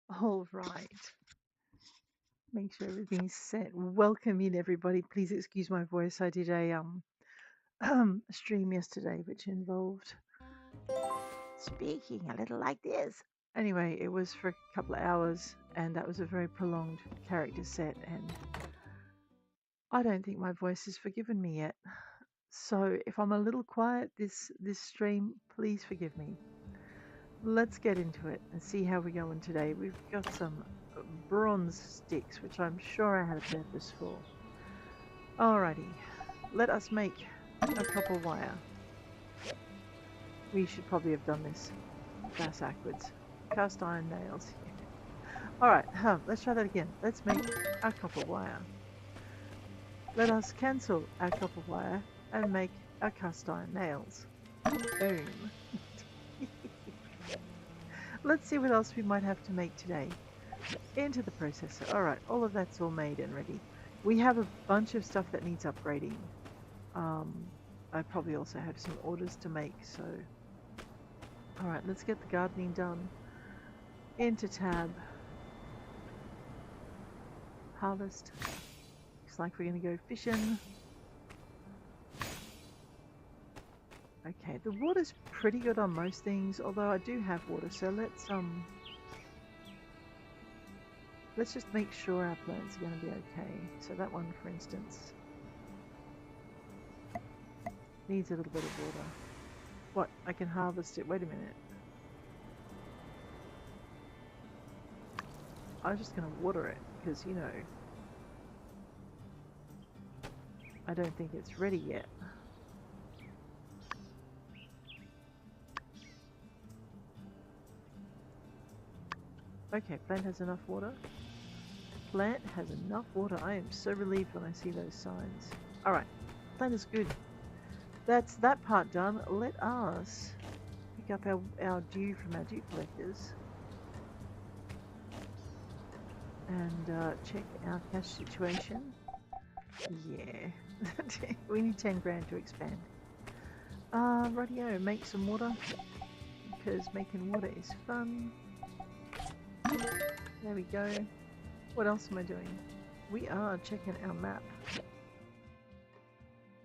All right. Make sure everything's set. Welcome in, everybody. Please excuse my voice. I did a stream yesterday, which involved speaking a little like this. Anyway, it was for a couple of hours, and that was a very prolonged character set, and I don't think my voice has forgiven me yet. So if I'm a little quiet this stream, please forgive me. Let's get into it and see how we're going today. We've got some bronze sticks, which I'm sure I had a purpose for. Alrighty, let us make a copper wire. We should probably have done this backwards. Cast iron nails. Alright, let's try that again. Let's make a copper wire. Let us cancel our copper wire and make our cast iron nails. Boom. Let's see what else we might have to make today. Into the processor. Alright, all of that's all made and ready. We have a bunch of stuff that needs upgrading. I probably also have some orders to make, so... Alright, let's get the gardening done. Into tab. Harvest. Looks like we're going to go fishing. Okay, the water's pretty good on most things, although I do have water, so let's just make sure our plants are going to be okay. So that one, for instance, needs a little bit of water. What? I can harvest it. Wait a minute. I'm just going to water it because, you know, I don't think it's ready yet. Okay, plant has enough water. Plant has enough water. I am so relieved when I see those signs. Alright, plant is good. That's that part done. Let us pick up our dew from our dew collectors and check our cash situation. Yeah, we need 10 grand to expand. Rightio, make some water because making water is fun. There we go. What else am I doing? We are checking our map.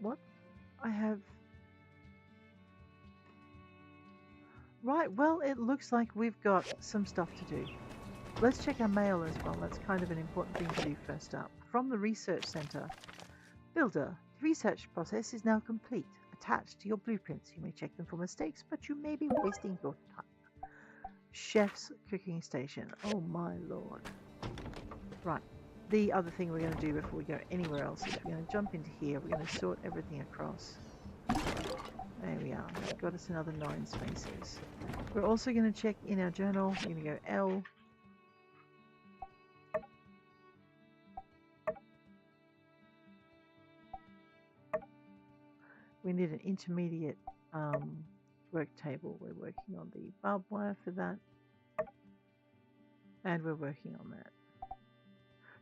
What? I have... Right, well, it looks like we've got some stuff to do. Let's check our mail as well. That's kind of an important thing to do first up. From the research center. Builder, the research process is now complete. Attached to your blueprints. You may check them for mistakes, but you may be wasting your time. Chef's cooking station. Oh my lord. Right. The other thing we're going to do before we go anywhere else is we're going to jump into here. We're going to sort everything across. There we are. That got us another 9 spaces. We're also going to check in our journal. We're going to go L. We need an intermediate work table. We're working on the barbed wire for that. And we're working on that.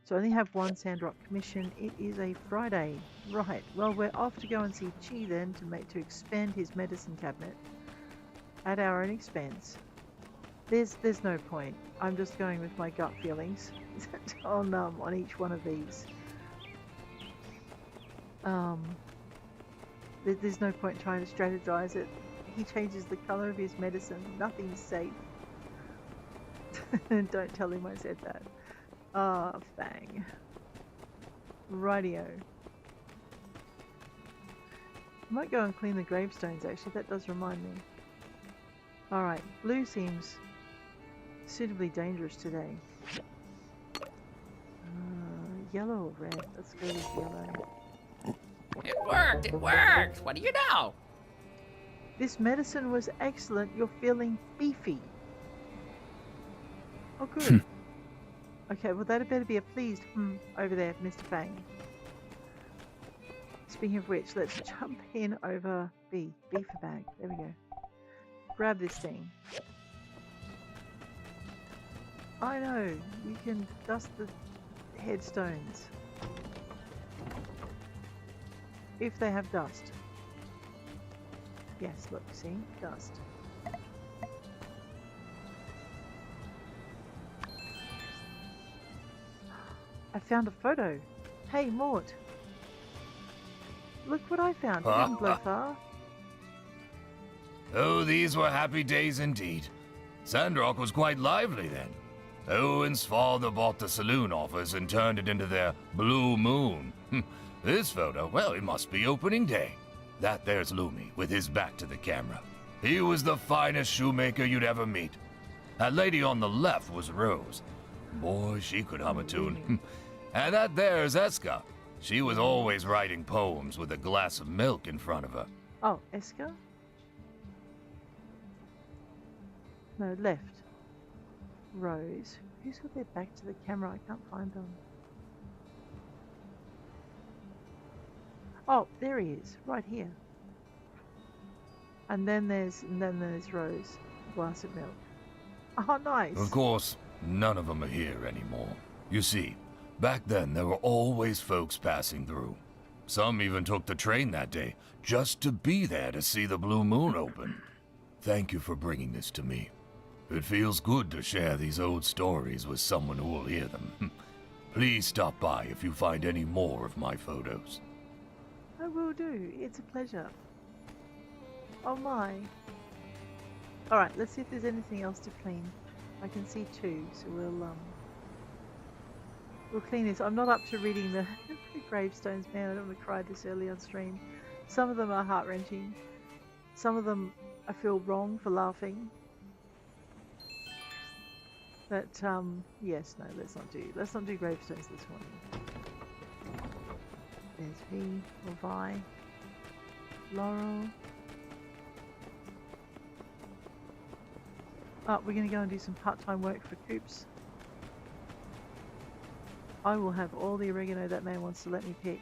So I only have one Sandrock commission. It is a Friday. Right. Well, we're off to go and see Chi then to expand his medicine cabinet at our own expense. There's no point. I'm just going with my gut feelings on each one of these. There's no point trying to strategize it. He changes the color of his medicine. Nothing's safe. Don't tell him I said that. Ah, fang. Rightio. I might go and clean the gravestones, actually. That does remind me. Alright, blue seems suitably dangerous today. Yellow or red? Let's go with yellow. It worked! It worked! What do you know? This medicine was excellent. You're feeling beefy. Oh, good. Okay, well, that better be a pleased over there, Mr. Fang. Speaking of which, let's jump in over B. B for bag. There we go. Grab this thing. I know. You can dust the headstones. If they have dust. Yes, look, see? Dust. I found a photo. Hey, Mort. Look what I found. It didn't blow far. Oh, these were happy days indeed. Sandrock was quite lively then. Owen's father bought the saloon office and turned it into their Blue Moon. This photo, well, it must be opening day. That there's Loomy, with his back to the camera. He was the finest shoemaker you'd ever meet. That lady on the left was Rose. Boy, she could hum a tune. And that there's Eska. She was always writing poems with a glass of milk in front of her. Oh, Eska? No, left. Rose. Who's got their back to the camera? I can't find them. Oh, there he is, right here. And then there's Rose, glass of milk. Oh, nice. Of course, none of them are here anymore. You see, back then there were always folks passing through. Some even took the train that day just to be there to see the Blue Moon open. Thank you for bringing this to me. It feels good to share these old stories with someone who will hear them. Please stop by if you find any more of my photos. I will do. It's a pleasure. Oh my. Alright, let's see if there's anything else to clean. I can see 2, so we'll clean this. I'm not up to reading the gravestones, man. I don't want to cry this early on stream. Some of them are heart-wrenching. Some of them I feel wrong for laughing. But yes, no, let's not do gravestones this morning. There's V or Vi. Laurel. Oh, we're going to go and do some part-time work for Coops. I will have all the oregano that man wants to let me pick.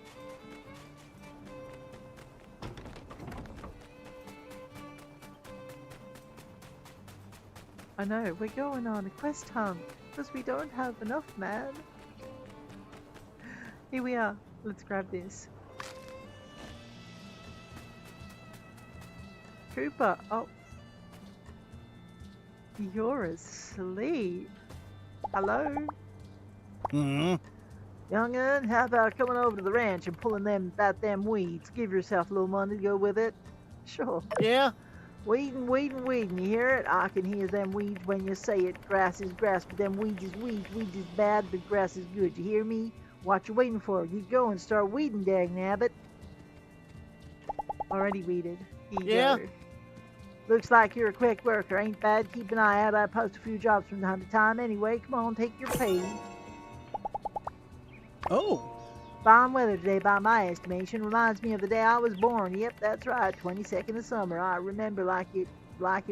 I know, we're going on a quest hunt because we don't have enough, man. Here we are. Let's grab this. Cooper, oh. You're asleep. Hello? Young'un, how about coming over to the ranch and pulling them weeds? Give yourself a little money to go with it. Sure. Yeah? Weedin', you hear it? I can hear them weeds when you say it. Grass is grass, but them weeds is weeds. Weeds is bad, but grass is good. You hear me? What you waiting for? Get going, start weeding, dag nabbit. Already weeded. Yeah? Looks like you're a quick worker. Ain't bad. Keep an eye out. I post a few jobs from time to time. Anyway, come on, take your pay. Oh. Fine weather today by my estimation. Reminds me of the day I was born. Yep, that's right. 22nd of summer. I remember like it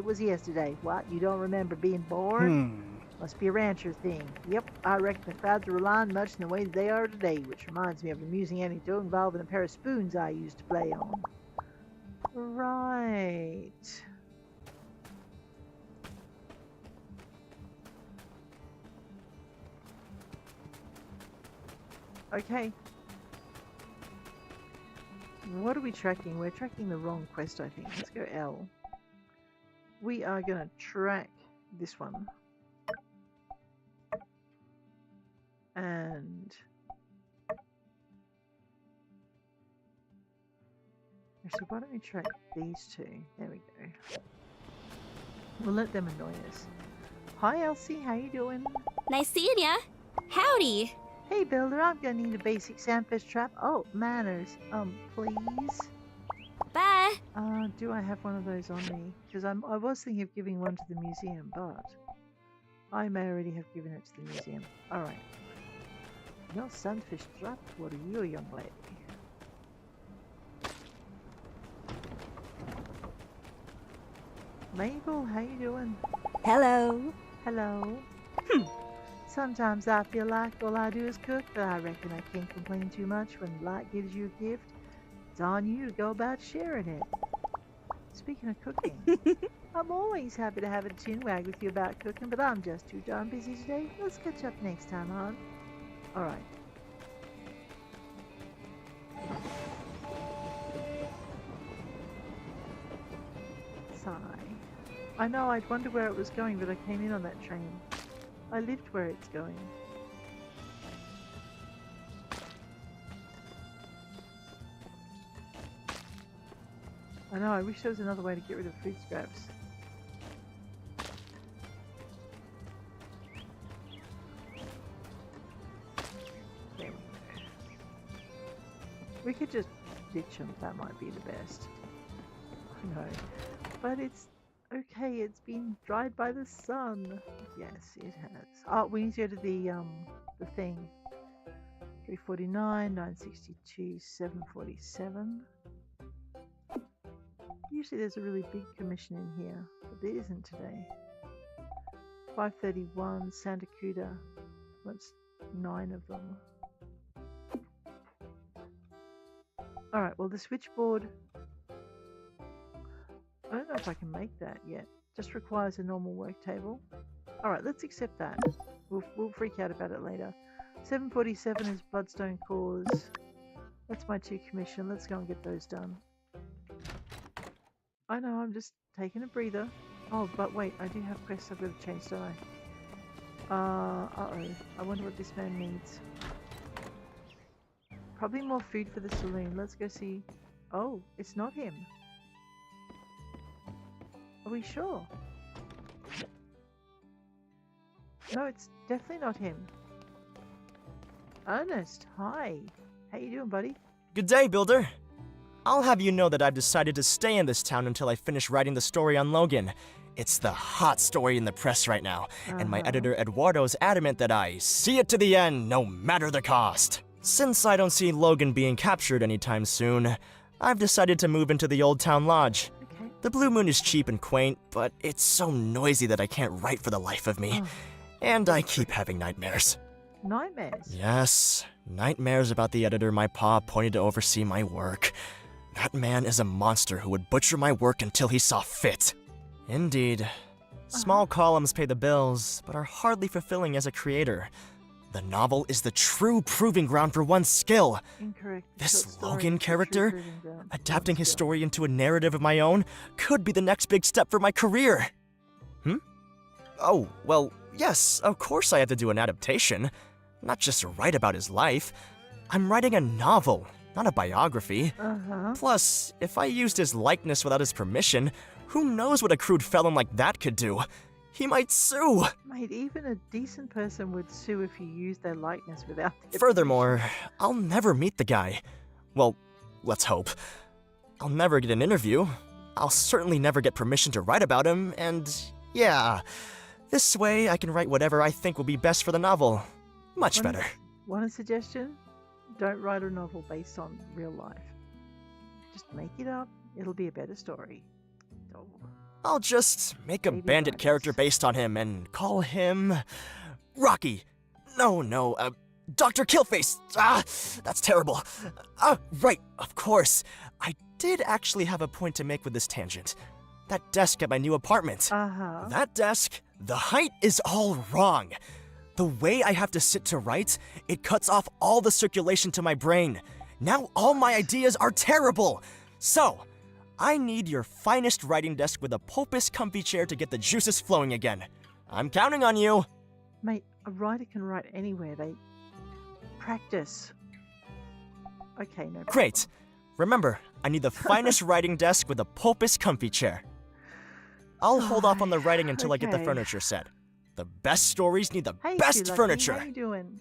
was yesterday. What? You don't remember being born? Must be a rancher thing. Yep, I reckon the crowds are aligned much in the way that they are today, which reminds me of an amusing anecdote involving a pair of spoons I used to play on. Right. Okay. What are we tracking? We're tracking the wrong quest, I think. Let's go L. We are going to track this one. And... actually, why don't we track these two? There we go. We'll let them annoy us. Hi, Elsie. How you doing? Nice seeing ya. Howdy. Hey, Builder. I'm gonna need a basic sandfish trap. Oh, manners. Please. Bye. Do I have one of those on me? Because I was thinking of giving one to the museum, but I may already have given it to the museum. All right. No sandfish trap for you, young lady. Mabel, how you doing? Hello. Hello. Sometimes I feel like all I do is cook, but I reckon I can't complain too much when life gives you a gift. It's on you to go about sharing it. Speaking of cooking, I'm always happy to have a chin wag with you about cooking, but I'm just too darn busy today. Let's catch up next time, hon. Alright. Sigh. I know, I'd wonder where it was going, but I came in on that train. I lived where it's going. I know, I wish there was another way to get rid of food scraps. There we go. We could just ditch them, that might be the best. I know. But it's okay, it's been dried by the sun. Yes, it has. Oh, we need to go to the thing. 349, 962, 747. Usually there's a really big commission in here, but there isn't today. 531, Sandacuda. That's 9 of them. Alright, well the switchboard, I don't know if I can make that yet. Just requires a normal work table. Alright, let's accept that. We'll freak out about it later. 747 is Bloodstone Cause. That's my 2 commission. Let's go and get those done. I know, I'm just taking a breather. Oh, but wait, I do have quests I've got to change, don't I? Uh-oh. I wonder what this man needs. Probably more food for the saloon. Let's go see. Oh, it's not him. Are we sure? No, it's definitely not him. Ernest, hi. How you doing, buddy? Good day, Builder. I'll have you know that I've decided to stay in this town until I finish writing the story on Logan. It's the hot story in the press right now, and my editor Eduardo's adamant that I see it to the end, no matter the cost. Since I don't see Logan being captured anytime soon, I've decided to move into the Old Town Lodge. Okay. The Blue Moon is cheap and quaint, but it's so noisy that I can't write for the life of me. And I keep having nightmares. Nightmares? Yes, nightmares about the editor my pa appointed to oversee my work. That man is a monster who would butcher my work until he saw fit. Indeed. Small columns pay the bills, but are hardly fulfilling as a creator. The novel is the true proving ground for one's skill. Incorrect. This Short story Logan is the character, true proving ground. adapting his Skill. story into a narrative of my own, could be the next big step for my career. Oh, well, yes, of course I have to do an adaptation. Not just write about his life. I'm writing a novel, not a biography. Plus, if I used his likeness without his permission, who knows what a crude felon like that could do? He might sue. Mate, even a decent person would sue if you used their likeness without their Furthermore, I'll never meet the guy. Well, let's hope. I'll never get an interview. I'll certainly never get permission to write about him, and yeah, this way I can write whatever I think will be best for the novel. Much better. Want a suggestion? Don't write a novel based on real life. Just make it up. It'll be a better story. Oh. I'll just make a Maybe bandit Marcus. character based on him and call him Rocky. No, Dr. Killface. Ah, that's terrible. Right, of course. I did actually have a point to make with this tangent. That desk at my new apartment. That desk, the height is all wrong. The way I have to sit to write, it cuts off all the circulation to my brain. Now all my ideas are terrible. So, I need your finest writing desk with a pulpous comfy chair to get the juices flowing again. I'm counting on you. Mate, a writer can write anywhere. They practice. Okay, no problem. Great. Remember, I need the finest writing desk with a pulpous comfy chair. I'll hold off on the writing until I get the Okay. furniture set. The best stories need the Hey, best Sue Lucky, furniture. How you doing?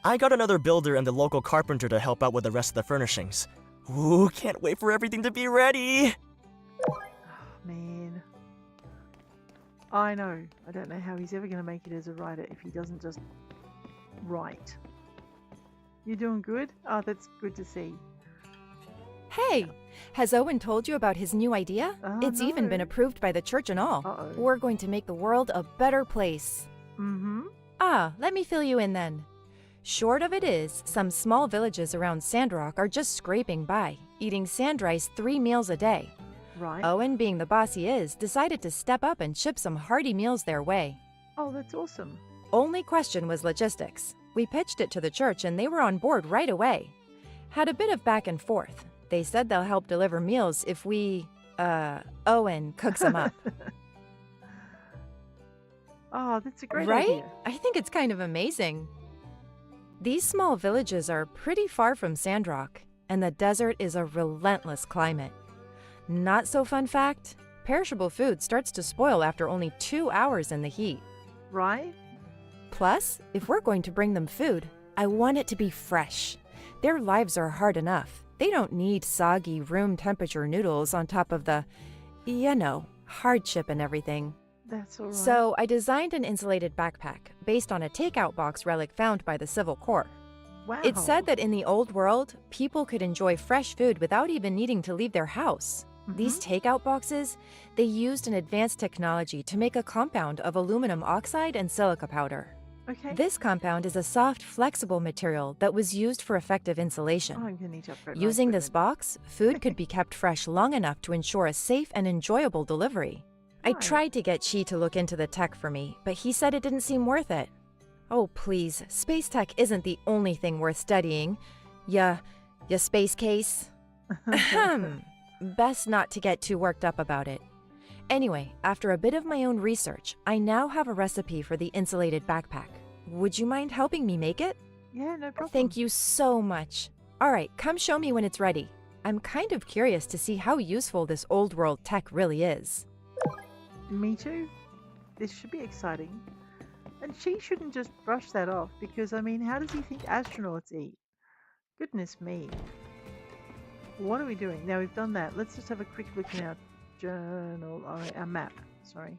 I got another builder and the local carpenter to help out with the rest of the furnishings. Ooh, can't wait for everything to be ready. Oh, man. I know. I don't know how he's ever going to make it as a writer if he doesn't just write. You doing good? Oh, that's good to see. Hey, has Owen told you about his new idea? It's even been no. approved by the church and all. Uh-oh. We're going to make the world a better place. Let me fill you in then. Short of it is, some small villages around Sandrock are just scraping by, eating sand rice 3 meals a day. Right. Owen, being the boss he is, decided to step up and ship some hearty meals their way. Oh, that's awesome. Only question was logistics. We pitched it to the church and they were on board right away. Had a bit of back and forth. They said they'll help deliver meals if Owen cooks them up. Oh, that's a great Right? idea. I think it's kind of amazing. These small villages are pretty far from Sandrock. and the desert is a relentless climate. Not so fun fact, perishable food starts to spoil after only 2 hours in the heat. Right? Plus, if we're going to bring them food, I want it to be fresh. Their lives are hard enough. They don't need soggy room temperature noodles on top of the, hardship and everything. That's all right. So I designed an insulated backpack based on a takeout box relic found by the Civil Corps. Wow. It said that in the old world, people could enjoy fresh food without even needing to leave their house. These takeout boxes, they used an advanced technology to make a compound of aluminum oxide and silica powder. Okay. This compound is a soft, flexible material that was used for effective insulation. Oh, I'm gonna need to upgrade my Using this equipment. box, food could be kept fresh long enough to ensure a safe and enjoyable delivery. I Right. tried to get Chi to look into the tech for me, but he said it didn't seem worth it. Oh, please, space tech isn't the only thing worth studying. Ya space case? Ahem. Best not to get too worked up about it. Anyway, after a bit of my own research, I now have a recipe for the insulated backpack. Would you mind helping me make it? Yeah, no problem. Thank you so much. All right, come show me when it's ready. I'm kind of curious to see how useful this old world tech really is. Me too. This should be exciting. And she shouldn't just brush that off because, I mean, how does he think astronauts eat? Goodness me. What are we doing? Now we've done that. Let's just have a quick look in our journal, our map. Sorry.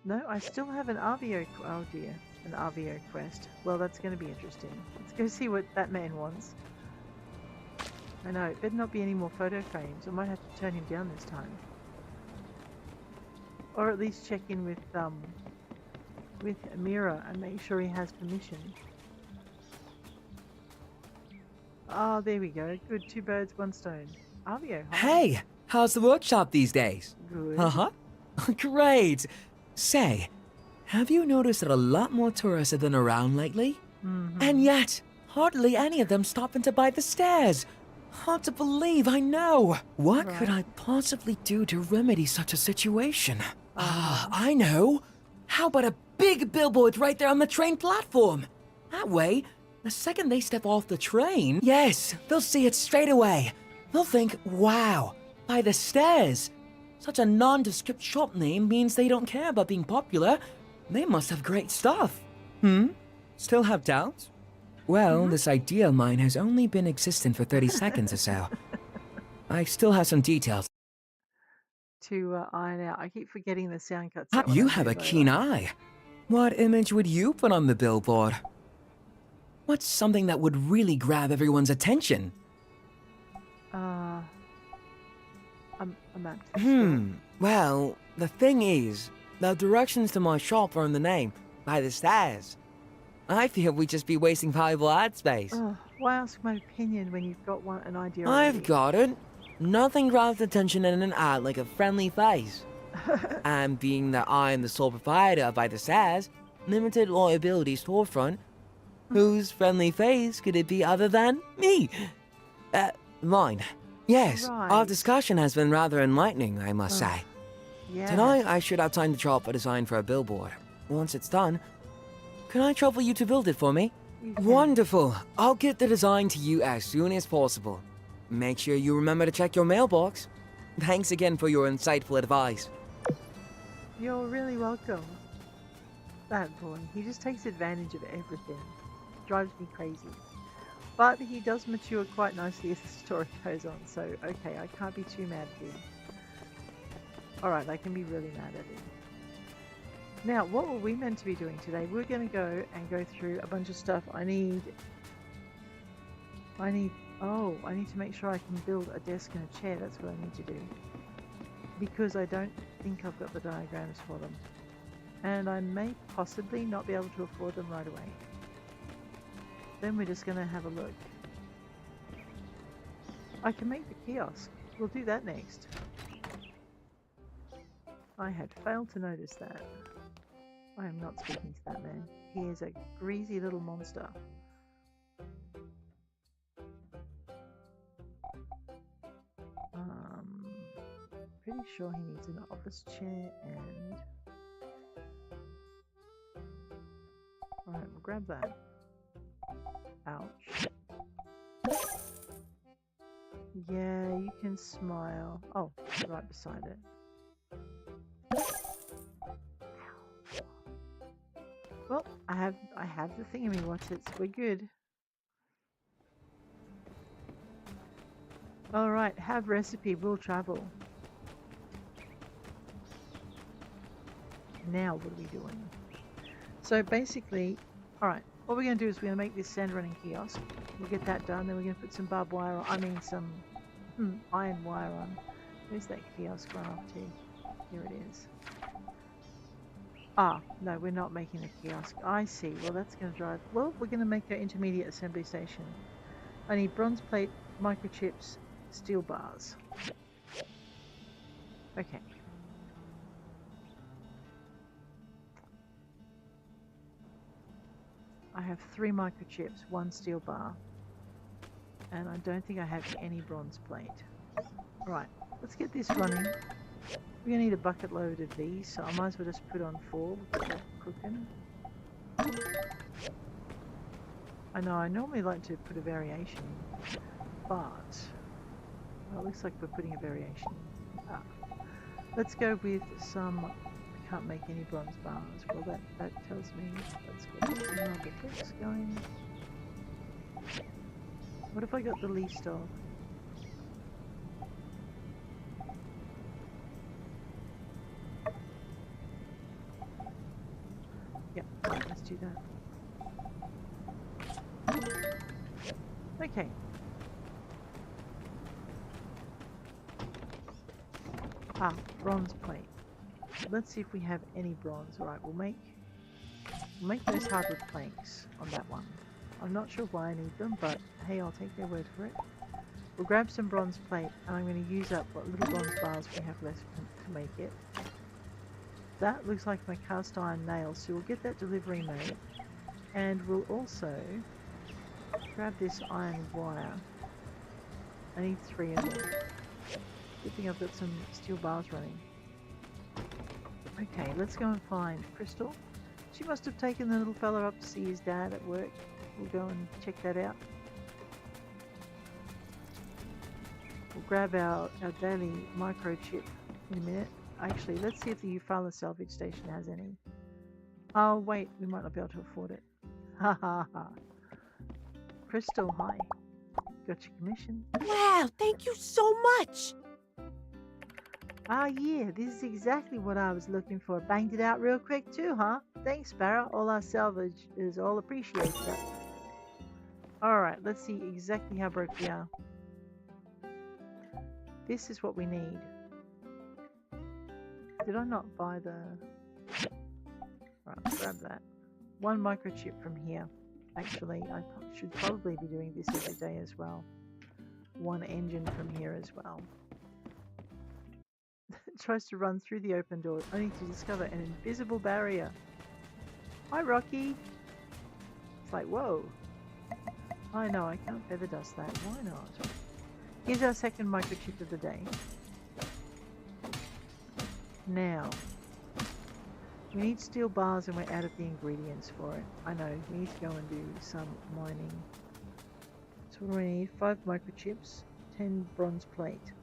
No, I still have an RVO. Oh dear, an RVO quest. Well, that's going to be interesting. Let's go see what that man wants. I know, it better not be any more photo frames. I might have to turn him down this time. Or at least check in with Amira and make sure he has permission. Oh, there we go. Good, 2 birds, 1 stone. RVO, hi. Hey, how's the workshop these days? Good. Uh-huh. Great. Say, have you noticed that a lot more tourists have been around lately? And yet, hardly any of them stopping to buy the stairs. Hard to believe, I know. What could I possibly do to remedy such a situation? I know. How about a big billboard right there on the train platform? That way, the second they step off the train, yes, they'll see it straight away. They'll think, wow, by the stairs. Such a nondescript shop name means they don't care about being popular. They must have great stuff. Still have doubts? Well, this idea of mine has only been existent for 30 seconds or so. I still have some details. To iron out. I keep forgetting the sound cuts. You have a keen eye. What image would you put on the billboard? What's something that would really grab everyone's attention? A map. Well, the thing is, the directions to my shop are in the name, by the stairs. I feel we'd just be wasting valuable ad space. Why ask my opinion when you've got an idea I've already? got it. Nothing grabs attention in an ad like a friendly face. And being that I'm the sole proprietor of By the Stairs, limited liability storefront, whose friendly face could it be other than me? Mine. Yes, our Right. discussion has been rather enlightening, I must say. Yeah. Tonight, I should have time to draw up a design for a billboard. Once it's done, can I trouble you to build it for me? You can. Wonderful. I'll get the design to you as soon as possible. Make sure you remember to check your mailbox. Thanks again for your insightful advice. You're really welcome. That boy, he just takes advantage of everything. Drives me crazy. But he does mature quite nicely as the story goes on, so okay, I can't be too mad at him. Alright, I can be really mad at him. Now, what were we meant to be doing today? We're going to go through a bunch of stuff. I need to make sure I can build a desk and a chair. That's what I need to do. Because I don't think I've got the diagrams for them. And I may possibly not be able to afford them right away. Then we're just going to have a look. I can make the kiosk. We'll do that next. I had failed to notice that. I am not speaking to that man. He is a greasy little monster. Pretty sure he needs an office chair and... Alright, we'll grab that. Ouch. can smile. Oh, right beside it. Well, I have the thingamywhatsits. We're good. All right, have recipe. Will travel. Now, what are we doing? So basically, all right. What we're going to do is we're going to make this sand running kiosk. We'll get that done. Then we're going to put some barbed wire on. I mean, some iron wire on. Where's that kiosk run off to? Here it is. Ah, no, we're not making a kiosk. I see. Well, that's going to drive. Well, we're going to make an intermediate assembly station. I need bronze plate, microchips, steel bars. Okay. I have 3 microchips, 1 steel bar, and I don't think I have any bronze plate. Right, let's get this running. We're going to need a bucket load of these, so I might as well just put on 4. We'll get that cooking. I know I normally like to put a variation in, but well, it looks like we're putting a variation in. Let's go with some. I can't make any bronze bars. Well, that tells me let's get some other bricks going. What have I got the least of? Yep, right, let's do that. Okay. Bronze plate. Let's see if we have any bronze. Alright, we'll make those hardwood planks on that one. I'm not sure why I need them, but hey, I'll take their word for it. We'll grab some bronze plate, and I'm going to use up what little bronze bars we have left to make it. That looks like my cast iron nails, so we'll get that delivery made. And we'll also grab this iron wire. I need 3 of them. Good thing I've got some steel bars running. Okay, let's go and find Crystal. She must have taken the little fella up to see his dad at work. We'll go and check that out. We'll grab our daily microchip in a minute. Actually, let's see if the Eufaula salvage station has any. Oh wait, we might not be able to afford it. Ha ha ha. Crystal, hi. Got your commission. Wow, thank you so much! Ah yeah, this is exactly what I was looking for. Banged it out real quick too, huh? Thanks, Sparrow. All our salvage is all appreciate that. Alright, let's see exactly how broke we are. This is what we need. Did I not buy the... Right, let's grab that. 1 microchip from here. Actually, I should probably be doing this every day as well. 1 engine from here as well. It tries to run through the open door, only to discover an invisible barrier. Hi, Rocky! It's like, whoa. I know, I can't feather dust that. Why not? Here's our second microchip of the day. Now, we need steel bars and we're out of the ingredients for it. I know, we need to go and do some mining. So what do we need? 5 microchips, 10 bronze plate.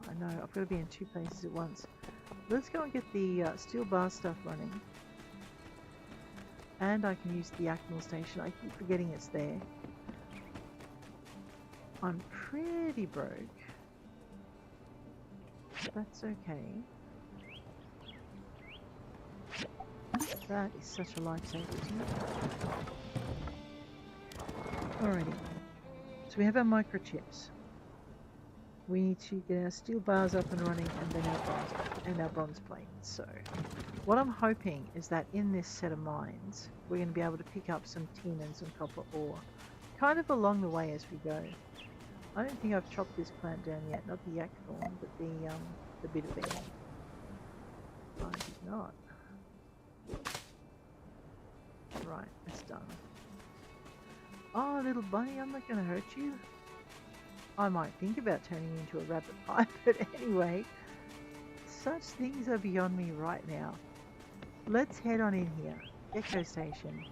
I know, I've got to be in 2 places at once. Let's go and get the steel bar stuff running. And I can use the Acmal station. I keep forgetting it's there. I'm pretty broke. That's okay. That is such a lifesaver, isn't it? Alrighty. So we have our microchips. We need to get our steel bars up and running, and then our bronze plate. So, what I'm hoping is that in this set of mines, we're going to be able to pick up some tin and some copper ore, kind of along the way as we go. I don't think I've chopped this plant down yet, not the yak thorn, but the bitter bean. I did not. Right, that's done. Oh, little bunny, I'm not going to hurt you. I might think about turning you into a rabbit pie, but anyway, such things are beyond me right now. Let's head on in here. Echo station.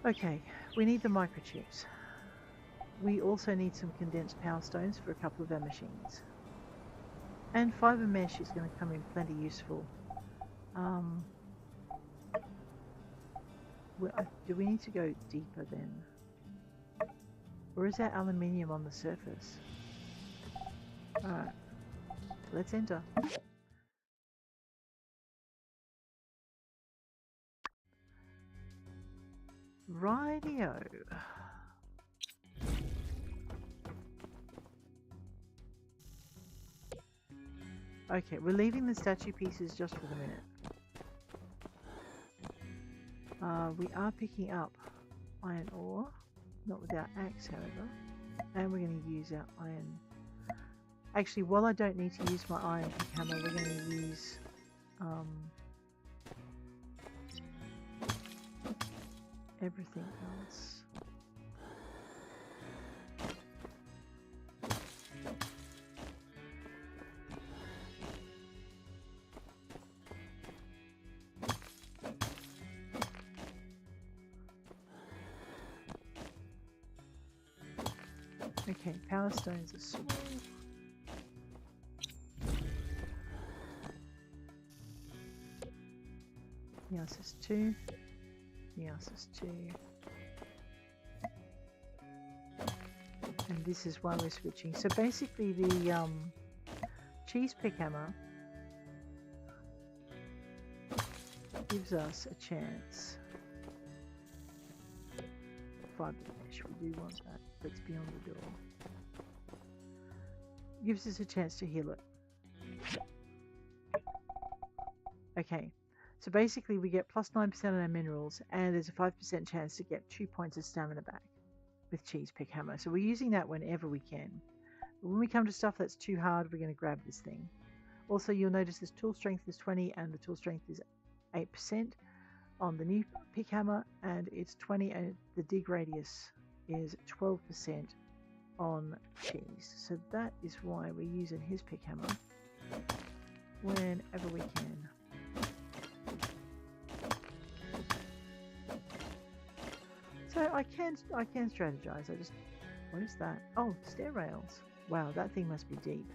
Okay, we need the microchips. we also need some condensed power stones for a couple of our machines. And fiber mesh is going to come in plenty useful. Do we need to go deeper then? Or is there aluminium on the surface? Alright, let's enter. Rightio. Okay, we're leaving the statue pieces just for the minute. We are picking up iron ore, not with our axe, however, and we're going to use our iron. Actually, while I don't need to use my iron pick hammer, we're going to use everything else. Okay, power stones are small. Yes, is 2. Yes, is 2. And this is why we're switching. So basically the cheese pick hammer gives us a chance. Fiber mesh, we do want that. That's beyond the door. Gives us a chance to heal it. Okay, so basically we get plus 9% on our minerals, and there's a 5% chance to get 2 points of stamina back with cheese pick hammer. So we're using that whenever we can. But when we come to stuff that's too hard, we're going to grab this thing. Also, you'll notice this tool strength is 20 and the tool strength is 8% on the new pick hammer, and it's 20, and the dig radius is 12% on cheese. So that is why we're using his pick hammer whenever we can. So I can strategize. What is that? Oh, stair rails. Wow, that thing must be deep.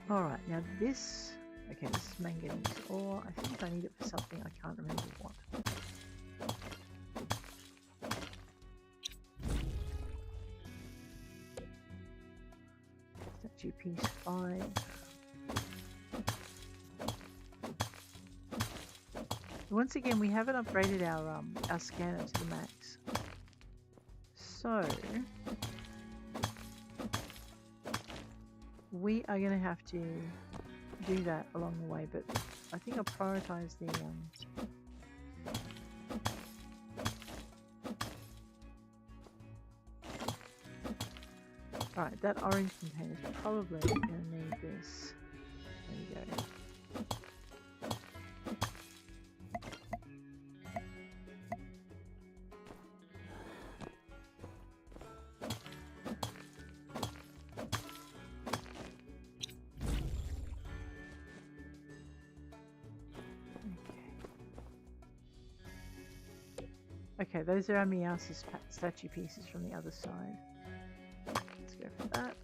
Alright, now this... Okay, this is manganese ore. I think I need it for something. I can't remember what. Statue piece 5. Once again, we haven't upgraded our scanner to the max. So... we are going to have to do that along the way, but I think I'll prioritize the alright, that orange container is probably going to need this. There you go. Okay, those are our Meows's statue pieces from the other side. Let's go for that.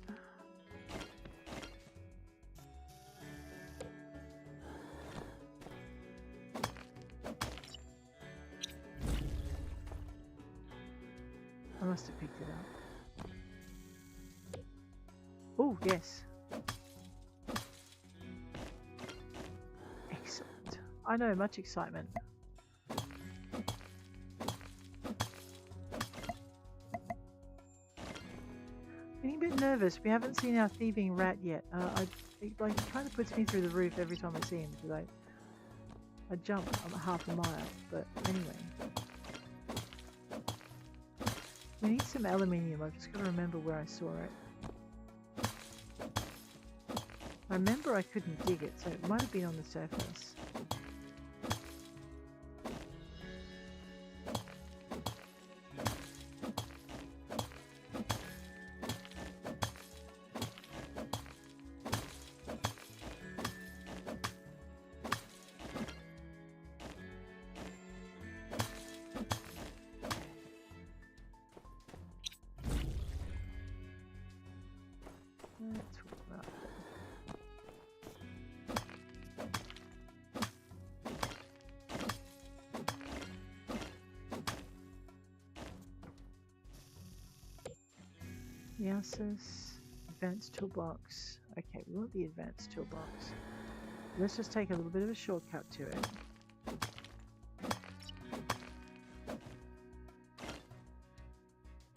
I must have picked it up. Oh, yes. Excellent. I know, much excitement. Nervous. We haven't seen our thieving rat yet. It kind of puts me through the roof every time I see him because I jump half a mile. But anyway, we need some aluminium. I've just got to remember where I saw it. I remember I couldn't dig it, so it might have been on the surface. Yasis, advanced toolbox. Okay, we want the advanced toolbox. Let's just take a little bit of a shortcut to it.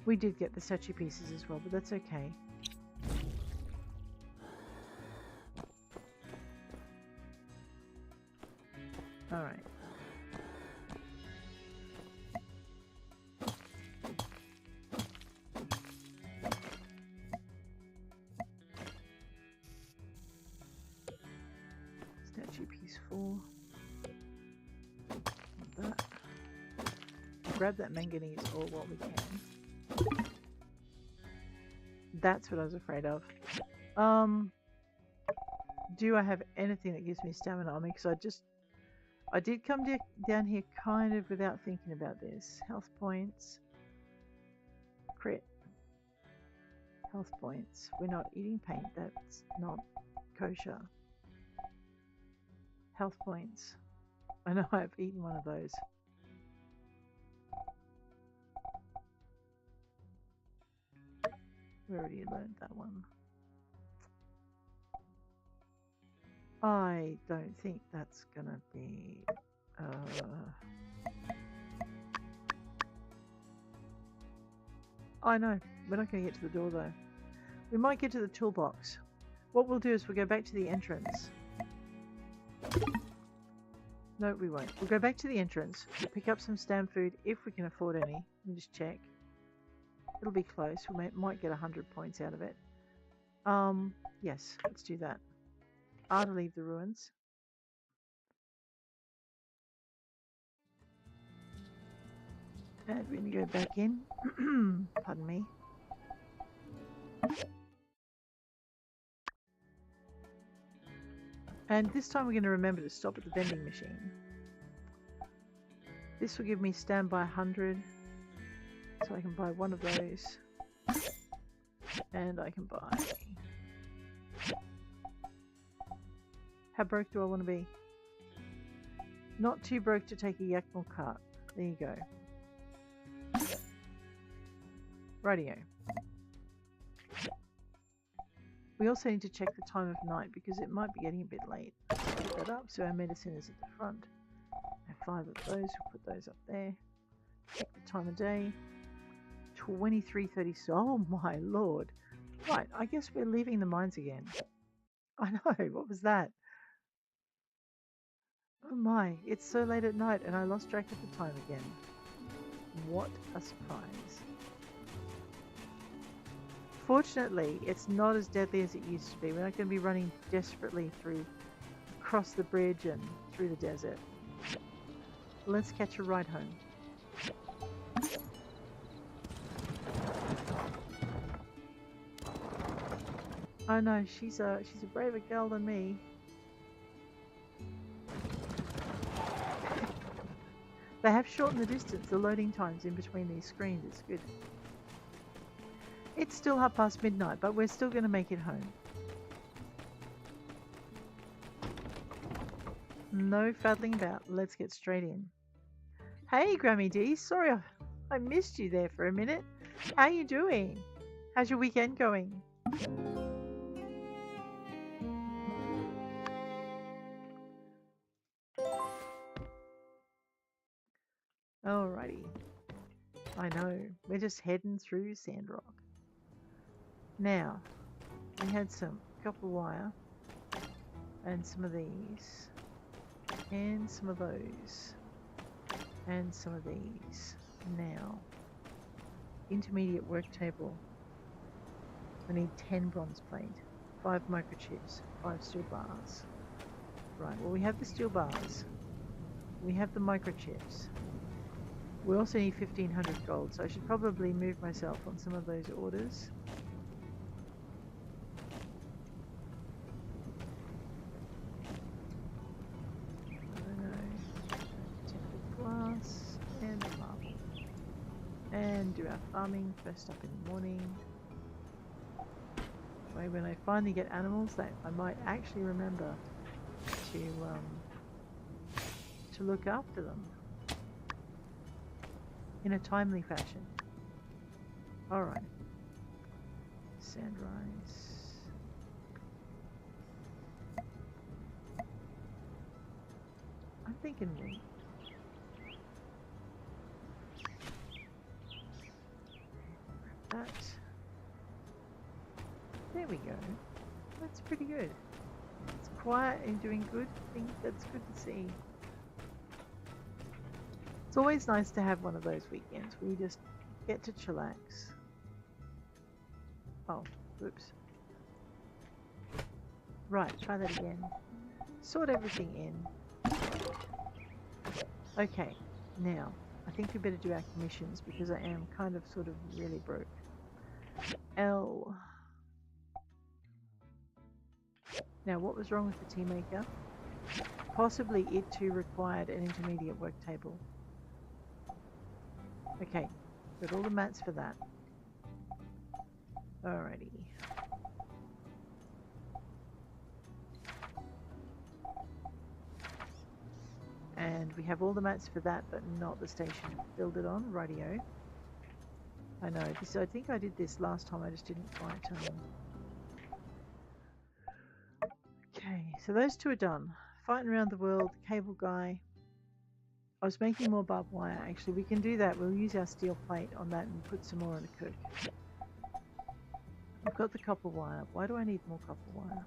We did get the statue pieces as well, but that's okay. Alright. Statue piece 4. Like that. Grab that manganese ore while we can. That's what I was afraid of. Do I have anything that gives me stamina on me? Because I did come down here kind of without thinking about this. Health points. Crit. Health points. We're not eating paint. That's not kosher. Health points. I know I've eaten one of those. We already learned that one. I don't think that's gonna be... I know, we're not gonna get to the door though. We might get to the toolbox. What we'll do is we'll go back to the entrance. No, we won't. We'll go back to the entrance. We'll pick up some stam food if we can afford any. Let me just check. It'll be close. We might get 100 points out of it. Yes, let's do that. To leave the ruins. And we're going to go back in. Pardon me. And this time we're going to remember to stop at the vending machine. This will give me standby 100. So I can buy one of those. And I can buy... How broke do I want to be? Not too broke to take a Yakmel cart. There you go. Rightio. We also need to check the time of night because it might be getting a bit late. Put that up so our medicine is at the front. I have 5 of those. We'll put those up there. Check the time of day. 23:30. Oh my lord. Right, I guess we're leaving the mines again. I know, what was that? Oh my, it's so late at night and I lost track of the time again. What a surprise. Fortunately, it's not as deadly as it used to be. We're not going to be running desperately across the bridge and through the desert. Let's catch a ride home. I know, she's a braver girl than me. They have shortened the distance, the loading times in between these screens. It's good. It's still midnight, but we're still going to make it home. No faddling about. Let's get straight in. Hey, Grammy D. Sorry, I missed you there for a minute. How you doing? How's your weekend going? Alrighty. I know. We're just heading through Sandrock. Now, we had some copper wire and some of these and some of those and some of these. Now, intermediate work table. I need 10 bronze plate, 5 microchips, 5 steel bars. Right, well we have the steel bars. We have the microchips. We also need 1500 gold, so I should probably move myself on some of those orders. Glass and marble. And do our farming first up in the morning. Way when I finally get animals that I might actually remember to look after them in a timely fashion. Alright. Sand rice. I'm thinking wheat. That. There we go. That's pretty good. It's quiet and doing good. I think that's good to see. It's always nice to have one of those weekends where you just get to chillax. Oh, oops. Right, try that again. Sort everything in. Okay, now I think we better do our commissions because I am kind of sort of really broke. L. Now, what was wrong with the tea maker? Possibly it too required an intermediate work table. Okay, got all the mats for that. Alrighty. And we have all the mats for that, but not the station to build it on. Rightio. I know, this, I think I did this last time, I just didn't quite Okay, so those two are done. Fighting around the world, cable guy. I was making more barbed wire, actually. We can do that. We'll use our steel plate on that and put some more in the cook. I've got the copper wire. Why do I need more copper wire?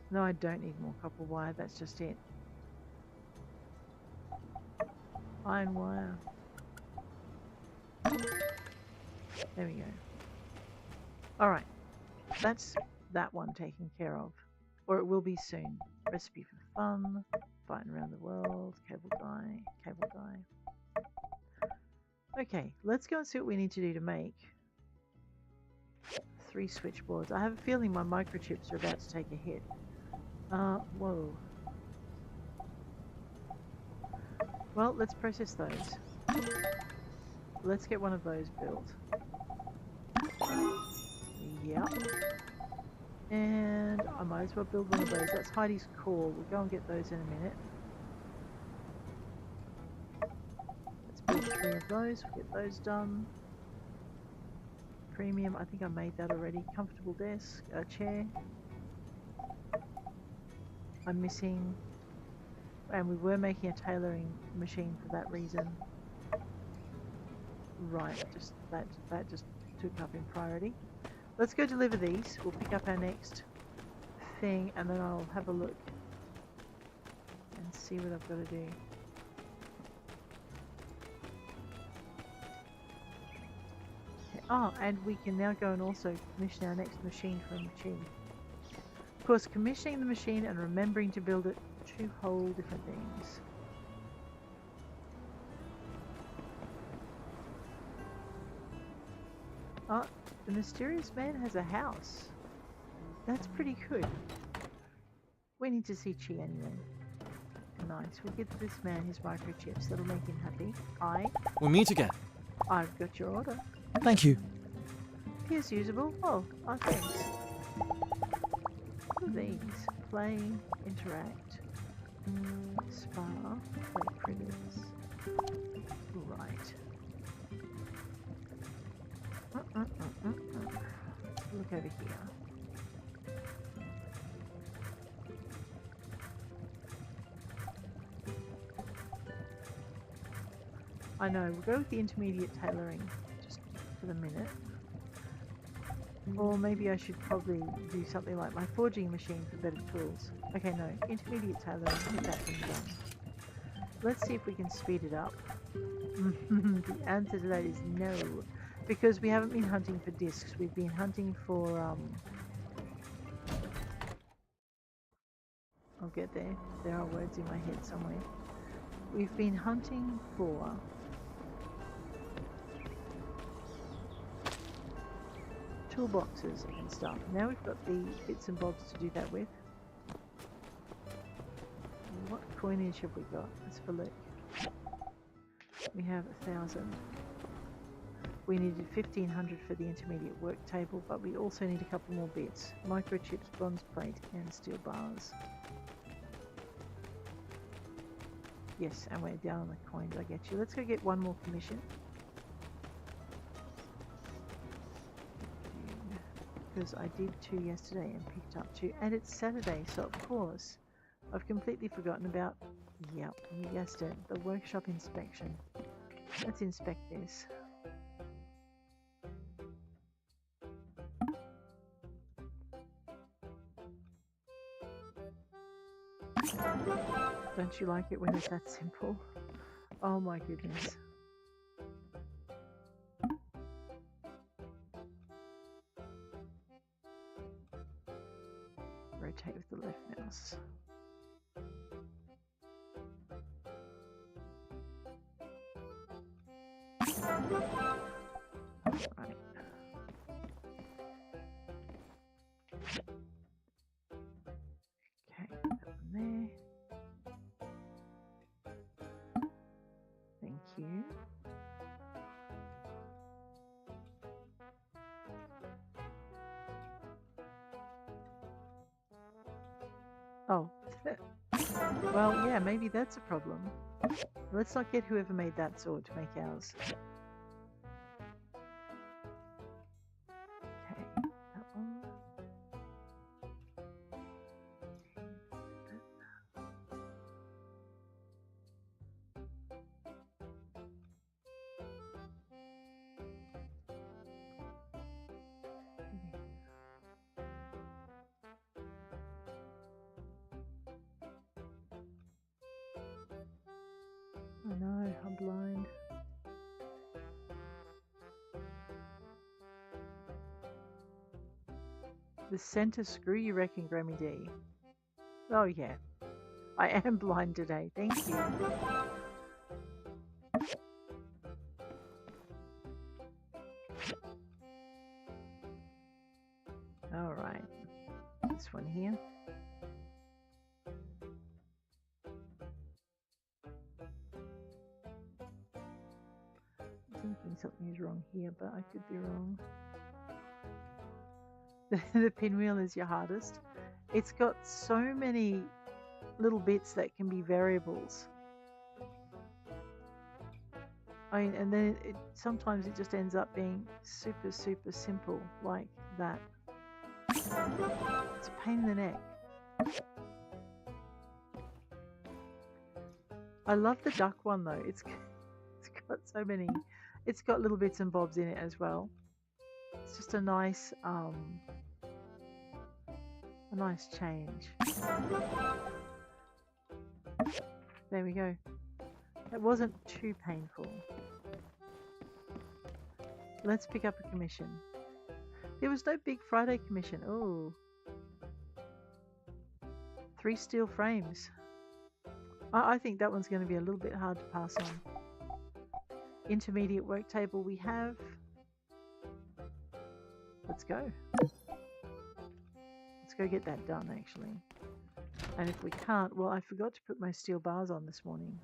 No, I don't need more copper wire. That's just it. Iron wire. There we go. Alright. That's that one taken care of. Or it will be soon. Recipe for fun. Fighting around the world. Cable guy. Cable guy. Okay, let's go and see what we need to do to make 3 switchboards. I have a feeling my microchips are about to take a hit. Whoa. Well, let's process those. Let's get one of those built. Yep. And I might as well build one of those. That's Heidi's call. We'll go and get those in a minute. Let's build 3 of those. We'll get those done. Premium, I think I made that already. Comfortable desk, chair. I'm missing, and we were making a tailoring machine for that reason. Right, just that just took up in priority. Let's go deliver these. We'll pick up our next thing, and then I'll have a look and see what I've got to do. Oh, and we can now go and also commission our next machine for a machine. Of course, commissioning the machine and remembering to build it, 2 whole different things. Oh, the mysterious man has a house. That's pretty good. We need to see Chi anyway. Nice. We'll give this man his microchips. That'll make him happy. We'll meet again. I've got your order. Thank you. Here's usable. Oh, thanks. What are these? Play, interact, spa, play critters. Right. Look over here. I know, we'll go with the intermediate tailoring just for the minute. Or maybe I should probably do something like my forging machine for better tools. Okay, no, intermediate tailoring, get that thing done. Let's see if we can speed it up. The answer to that is no, because we haven't been hunting for discs. We've been hunting for, I'll get there. There are words in my head somewhere. We've been hunting for toolboxes and stuff. Now we've got the bits and bobs to do that with. What coinage have we got? Let's have a look. We have 1,000. We needed 1,500 for the intermediate work table, but we also need a couple more bits. Microchips, bronze plate, and steel bars. Yes, and we're down on the coins, I get you. Let's go get one more commission. because I did 2 yesterday and picked up 2, and it's Saturday, so of course I've completely forgotten about, yep, you guessed it, the workshop inspection. Let's inspect this. Don't you like it when it's that simple? Oh my goodness. Rotate with the left mouse. Right. Okay, that one there. Thank you. Oh. Well, yeah, maybe that's a problem. Let's not get whoever made that sword to make ours. Okay, that one. I know, I'm blind. The center screw, you reckon, Grammy D? Oh yeah, I am blind today, thank you. Alright, this one here. I'm thinking something is wrong here, but I could be wrong. The pinwheel is your hardest. It's got so many little bits that can be variables. I mean, and then sometimes it just ends up being super, super simple like that. It's a pain in the neck. I love the duck one though. It's got so many. It's got little bits and bobs in it as well. It's just a nice change. There we go. That wasn't too painful. Let's pick up a commission. There was no Big Friday commission. Oh. 3 steel frames. I think that one's going to be a little bit hard to pass on. Intermediate work table we have. Let's go. Let's go get that done actually. And if we can't, well, I forgot to put my steel bars on this morning.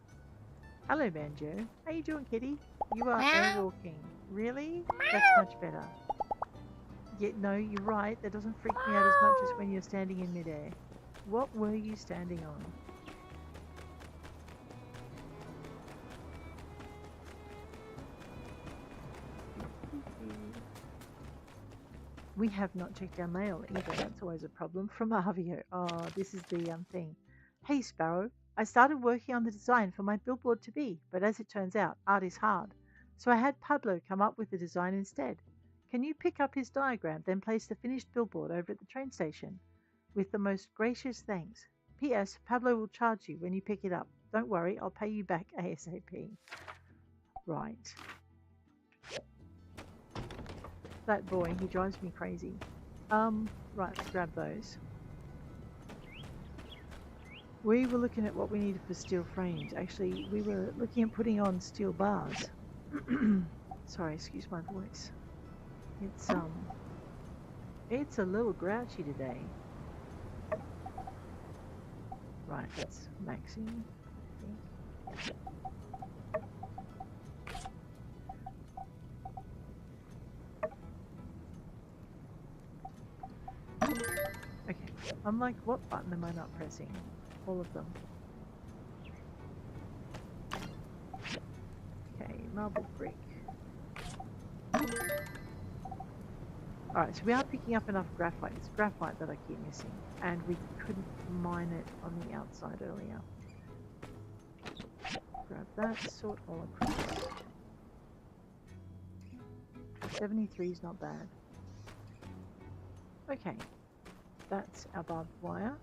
Hello, Banjo. How you doing, kitty? You are airwalking. Really? That's much better. Yeah, no, you're right. That doesn't freak me out as much as when you're standing in midair. What were you standing on? We have not checked our mail either. That's always a problem. From Avio. Oh, this is the thing. Hey, Sparrow. I started working on the design for my billboard to be, but as it turns out, art is hard. So I had Pablo come up with the design instead. Can you pick up his diagram, then place the finished billboard over at the train station? With the most gracious thanks. P.S. Pablo will charge you when you pick it up. Don't worry, I'll pay you back ASAP. Right. That boy, he drives me crazy. Right, let's grab those. We were looking at what we needed for steel frames. Actually, we were looking at putting on steel bars. Sorry, excuse my voice. It's a little grouchy today. Right, that's maxing, I think. Okay, I'm like, what button am I not pressing? All of them. Okay, marble brick. Alright, so we are picking up enough graphite. It's graphite that I keep missing. And we couldn't mine it on the outside earlier. Grab that, sort all across. 73 is not bad. Okay, that's our barbed wire.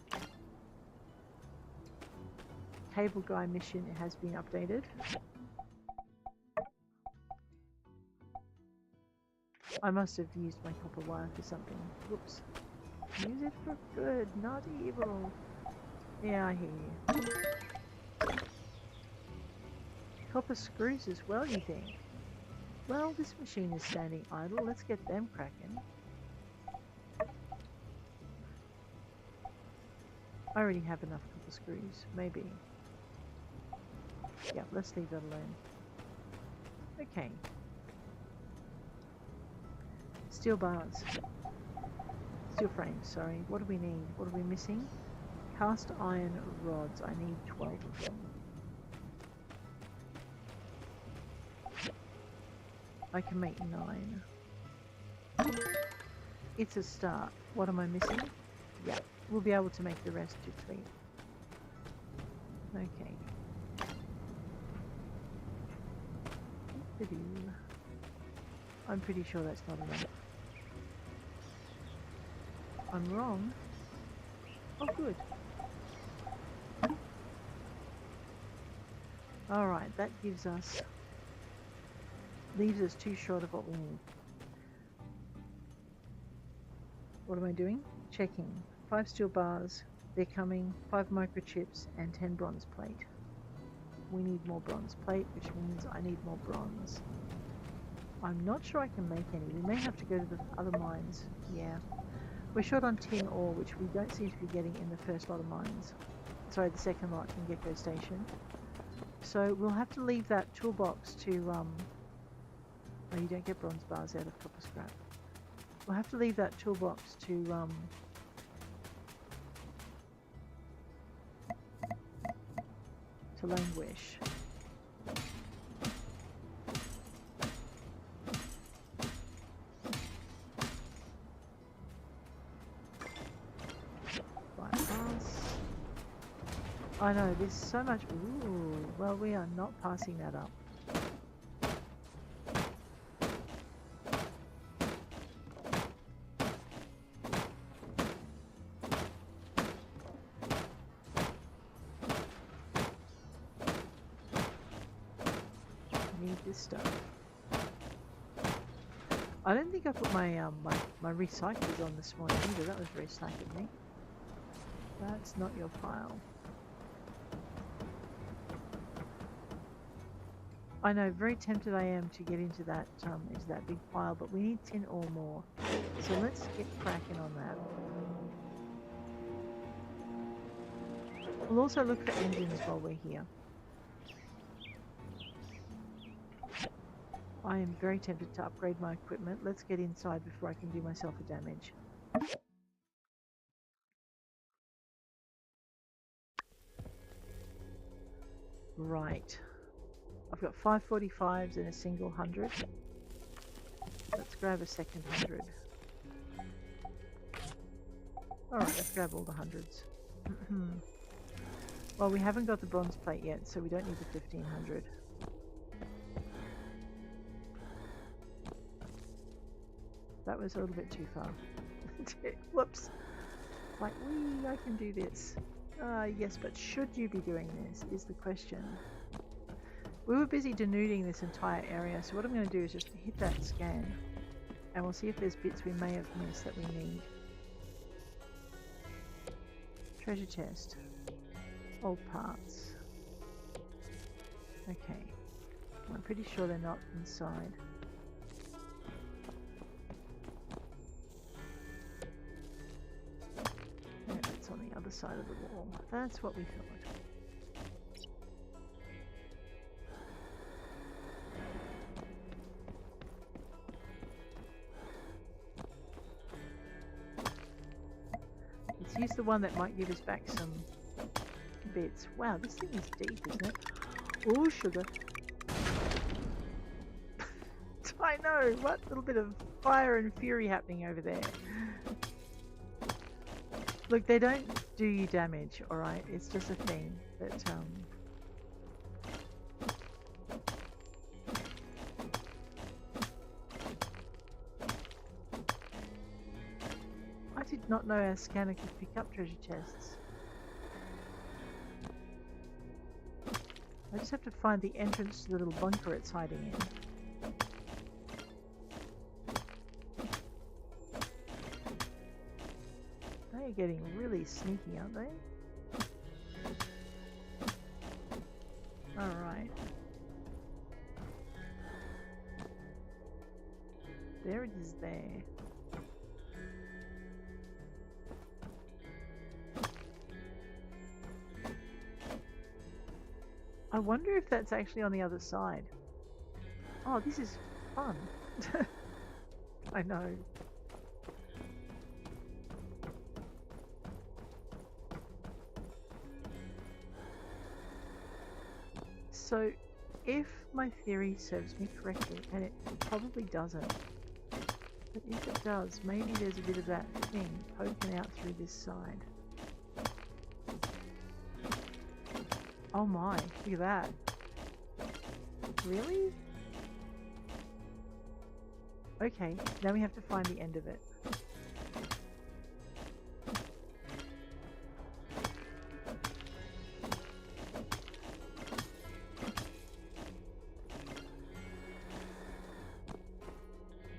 Cable guy mission has been updated. I must have used my copper wire for something. Whoops. Use it for good, not evil. Yeah, I hear you. Copper screws as well, you think? Well, this machine is standing idle. Let's get them cracking. I already have enough copper screws. Maybe. Yeah, let's leave that alone. Okay. Steel bars. Steel frames, sorry. What do we need? What are we missing? Cast iron rods. I need 12 of them. I can make 9. It's a start. What am I missing? Yeah, we'll be able to make the rest to 3. Okay. I'm pretty sure that's not enough. I'm wrong. Oh, good. Alright, that gives us... leaves us too short of what we need. What am I doing? Checking. 5 steel bars. They're coming. 5 microchips and 10 bronze plate. We need more bronze plate, which means I need more bronze. I'm not sure I can make any. We may have to go to the other mines. Yeah. We're short on tin ore, which we don't seem to be getting in the first lot of mines. Sorry, the second lot in Gecko Station. So we'll have to leave that toolbox to... oh, you don't get bronze bars out of copper scrap. We'll have to leave that toolbox to... to languish. I know, there's so much... Ooh, well, we are not passing that up. Need this stuff. I don't think I put my my recyclers on this morning either. That was very slack of me. That's not your pile. I know, very tempted I am to get into that big pile, but we need tin or more. So let's get cracking on that. We'll also look for engines while we're here. I am very tempted to upgrade my equipment. Let's get inside before I can do myself a damage. Right. I've got 545s and a single 100. Let's grab a second 100. Alright, let's grab all the 100s. Well, we haven't got the bronze plate yet, so we don't need the 1500. That was a little bit too far. Whoops. Like, wee, I can do this. Yes, but should you be doing this, is the question. We were busy denuding this entire area, so what I'm going to do is just hit that scan, and we'll see if there's bits we may have missed that we need. Treasure chest. Old parts. Okay. I'm pretty sure they're not inside. No, it's on the other side of the wall. That's what we thought. Let's use the one that might give us back some bits. Wow, this thing is deep, isn't it? Oh, sugar. I know. What little bit of fire and fury happening over there. Look, they don't do you damage, alright? It's just a thing that, I did not know our scanner could pick up treasure chests. I just have to find the entrance to the little bunker it's hiding in. They're getting really sneaky, aren't they? Alright. There it is there. I wonder if that's actually on the other side. Oh, this is fun. I know. So, if my theory serves me correctly, and it probably doesn't, but if it does, maybe there's a bit of that thing poking out through this side. Oh my, look at that. Really? Okay, now we have to find the end of it.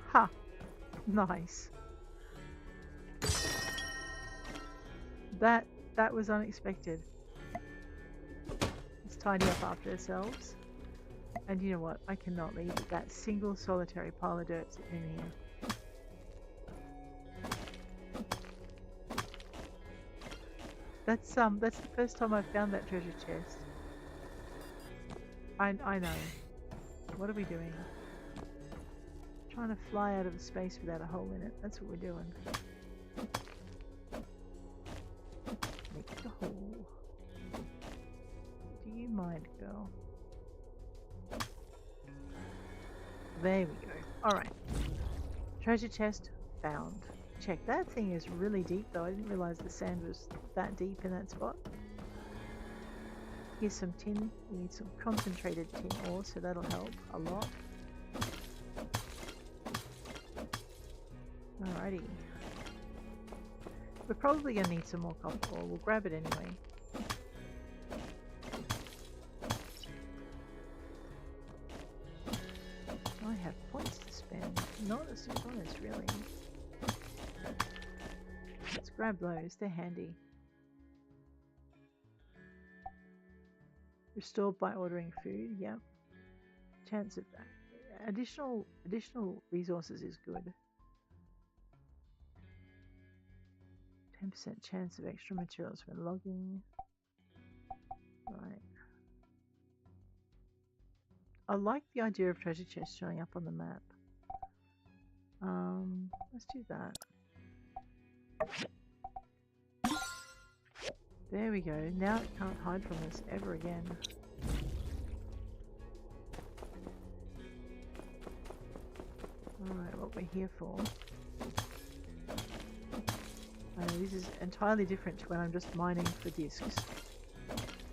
Ha! Nice. That was unexpected. Let's tidy up after ourselves. And you know what? I cannot leave that single solitary pile of dirt sitting in here. That's the first time I've found that treasure chest. I know. What are we doing? Trying to fly out of the space without a hole in it. That's what we're doing. Make the hole. Do you mind, girl? There we go. Alright. Treasure chest found. Check. That thing is really deep though. I didn't realise the sand was that deep in that spot. Here's some tin. We need some concentrated tin ore, so that'll help a lot. Alrighty. We're probably going to need some more copper ore. We'll grab it anyway. I have points to spend. Not a surprise, really. Let's grab those. They're handy. Restored by ordering food. Yep. Chance of additional resources is good. 10% chance of extra materials when logging. Right. I like the idea of treasure chests showing up on the map. Let's do that. There we go. Now it can't hide from us ever again. Alright, what we're here for. I know this is entirely different to when I'm just mining for discs.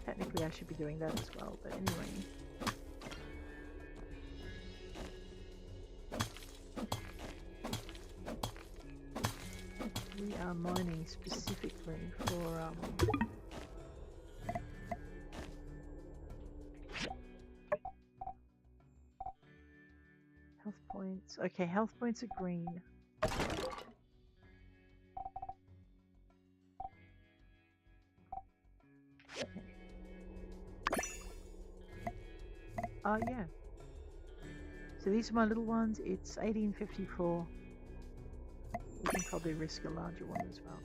Technically I should be doing that as well, but anyway. We are mining specifically for health points. Okay, health points are green. Yeah. So these are my little ones. It's 1854. We can probably risk a larger one as well.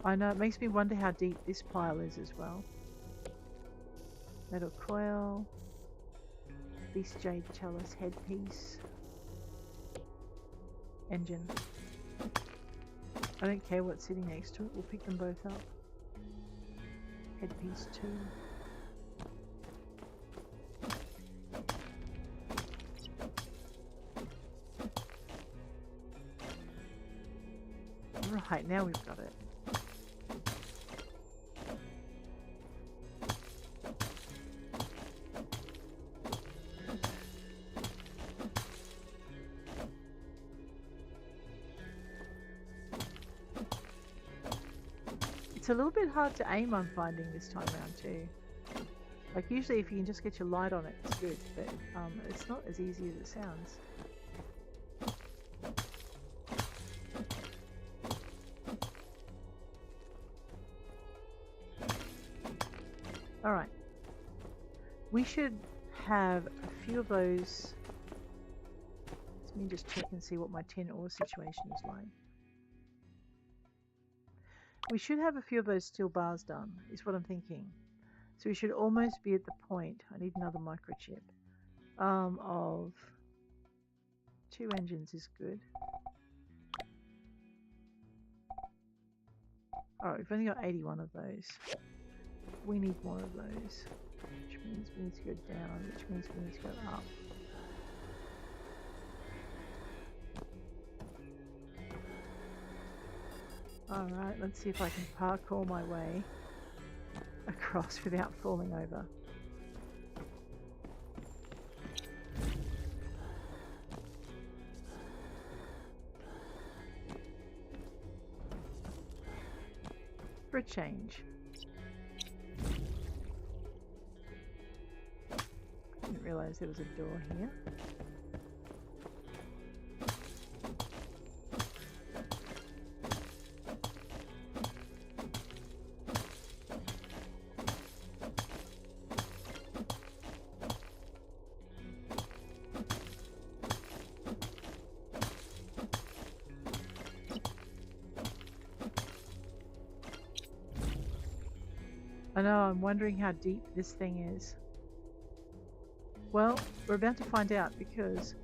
I know, it makes me wonder how deep this pile is as well. Metal coil. Beast jade chalice headpiece. Engine. I don't care what's sitting next to it, we'll pick them both up. Headpiece 2. Right, now we've got it. It's a little bit hard to aim, I'm finding, this time around too. Like usually if you can just get your light on it, it's good, but it's not as easy as it sounds. Alright. We should have a few of those. Let me just check and see what my tin ore situation is like. We should have a few of those steel bars done, is what I'm thinking. So we should almost be at the point, I need another microchip, of 2 engines is good. Alright, we've only got 81 of those. We need more of those, which means we need to go down, which means we need to go up. Alright, let's see if I can parkour my way across without falling over. For a change. I didn't realise there was a door here. I know, I'm wondering how deep this thing is. Well, we're about to find out because,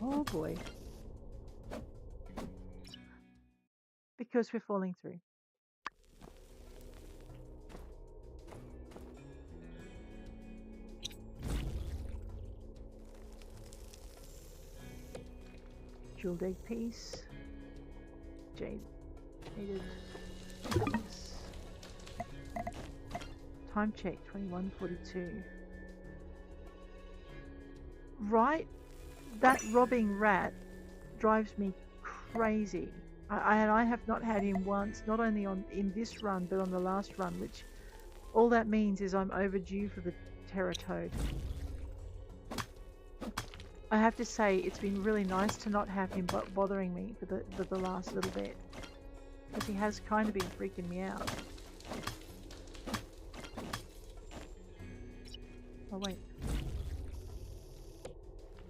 oh boy, because we're falling through. Jeweled egg piece, jaded piece. Time check 21:42. Right, that robbing rat drives me crazy. I have not had him once, not only in this run, but on the last run, which all that means is I'm overdue for the Terror Toad. I have to say, it's been really nice to not have him bothering me for the last little bit, because he has kind of been freaking me out. Oh wait.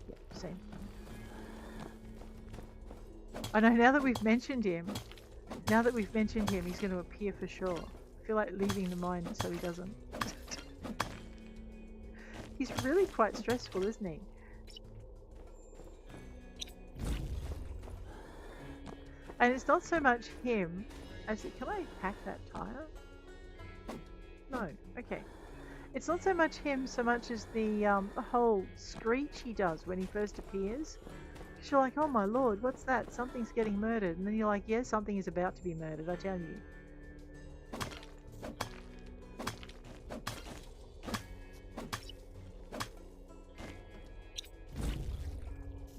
Yeah, same. I know, now that we've mentioned him, he's going to appear for sure. I feel like leaving the mine so he doesn't. He's really quite stressful, isn't he? And it's not so much him as it... Can I hack that tire? No. Okay. It's not so much him so much as the whole screech he does when he first appears. You're like, oh my lord, what's that? Something's getting murdered. And then you're like, yeah, something is about to be murdered, I tell you.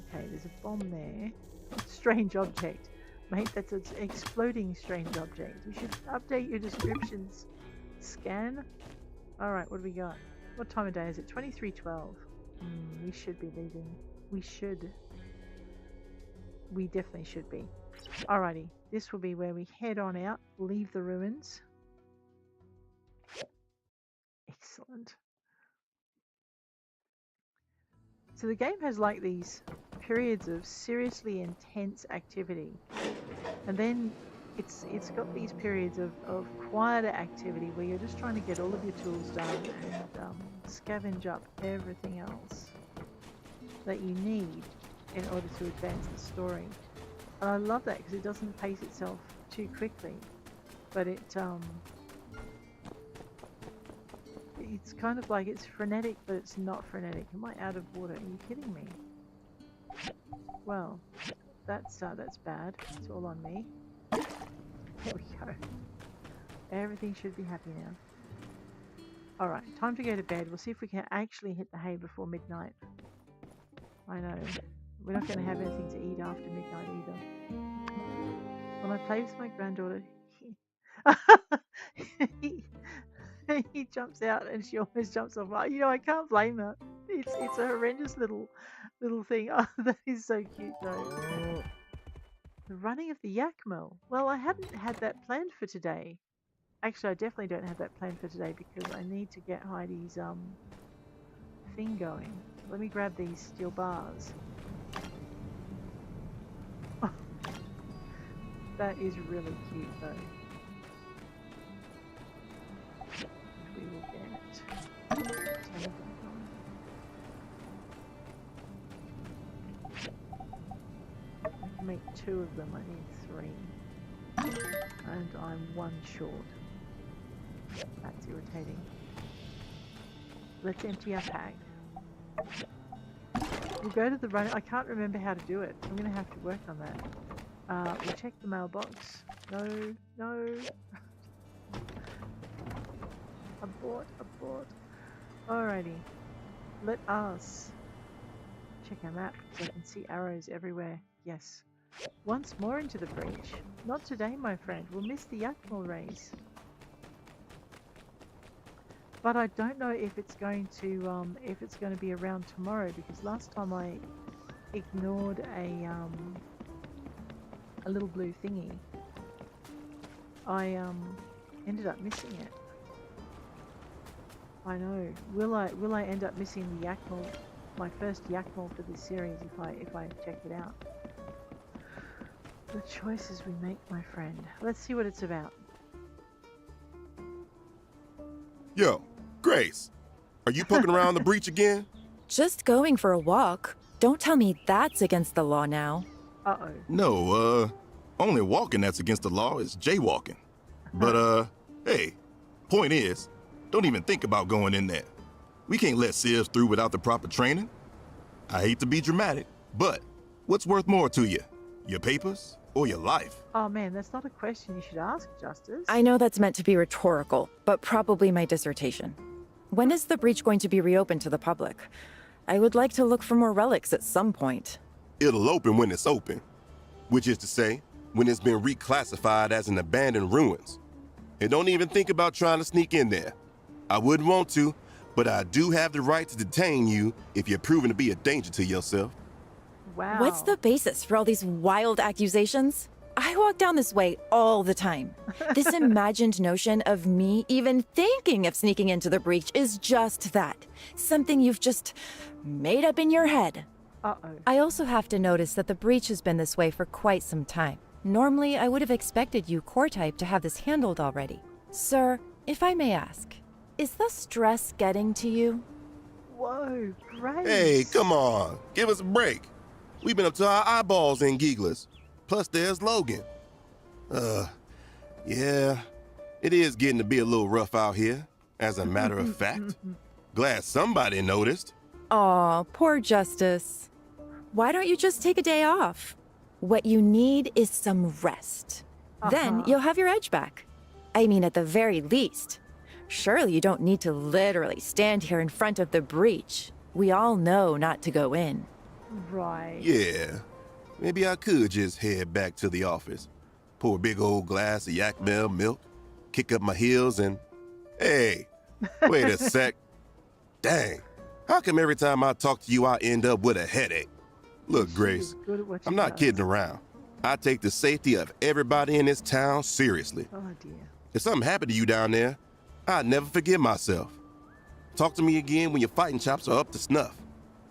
Okay, there's a bomb there. Strange object. Mate, that's an exploding strange object. You should update your descriptions. Scan. Alright, what do we got? What time of day is it? 23:12. We should be leaving. We should. We definitely should be. Alrighty, this will be where we head on out, leave the ruins. Excellent. So the game has like these periods of seriously intense activity, and then it's got these periods of quieter activity where you're just trying to get all of your tools done and scavenge up everything else that you need in order to advance the story. And I love that because it doesn't pace itself too quickly, but it's kind of like it's frenetic, but it's not frenetic. Am I out of water? Are you kidding me? Well, that's bad. It's all on me. Everything should be happy now. Alright, time to go to bed. We'll see if we can actually hit the hay before midnight. I know. We're not going to have anything to eat after midnight either. When I play with my granddaughter, he jumps out and she almost jumps off. You know, I can't blame her. It's a horrendous little thing. Oh, that is so cute though. The running of the yak mill. Well, I hadn't had that planned for today. Actually, I definitely don't have that planned for today because I need to get Heidi's thing going. Let me grab these steel bars. That is really cute though. We will get 10 of them going. I can make 2 of them, I need 3. And I'm 1 short. That's irritating. Let's empty our pack. We'll go to the run. I can't remember how to do it. I'm going to have to work on that. We'll check the mailbox. No. Abort. Alrighty. Let us check our map so I can see arrows everywhere. Yes. Once more into the breach. Not today, my friend. We'll miss the Yakmel race. But I don't know if it's going to be around tomorrow because last time I ignored a little blue thingy. I ended up missing it. I know. Will I end up missing the Yakmel, my first Yakmel for this series if I check it out? The choices we make, my friend. Let's see what it's about. Yo, Grace, are you poking around the breach again? Just going for a walk. Don't tell me that's against the law now. Uh-oh. No, only walking that's against the law is jaywalking. But, hey, point is, don't even think about going in there. We can't let Sivs through without the proper training. I hate to be dramatic, but what's worth more to you? Your papers or your life? Oh man, that's not a question you should ask, Justice. I know that's meant to be rhetorical, but probably my dissertation. When is the breach going to be reopened to the public? I would like to look for more relics at some point. It'll open when it's open, which is to say, when it's been reclassified as an abandoned ruins. And don't even think about trying to sneak in there. I wouldn't want to, but I do have the right to detain you if you're proven to be a danger to yourself. Wow. What's the basis for all these wild accusations? I walk down this way all the time. This imagined notion of me even thinking of sneaking into the breach is just that. Something you've just made up in your head. Uh-oh. I also have to notice that the breach has been this way for quite some time. Normally, I would have expected you, core type, to have this handled already. Sir, if I may ask, is the stress getting to you? Whoa, Grace. Hey, come on, give us a break. We've been up to our eyeballs in Geeglers. Plus, there's Logan. Yeah, it is getting to be a little rough out here, as a matter of fact. Glad somebody noticed. Aw, poor Justice. Why don't you just take a day off? What you need is some rest. Then you'll have your edge back. I mean, at the very least. Surely you don't need to literally stand here in front of the breach. We all know not to go in. Right. Yeah, maybe I could just head back to the office, pour a big old glass of Yakmel milk, kick up my heels, and... Hey, wait a sec. Dang, how come every time I talk to you, I end up with a headache? Look, Grace, I'm not kidding around. I take the safety of everybody in this town seriously. Oh, dear. If something happened to you down there, I'd never forgive myself. Talk to me again when your fighting chops are up to snuff.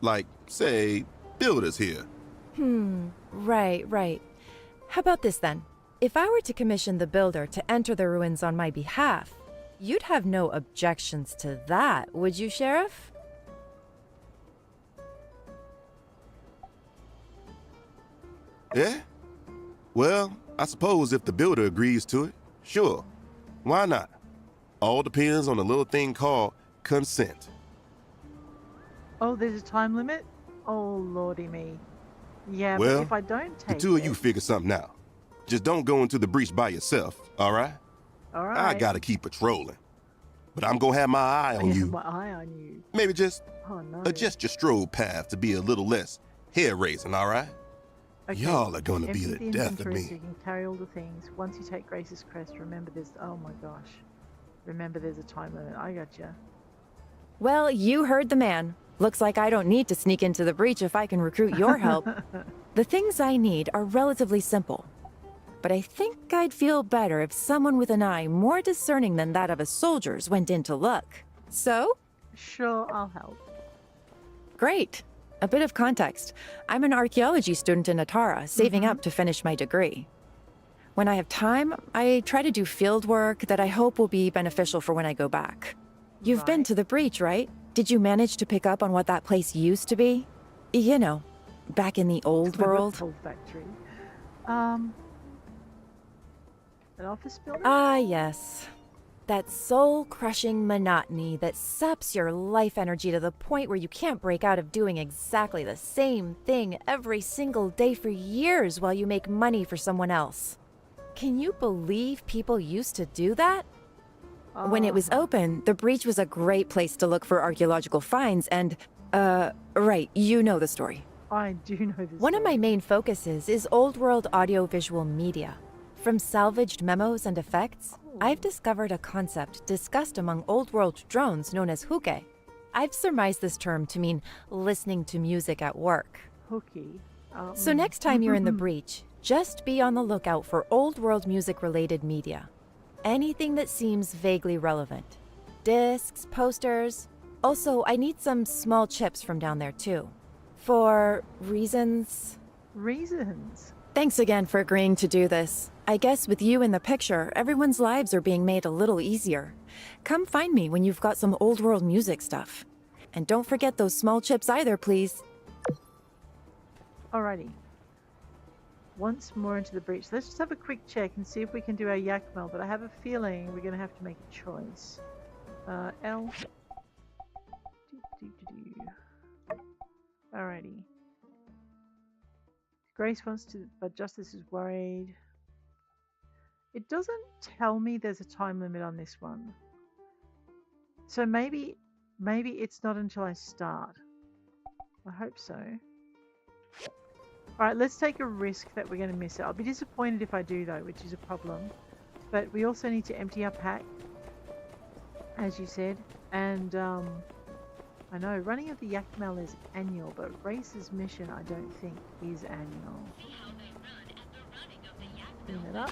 Like, say, Builders here. Right. How about this then? If I were to commission the builder to enter the ruins on my behalf, you'd have no objections to that, would you, Sheriff? Yeah? Well, I suppose if the builder agrees to it, sure. Why not? All depends on a little thing called consent. Oh, there's a time limit? Oh, lordy me. Yeah, Well, but if I don't take The two of it... you figure something out. Just don't go into the breach by yourself, all right? All right. I gotta keep patrolling. But I'm gonna have my eye on you. My eye on you. Maybe just Oh, no. adjust your stroll path to be a little less hair-raising, all right? Okay. Y'all are gonna be Empty the death of inventory me. so you can carry all the things. Once you take Grace's crest, remember there's... Oh, my gosh. Remember there's a time limit. I gotcha. Well, you heard the man. Looks like I don't need to sneak into the breach if I can recruit your help. The things I need are relatively simple. But I think I'd feel better if someone with an eye more discerning than that of a soldier's went in to look. So? Sure, I'll help. Great. A bit of context. I'm an archaeology student in Atara, saving up to finish my degree. When I have time, I try to do field work that I hope will be beneficial for when I go back. You've been to the breach, right? Did you manage to pick up on what that place used to be? You know, back in the old world. Old factory. An office building? Ah, yes. That soul-crushing monotony that saps your life energy to the point where you can't break out of doing exactly the same thing every single day for years while you make money for someone else. Can you believe people used to do that? When it was open, the breach was a great place to look for archaeological finds and, right, you know the story. I do know this. One of my main focuses is old-world audiovisual media. From salvaged memos and effects, I've discovered a concept discussed among old-world drones known as hooke. I've surmised this term to mean listening to music at work. Hooky. So next time you're in the breach, just be on the lookout for old-world music-related media. Anything that seems vaguely relevant. Discs, posters. Also, I need some small chips from down there too. For reasons... Reasons? Thanks again for agreeing to do this. I guess with you in the picture, everyone's lives are being made a little easier. Come find me when you've got some old world music stuff. And don't forget those small chips either, please. Alrighty. Once more into the breach. Let's just have a quick check and see if we can do our Yakmel, but I have a feeling we're going to have to make a choice. L. Alrighty. Grace wants to, but Justice is worried. It doesn't tell me there's a time limit on this one. So maybe it's not until I start. I hope so. Alright, let's take a risk that we're going to miss it. I'll be disappointed if I do though, which is a problem. But we also need to empty our pack, as you said. And I know running of the Yakmel is annual, but Race's mission I don't think is annual. Clean it up.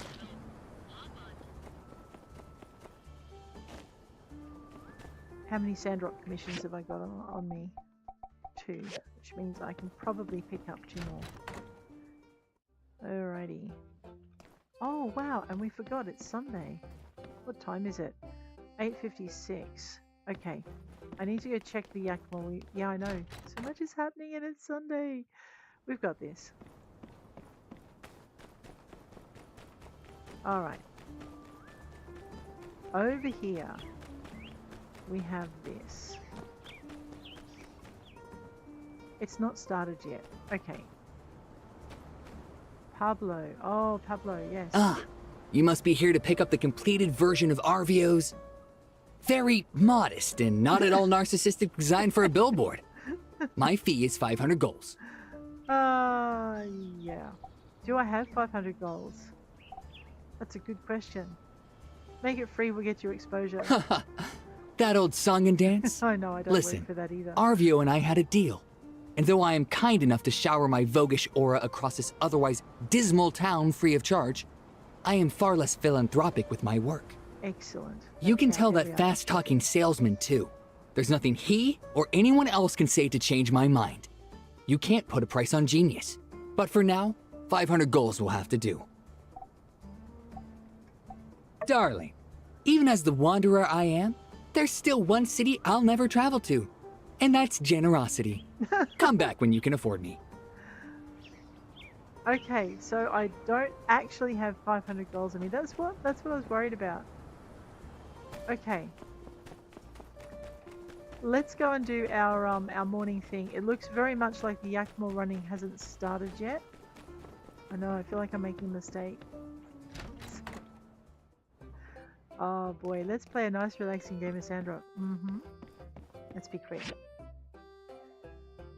How many Sandrock commissions have I got on me? 2, which means I can probably pick up 2 more. Alrighty. Oh wow, and we forgot it's Sunday. What time is it? 8:56. Okay. I need to go check the Yakmel. Yeah, I know. So much is happening and it's Sunday. We've got this. Alright. Over here, we have this. It's not started yet. Okay. Pablo. Oh, Pablo, yes. Ah, you must be here to pick up the completed version of Arvio's. Very modest and not at all narcissistic design for a billboard. My fee is 500 golds. Yeah. Do I have 500 golds? That's a good question. Make it free, we'll get you exposure. That old song and dance? I know, I don't Listen, work for that either. Arvio and I had a deal. And though I am kind enough to shower my voguish aura across this otherwise dismal town free of charge, I am far less philanthropic with my work. Excellent. You can Okay, tell here that we are. fast-talking salesman, too. There's nothing he or anyone else can say to change my mind. You can't put a price on genius. But for now, 500 golds will have to do. Darling, even as the wanderer I am, there's still one city I'll never travel to. And that's generosity. Come back when you can afford me. Okay, so I don't actually have 500 golds on me. That's what I was worried about. Okay. Let's go and do our morning thing. It looks very much like the Yakmel running hasn't started yet. I know, I feel like I'm making a mistake. Oh boy, let's play a nice relaxing game of Sandrock. Let's be quick.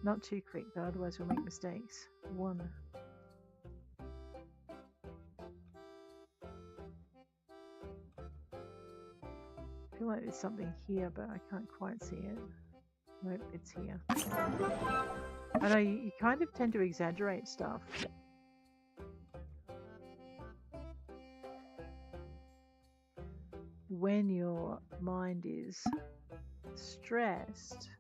Not too quick though, otherwise we'll make mistakes. 1. I feel like there's something here, but I can't quite see it. Nope, it's here. I know you kind of tend to exaggerate stuff. When your mind is stressed.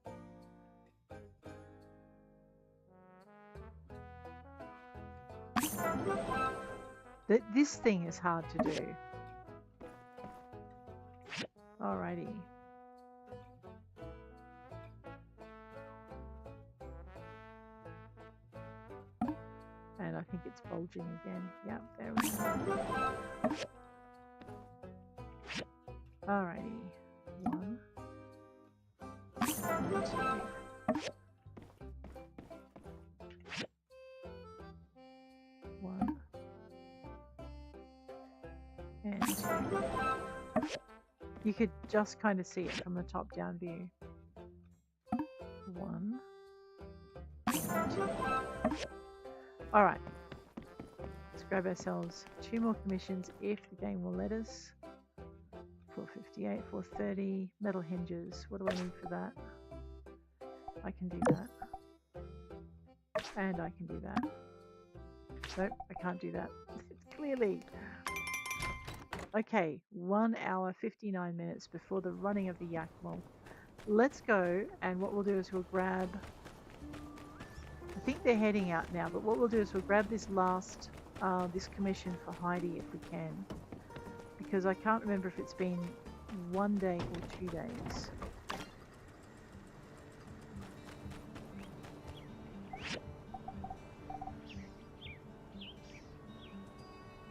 This thing is hard to do. Alrighty. And I think it's bulging again. Yep, there we go. Alrighty. 1. 2. 1. And 2. You could just kind of see it from the top down view. 1. And 2. Alright. Let's grab ourselves 2 more commissions if the game will let us. 458, 430, metal hinges. What do I need for that? I can do that. And I can do that. Nope, I can't do that. Clearly. Okay, 1 hour, 59 minutes before the running of the yak mall. Let's go, and what we'll do is we'll grab... I think they're heading out now, but what we'll do is we'll grab this last, this commission for Heidi if we can. Because I can't remember if it's been 1 day or 2 days.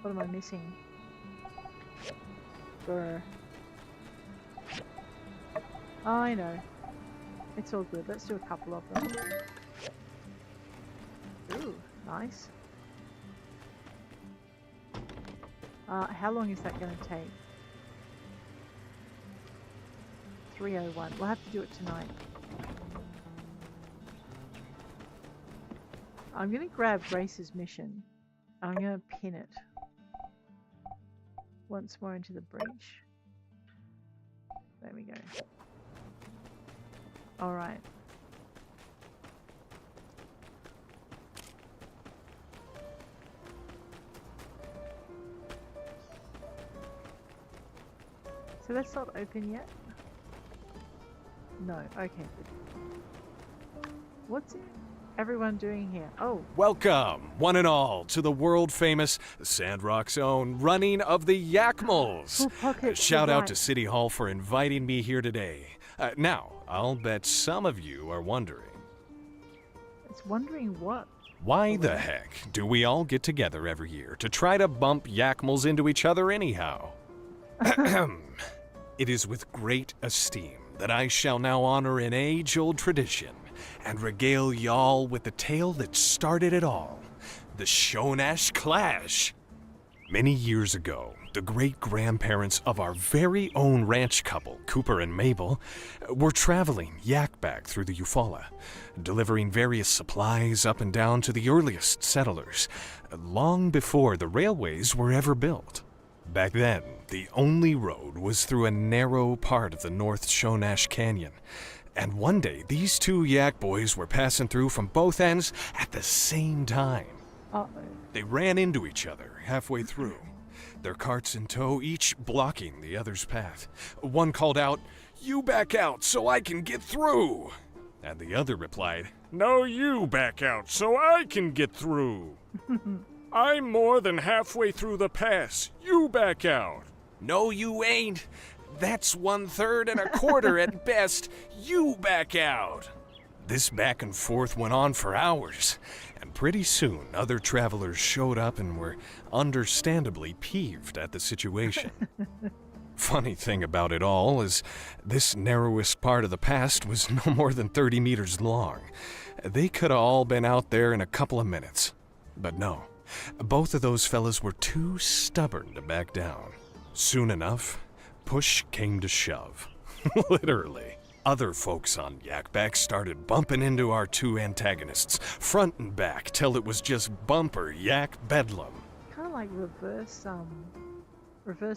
What am I missing? Brr. Oh, I know. It's all good. Let's do a couple of them. Ooh, nice. How long is that going to take? 3:01. We'll have to do it tonight. I'm going to grab Grace's mission. I'm going to pin it once more into the breach. There we go. Alright. So that's not open yet? No. Okay, good. What's everyone doing here? Oh. Welcome, one and all, to the world-famous Sandrock's own running of the Yakmals. Shout out to City Hall for inviting me here today. Now, I'll bet some of you are wondering. It's wondering what? Why the heck do we all get together every year to try to bump Yakmals into each other anyhow? It is with great esteem that I shall now honor an age-old tradition and regale y'all with the tale that started it all, the Shonash Clash. Many years ago, the great-grandparents of our very own ranch couple, Cooper and Mabel, were traveling yak-back through the Eufaula, delivering various supplies up and down to the earliest settlers, long before the railways were ever built. Back then, the only road was through a narrow part of the North Shonash Canyon, and one day these two yak boys were passing through from both ends at the same time. They ran into each other halfway through, their carts in tow, each blocking the other's path. One called out, "You back out so I can get through!" And the other replied, "No, you back out so I can get through." "I'm more than halfway through the pass. You back out." "No, you ain't. That's 1/3 and 1/4 at best. You back out." This back and forth went on for hours, and pretty soon other travelers showed up and were understandably peeved at the situation. Funny thing about it all is this narrowest part of the pass was no more than 30 meters long. They could have all been out there in a couple of minutes. But no, both of those fellas were too stubborn to back down. Soon enough, push came to shove. Literally. Other folks on Yakback started bumping into our two antagonists, front and back, till it was just bumper yak bedlam. Kind of like reverse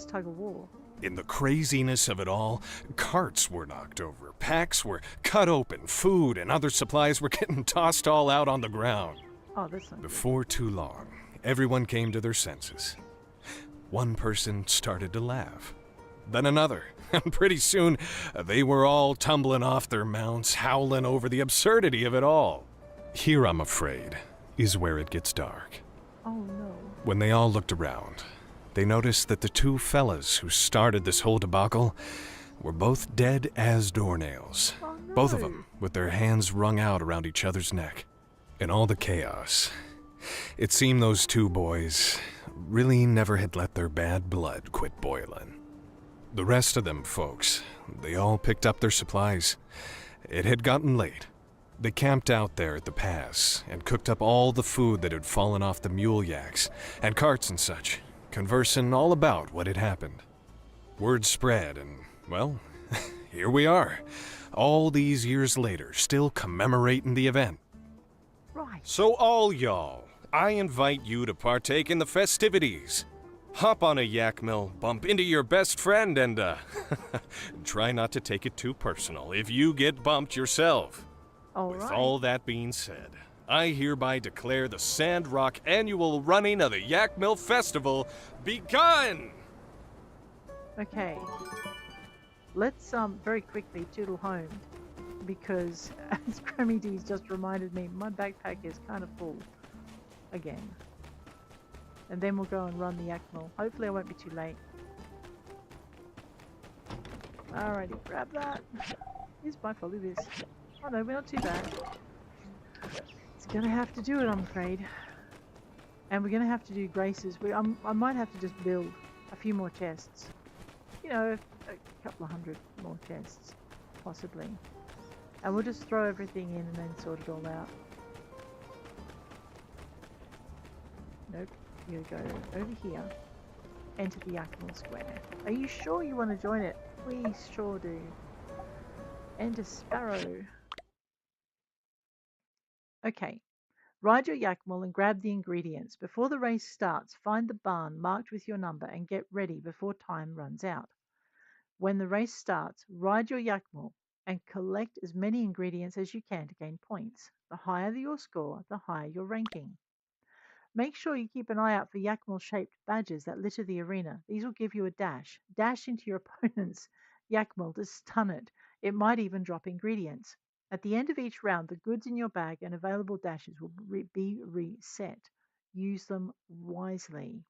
tug of war. In the craziness of it all, carts were knocked over, packs were cut open, food and other supplies were getting tossed all out on the ground. Oh, that's not good. Before too long, everyone came to their senses. One person started to laugh, then another, and pretty soon they were all tumbling off their mounts, howling over the absurdity of it all. Here, I'm afraid, is where it gets dark. Oh no. When they all looked around, they noticed that the two fellas who started this whole debacle were both dead as doornails. Oh, no. Both of them with their hands wrung out around each other's neck. In all the chaos, it seemed those two boys really never had let their bad blood quit boiling. The rest of them folks, they all picked up their supplies. It had gotten late. They camped out there at the pass and cooked up all the food that had fallen off the mule yaks and carts and such, conversing all about what had happened. Word spread and, well, here we are, all these years later, still commemorating the event. Right. So all y'all, I invite you to partake in the festivities. Hop on a yak mill, bump into your best friend, and try not to take it too personal if you get bumped yourself. With all that being said, I hereby declare the Sandrock annual running of the Yak Mill Festival begun! Okay. Let's very quickly toodle home, because as Grammy D's just reminded me, my backpack is kind of full again. And then we'll go and run the Yak Mill. Hopefully I won't be too late. Alrighty, grab that. Here's my follow this. Oh no, we're not too bad. It's gonna have to do it, I'm afraid. And we're gonna have to do graces. I might have to just build a few more chests. You know, a couple of hundred more chests, possibly. And we'll just throw everything in and then sort it all out. Nope. You go over here, enter the Yakima Square. Are you sure you want to join it? Please sure do. Enter Sparrow. Okay. Ride your Yakima and grab the ingredients. Before the race starts, find the barn marked with your number and get ready before time runs out. When the race starts, ride your Yakima and collect as many ingredients as you can to gain points. The higher your score, the higher your ranking. Make sure you keep an eye out for Yakmal-shaped badges that litter the arena. These will give you a dash. Dash into your opponent's Yakmal to stun it. It might even drop ingredients. At the end of each round, the goods in your bag and available dashes will be reset. Use them wisely.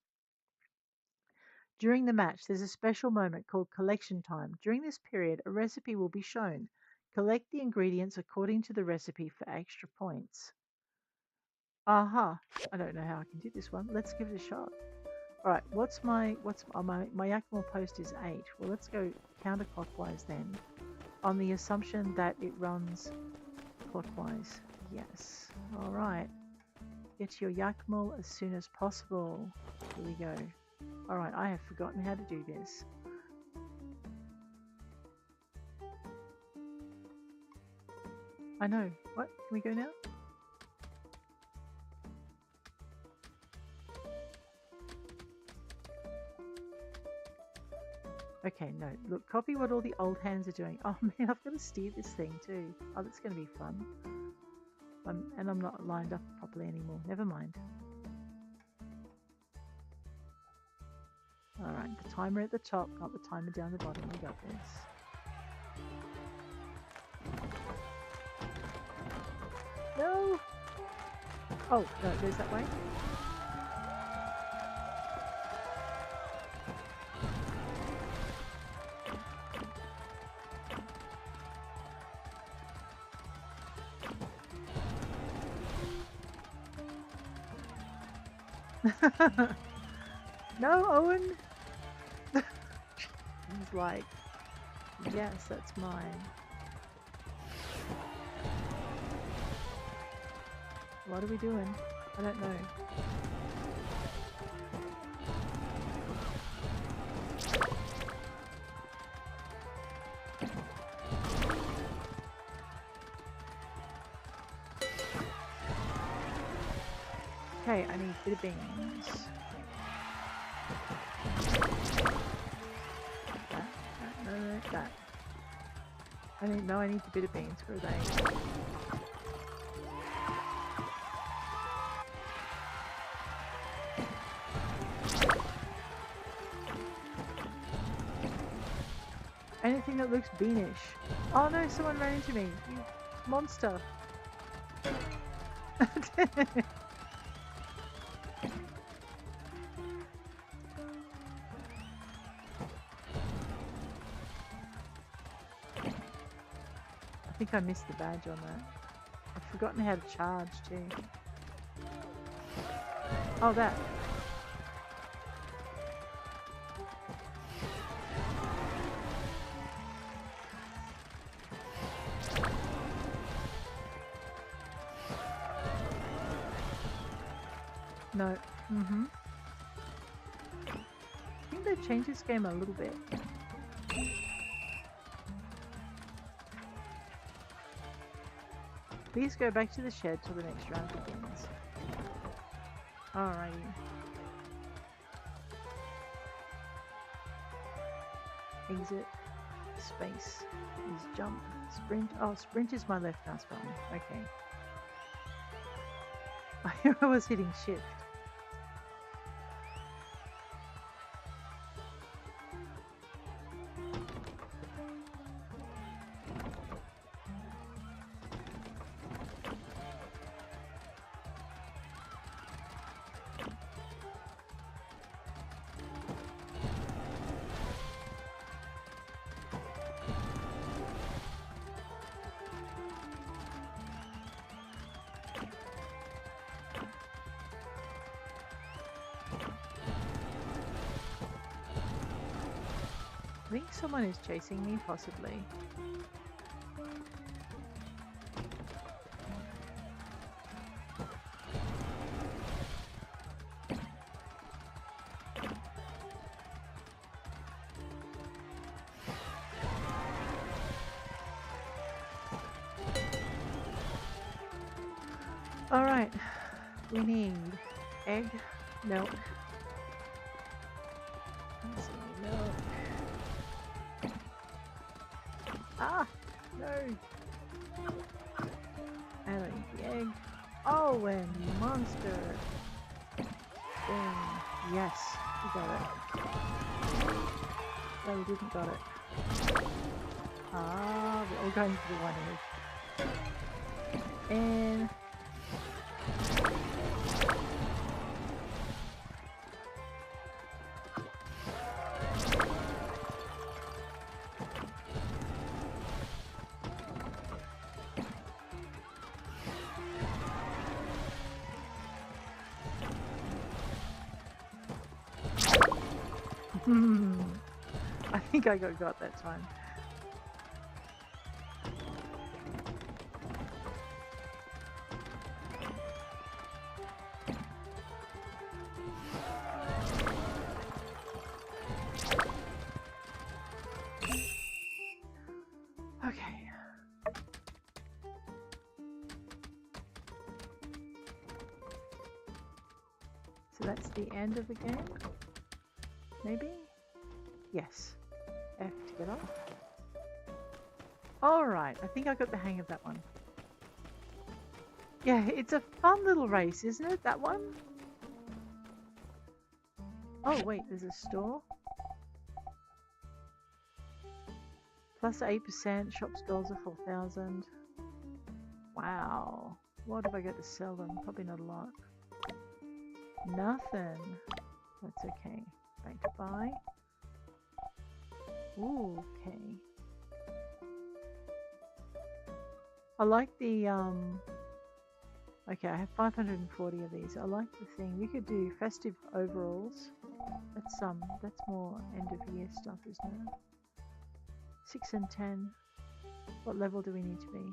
During the match, there's a special moment called collection time. During this period, a recipe will be shown. Collect the ingredients according to the recipe for extra points. Aha! I don't know how I can do this one. Let's give it a shot. Alright, my Yakmal post is 8. Well, let's go counterclockwise then. On the assumption that it runs clockwise. Yes. Alright. Get to your Yakmal as soon as possible. Here we go. Alright, I have forgotten how to do this. I know. What? Can we go now? Okay, no. Look, copy what all the old hands are doing. Oh man, I've got to steer this thing too. Oh, that's going to be fun. And I'm not lined up properly anymore. Never mind. Alright, the timer at the top, not the timer down the bottom. We got this. No! Oh, no, it goes that way? No, Owen! He's like, yes, that's mine. What are we doing? I don't know. Okay, I need a bit of beans. That. I need a bit of beans. Where are they? Anything that looks beanish. Oh no, someone ran into me. You monster. I think I missed the badge on that. I've forgotten how to charge too. Oh, that. No. I think they've changed this game a little bit. Please go back to the shed till the next round begins. Alrighty. Exit. Space is jump. Sprint. Oh, sprint is my left mouse button. Okay. I was hitting shift. I think someone is chasing me, possibly. Alright, we need egg, milk. Let's see, milk. Ah, no. I don't eat the egg. Oh, and monster. Boom. Yes, we got it. No, we didn't got it. Ah, we're all going for the one egg. And I think I got that time. Okay. So that's the end of the game? Maybe? Yes. F to get off. Alright, I think I got the hang of that one. Yeah, it's a fun little race, isn't it? That one? Oh wait, there's a store. Plus 8%, shop stalls are 4,000. Wow. What have I got to sell them? Probably not a lot. Nothing. That's okay. Back to buy. Ooh, okay. I like the okay, I have 540 of these. I like the thing. We could do festive overalls. That's more end of year stuff, isn't it? 6 and 10. What level do we need to be?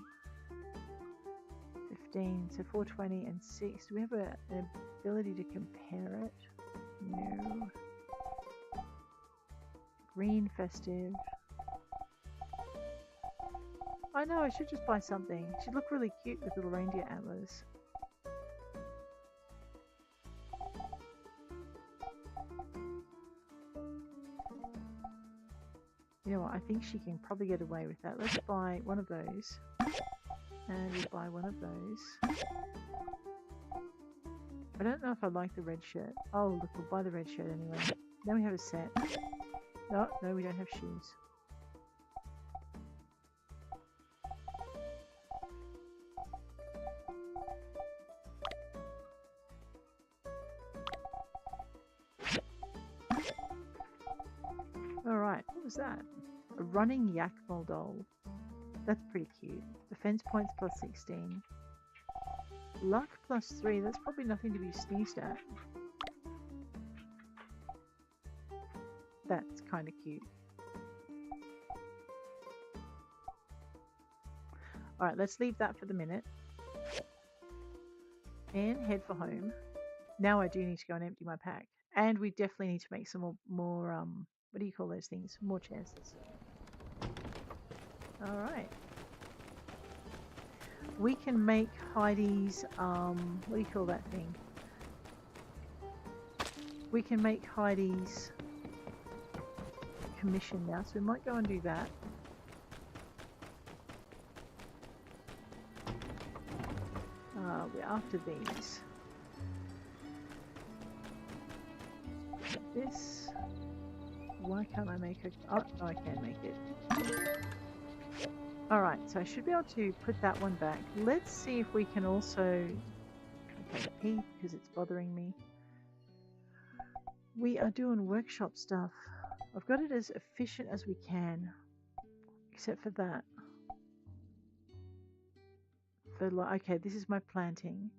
15. So 420 and 6. Do we have an ability to compare it? No. Green festive. I know, I should just buy something. It should look really cute with little reindeer antlers. You know what? I think she can probably get away with that. Let's buy one of those. And we'll buy one of those. I don't know if I like the red shirt. Oh, look, we'll buy the red shirt anyway. Then we have a set. No, no, we don't have shoes. Alright, what was that? A running Yakmel doll. That's pretty cute. Defense points plus 16. Luck plus 3. That's probably nothing to be sneezed at. That's kind of cute. Alright, let's leave that for the minute. And head for home. Now I do need to go and empty my pack. And we definitely need to make some more what do you call those things? More chests. Alright. We can make Heidi's, what do you call that thing? We can make Heidi's commission now, so we might go and do that. We're after these. This. Why can't I make it? Oh, no, I can make it. Alright, so I should be able to put that one back. Let's see if we can also... Okay, P, because it's bothering me. We are doing workshop stuff. I've got it as efficient as we can. Except for that. Okay, this is my planting.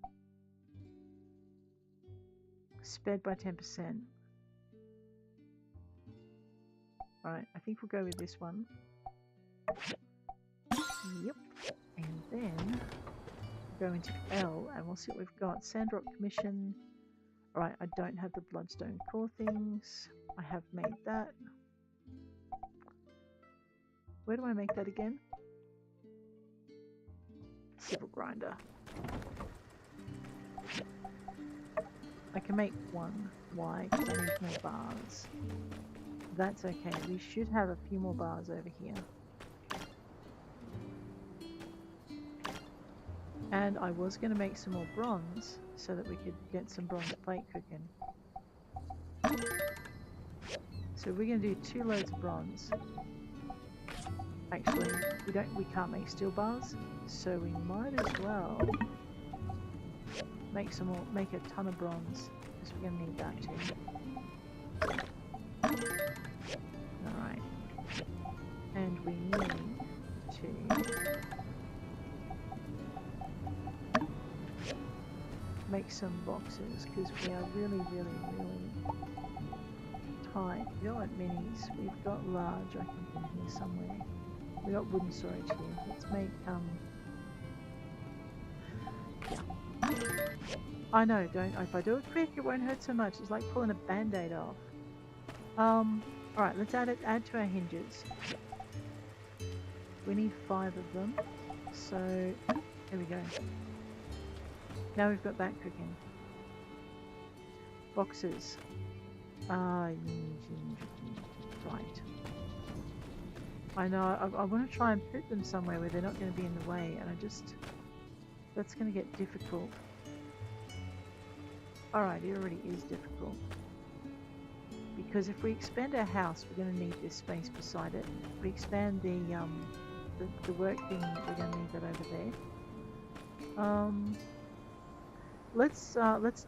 Sped by 10%. Alright, I think we'll go with this one. Yep. And then go into L and we'll see what we've got. Sandrock commission. Alright, I don't have the bloodstone core things. I have made that. Where do I make that again? Civil grinder. I can make one. Why? Because I need more bars. That's okay. We should have a few more bars over here. And I was going to make some more bronze so that we could get some bronze plate cooking. So we're going to do 2 loads of bronze. Actually, we can't make steel bars, so we might as well make some more, make a ton of bronze, because we're going to need that too. Alright. And we need to make some boxes, because we are really tight. We don't want minis. We've got large, I think, in here somewhere. We got wooden storage here. Let's make, yeah. I know, if I do it quick, it won't hurt so much. It's like pulling a band-aid off. Alright, let's add to our hinges. We need 5 of them. So, there we go. Now we've got that cooking. Boxes. Right. I know, I want to try and put them somewhere where they're not going to be in the way, and that's going to get difficult. Alright, it already is difficult. Because if we expand our house, we're going to need this space beside it. If we expand the work thing, we're going to need that over there. Let's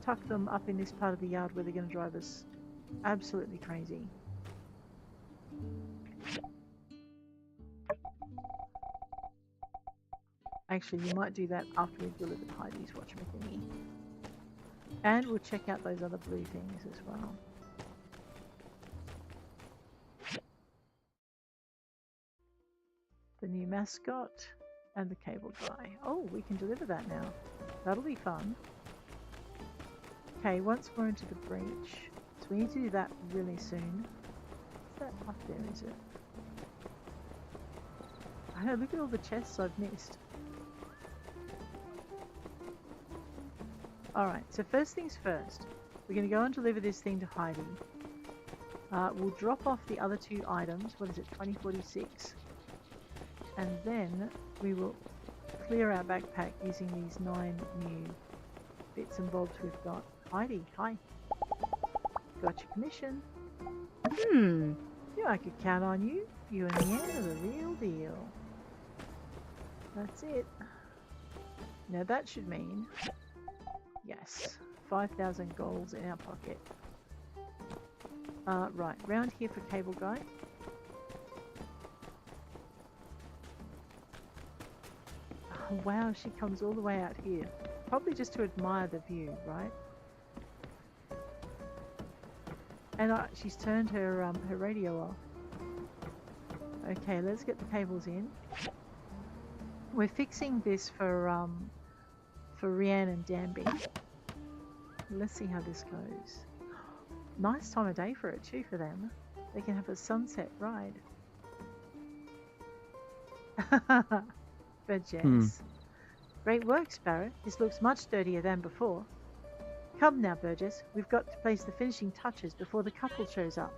tuck them up in this part of the yard where they're going to drive us absolutely crazy. Actually, you might do that after we've delivered Heidi's watchmaking. And we'll check out those other blue things as well. The new mascot and the cable guy. Oh, we can deliver that now. That'll be fun. Okay, once we're into the breach, so we need to do that really soon. What's that up there, is it? I know, look at all the chests I've missed. Alright, so first things first. We're going to go and deliver this thing to Heidi. We'll drop off the other 2 items. What is it? 2046. And then we will clear our backpack using these 9 new bits and bobs we've got. Heidi, hi. Got your commission. Yeah, I could count on you. You and the end are the real deal. That's it. Now that should mean, yes, 5,000 golds in our pocket. Right, round here for cable guy. Oh, wow, she comes all the way out here. Probably just to admire the view, right? And she's turned her her radio off. Okay, let's get the cables in. We're fixing this for Rianne and Danby. Let's see how this goes. Nice time of day for it too for them. They can have a sunset ride. Burgess. Great work, Sparrow. This looks much dirtier than before. Come now, Burgess. We've got to place the finishing touches before the couple shows up.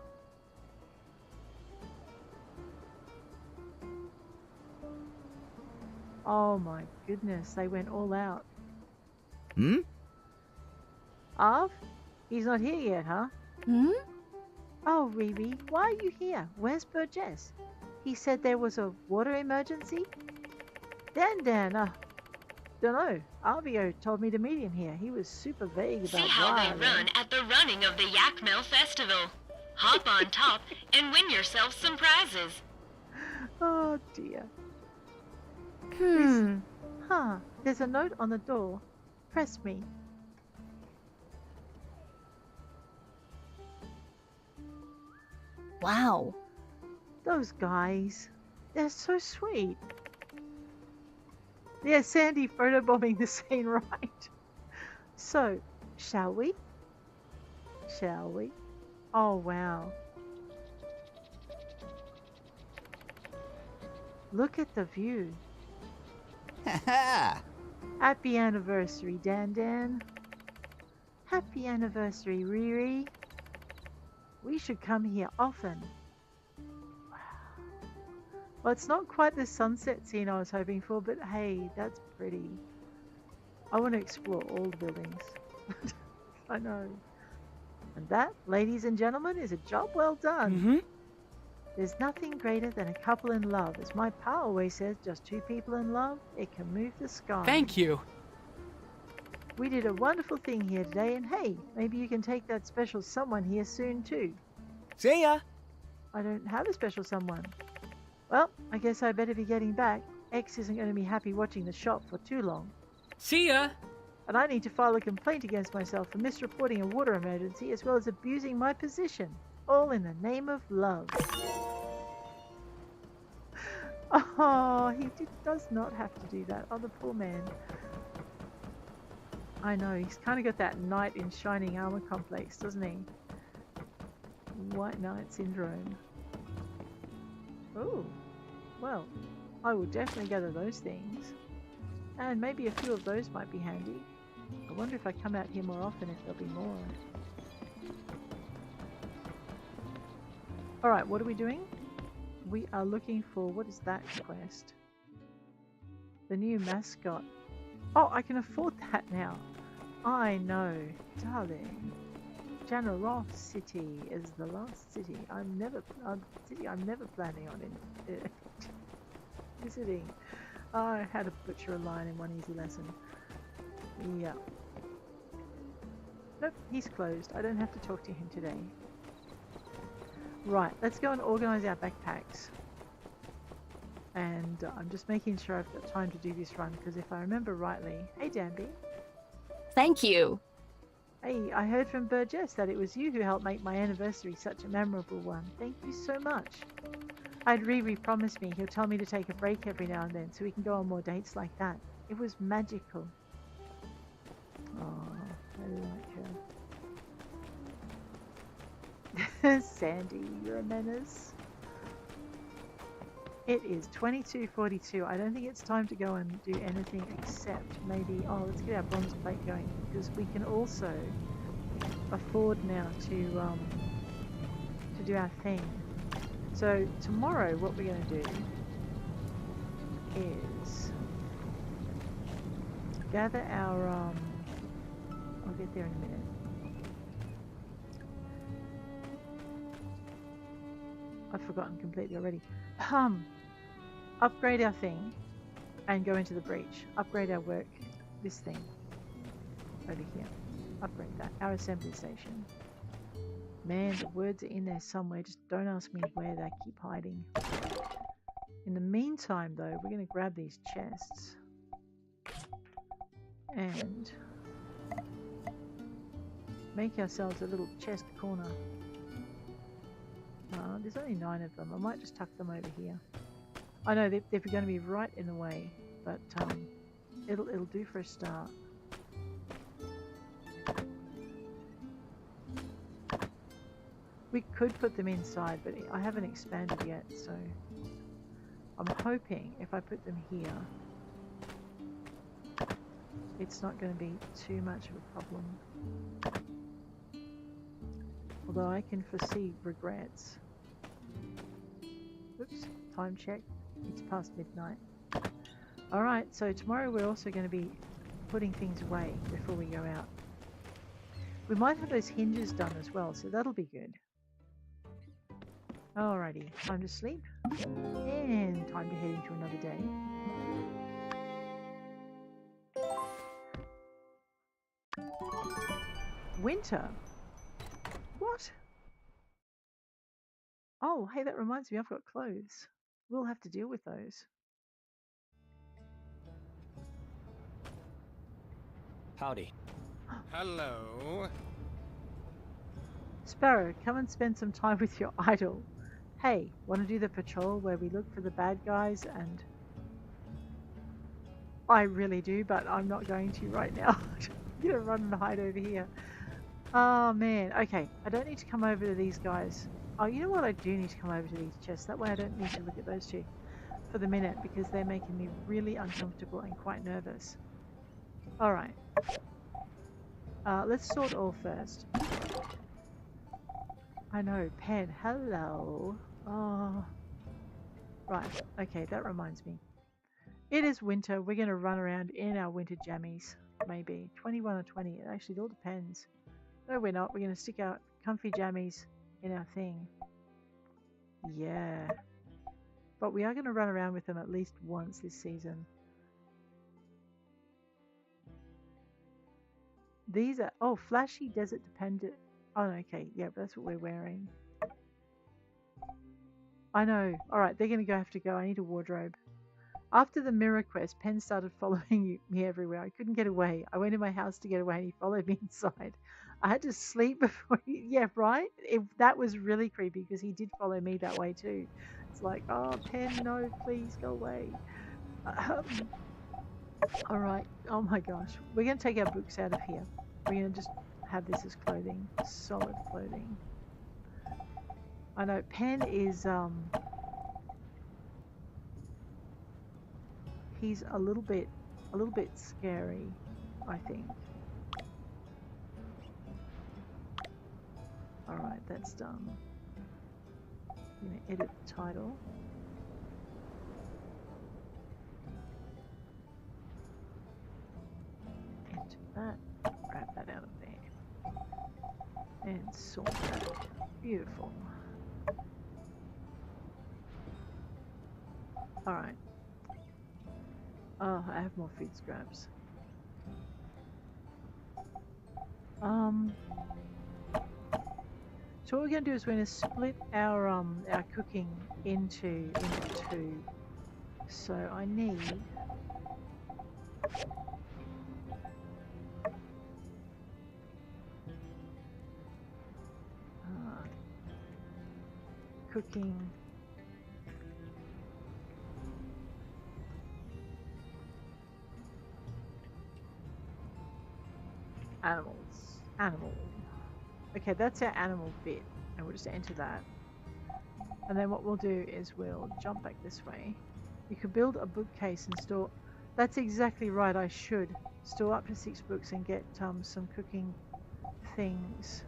Oh my goodness, they went all out. Arv? He's not here yet, huh? Oh, Riri, why are you here? Where's Burgess? He said there was a water emergency? Dan, dunno. Arvio told me to meet him here. He was super vague about See how why. they run at the running of the Yakmel Festival. Hop on top and win yourself some prizes. Oh dear. There's a note on the door. Press me. Wow. Those guys. They're so sweet. Yeah, Sandy photobombing the scene, right? So, shall we? Shall we? Oh, wow. Look at the view. Happy anniversary, Dan. Happy anniversary, Riri. We should come here often. Well, it's not quite the sunset scene I was hoping for, but hey, that's pretty. I want to explore all the buildings. I know. And that, ladies and gentlemen, is a job well done. There's nothing greater than a couple in love. As my pa always says, just 2 people in love, it can move the sky. Thank you. We did a wonderful thing here today, and hey, maybe you can take that special someone here soon too. See ya. I don't have a special someone. Well, I guess I better be getting back. X isn't going to be happy watching the shop for too long. See ya. And I need to file a complaint against myself for misreporting a water emergency as well as abusing my position. All in the name of love. Oh, he does not have to do that. Oh, the poor man. I know, he's kind of got that knight in shining armor complex, doesn't he? White knight syndrome. Oh, well, I will definitely gather those things. And maybe a few of those might be handy. I wonder if I come out here more often if there'll be more. Alright, what are we doing? We are looking for, what is that quest? The new mascot. Oh, I can afford that now. I know, darling. Janoroth City is the last city I'm never planning on visiting. I had to butcher a line in one easy lesson. Yeah. Nope, he's closed. I don't have to talk to him today. Right, let's go and organize our backpacks. And I'm just making sure I've got time to do this run, because if I remember rightly... Hey, Danby. Thank you. Hey, I heard from Burgess that it was you who helped make my anniversary such a memorable one. Thank you so much. I'd Riri promised me he'll tell me to take a break every now and then so we can go on more dates like that. It was magical. Oh, I like her. Sandy, you're a menace. It is 22:42. I don't think it's time to go and do anything except maybe... Oh, let's get our bronze plate going, because we can also afford now to do our thing. So tomorrow what we're going to do is gather our I'll get there in a minute. I've forgotten completely already. Upgrade our thing and go into the breach. Upgrade our work, this thing over here. Upgrade that. Our assembly station. Man, the words are in there somewhere. Just don't ask me where they keep hiding. In the meantime, though, we're going to grab these chests and make ourselves a little chest corner. There's only 9 of them. I might just tuck them over here. I know they're going to be right in the way, but it'll do for a start. We could put them inside, but I haven't expanded yet, so I'm hoping if I put them here, it's not going to be too much of a problem. Although I can foresee regrets. Oops, time check. It's past midnight. Alright, so tomorrow we're also going to be putting things away before we go out. We might have those hinges done as well, so that'll be good. Alrighty, time to sleep. And time to head into another day. Winter? What? Oh, hey, that reminds me, I've got clothes. We'll have to deal with those. Howdy. Hello. Sparrow, come and spend some time with your idol. Hey, want to do the patrol where we look for the bad guys and... I really do, but I'm not going to right now. I'm going to run and hide over here. Oh, man. Okay, I don't need to come over to these guys. Oh, you know what? I do need to come over to these chests. That way I don't need to look at those two for the minute because they're making me really uncomfortable and quite nervous. Alright. Let's sort all first. I know, Pen, hello. Oh. Right, okay, that reminds me. It is winter. We're going to run around in our winter jammies, maybe. 21 or 20. Actually, it all depends. No, we're not. We're going to stick our comfy jammies in our thing. Yeah. But we are going to run around with them at least once this season. These are... Oh, flashy desert dependent... Oh, okay. Yeah, that's what we're wearing. I know. Alright, they're going to have to go. I need a wardrobe. After the mirror quest, Penn started following me everywhere. I couldn't get away. I went in my house to get away and he followed me inside. I had to sleep before he... Yeah, right? That was really creepy because he did follow me that way too. It's like, oh, Penn, no, please go away. Alright. Oh my gosh. We're going to take our books out of here. We're going to just have this as clothing. Solid clothing. I know. Penn is... He's a little bit scary, I think. Alright, that's done. I'm going to edit the title. Enter that. Grab that out of there. And sort that. Beautiful. Alright. Oh, I have more food scraps. So what we're going to do is we're going to split our cooking into two. So I need cooking. Animal. Okay, that's our animal bit, and we'll just enter that. And then what we'll do is we'll jump back this way. You could build a bookcase and store... That's exactly right, I should. Store up to 6 books and get some cooking things.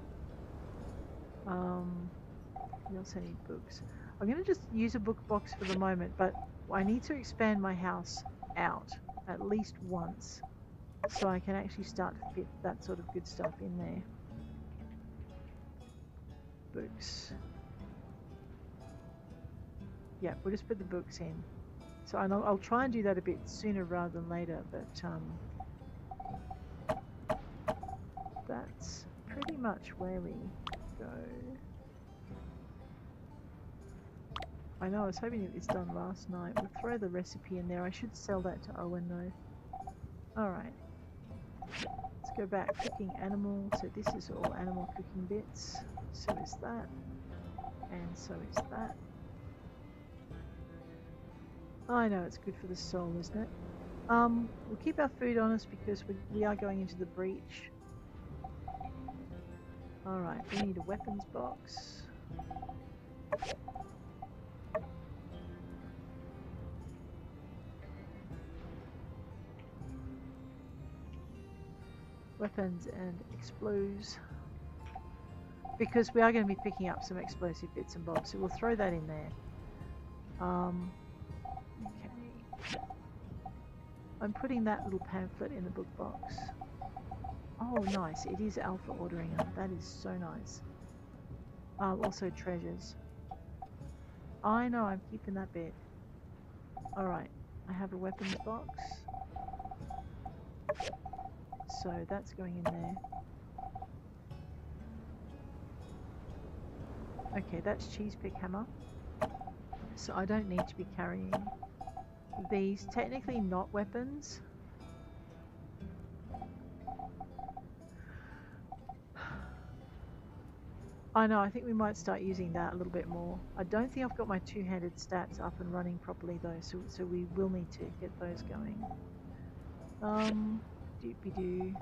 We also need books. I'm going to just use a book box for the moment, but I need to expand my house out at least once so I can actually start to fit that sort of good stuff in there. Books. Yeah, we'll just put the books in. So I'll try and do that a bit sooner rather than later, but that's pretty much where we go. I know, I was hoping to get this done last night. We'll throw the recipe in there. I should sell that to Owen though. Alright. Let's go back. Cooking animal. So this is all animal cooking bits. So is that. And so is that. I know it's good for the soul, isn't it? We'll keep our food on us because we are going into the breach. Alright, we need a weapons box. Weapons and explodes. Because we are going to be picking up some explosive bits and bobs, so we'll throw that in there. Okay. I'm putting that little pamphlet in the book box. Oh, nice. It is alpha ordering them. That is so nice. Also treasures. I know, I'm keeping that bit. Alright. I have a weapons box. So that's going in there. Okay, that's cheese pick hammer. So I don't need to be carrying these. Technically not weapons. I know, I think we might start using that a little bit more. I don't think I've got my two-handed stats up and running properly though, so we will need to get those going. Doopy-doo.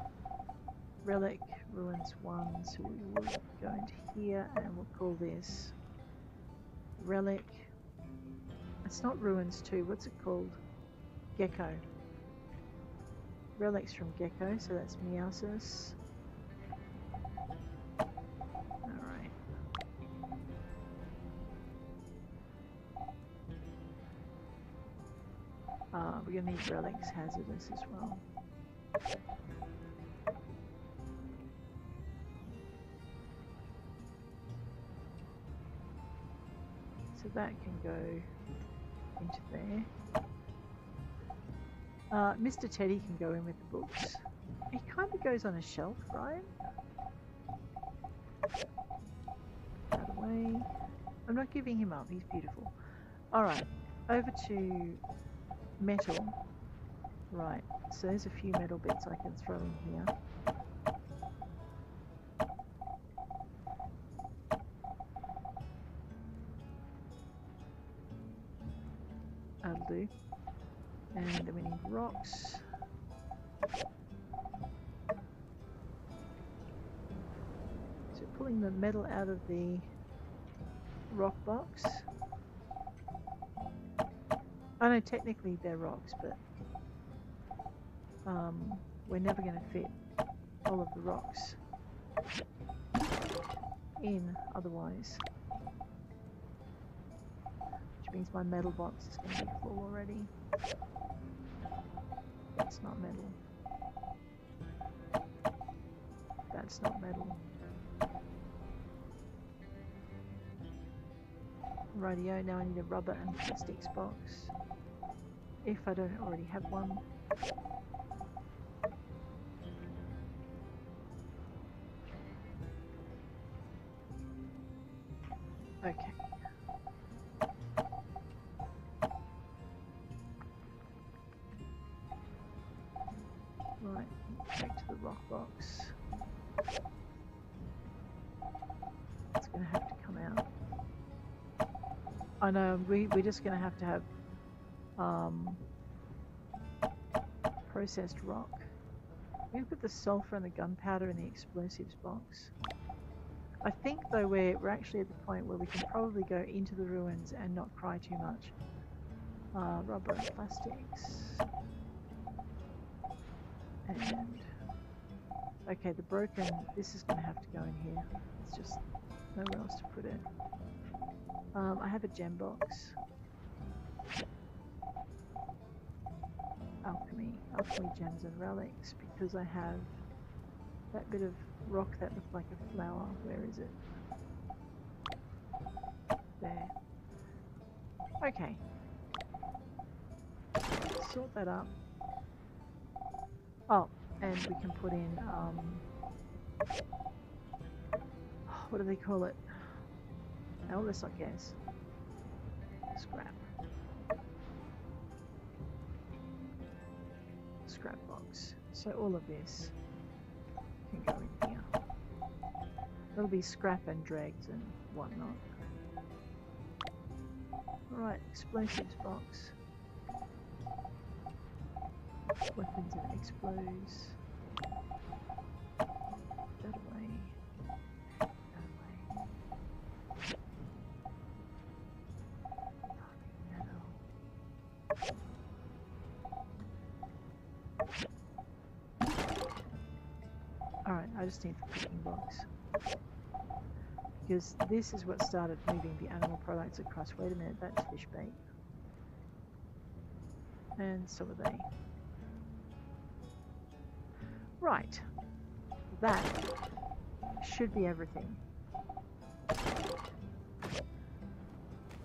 Relic, ruins 1, so we will go into here and we'll call this relic. It's not ruins 2, what's it called? Gecko. Relics from Gecko, so that's Meowsis. Alright. We're gonna need relics hazardous as well. So that can go into there. Mr. Teddy can go in with the books. He kind of goes on a shelf, right? That away. I'm not giving him up, he's beautiful. Alright, over to metal. Right, so there's a few metal bits I can throw in here. That'll do. And then we need rocks. So pulling the metal out of the rock box. I know technically they're rocks, but we're never going to fit all of the rocks in otherwise. Which means my metal box is going to be full already. That's not metal. That's not metal. Rightio, now I need a rubber and plastics box. If I don't already have one. Okay. Right, back to the rock box. It's going to have to come out. I know, we're just going to have processed rock. We put the sulfur and the gunpowder in the explosives box. I think though we're actually at the point where we can probably go into the ruins and not cry too much. Rubber and plastics. And okay, the broken, this is going to have to go in here. It's just nowhere else to put it. I have a gem box. Alchemy gems and relics, because I have that bit of rock that looked like a flower. Where is it? There. Okay. Sort that up. Oh, and we can put in, what do they call it? Elvis, I guess. Scrap. Scrap box. So all of this can go in here. It'll be scrap and dregs and whatnot. Alright, explosives box. Weapons and explodes. That away. That away. Alright, I just need the cooking box. Because this is what started moving the animal products across. Wait a minute, that's fish bait. And so are they. Right. That should be everything.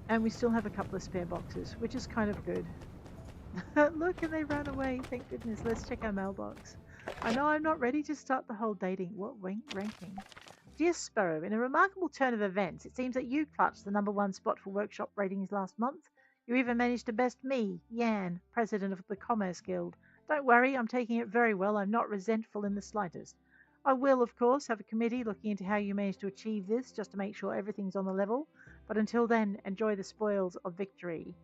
And we still have a couple of spare boxes, which is kind of good. Look, and they ran away. Thank goodness. Let's check our mailbox. I know I'm not ready to start the whole dating. What ranking? Dear Sparrow, in a remarkable turn of events, it seems that you clutched the #1 spot for workshop ratings last month. You even managed to best me, Yan, president of the Commerce Guild. Don't worry, I'm taking it very well. I'm not resentful in the slightest. I will, of course, have a committee looking into how you managed to achieve this, just to make sure everything's on the level. But until then, enjoy the spoils of victory.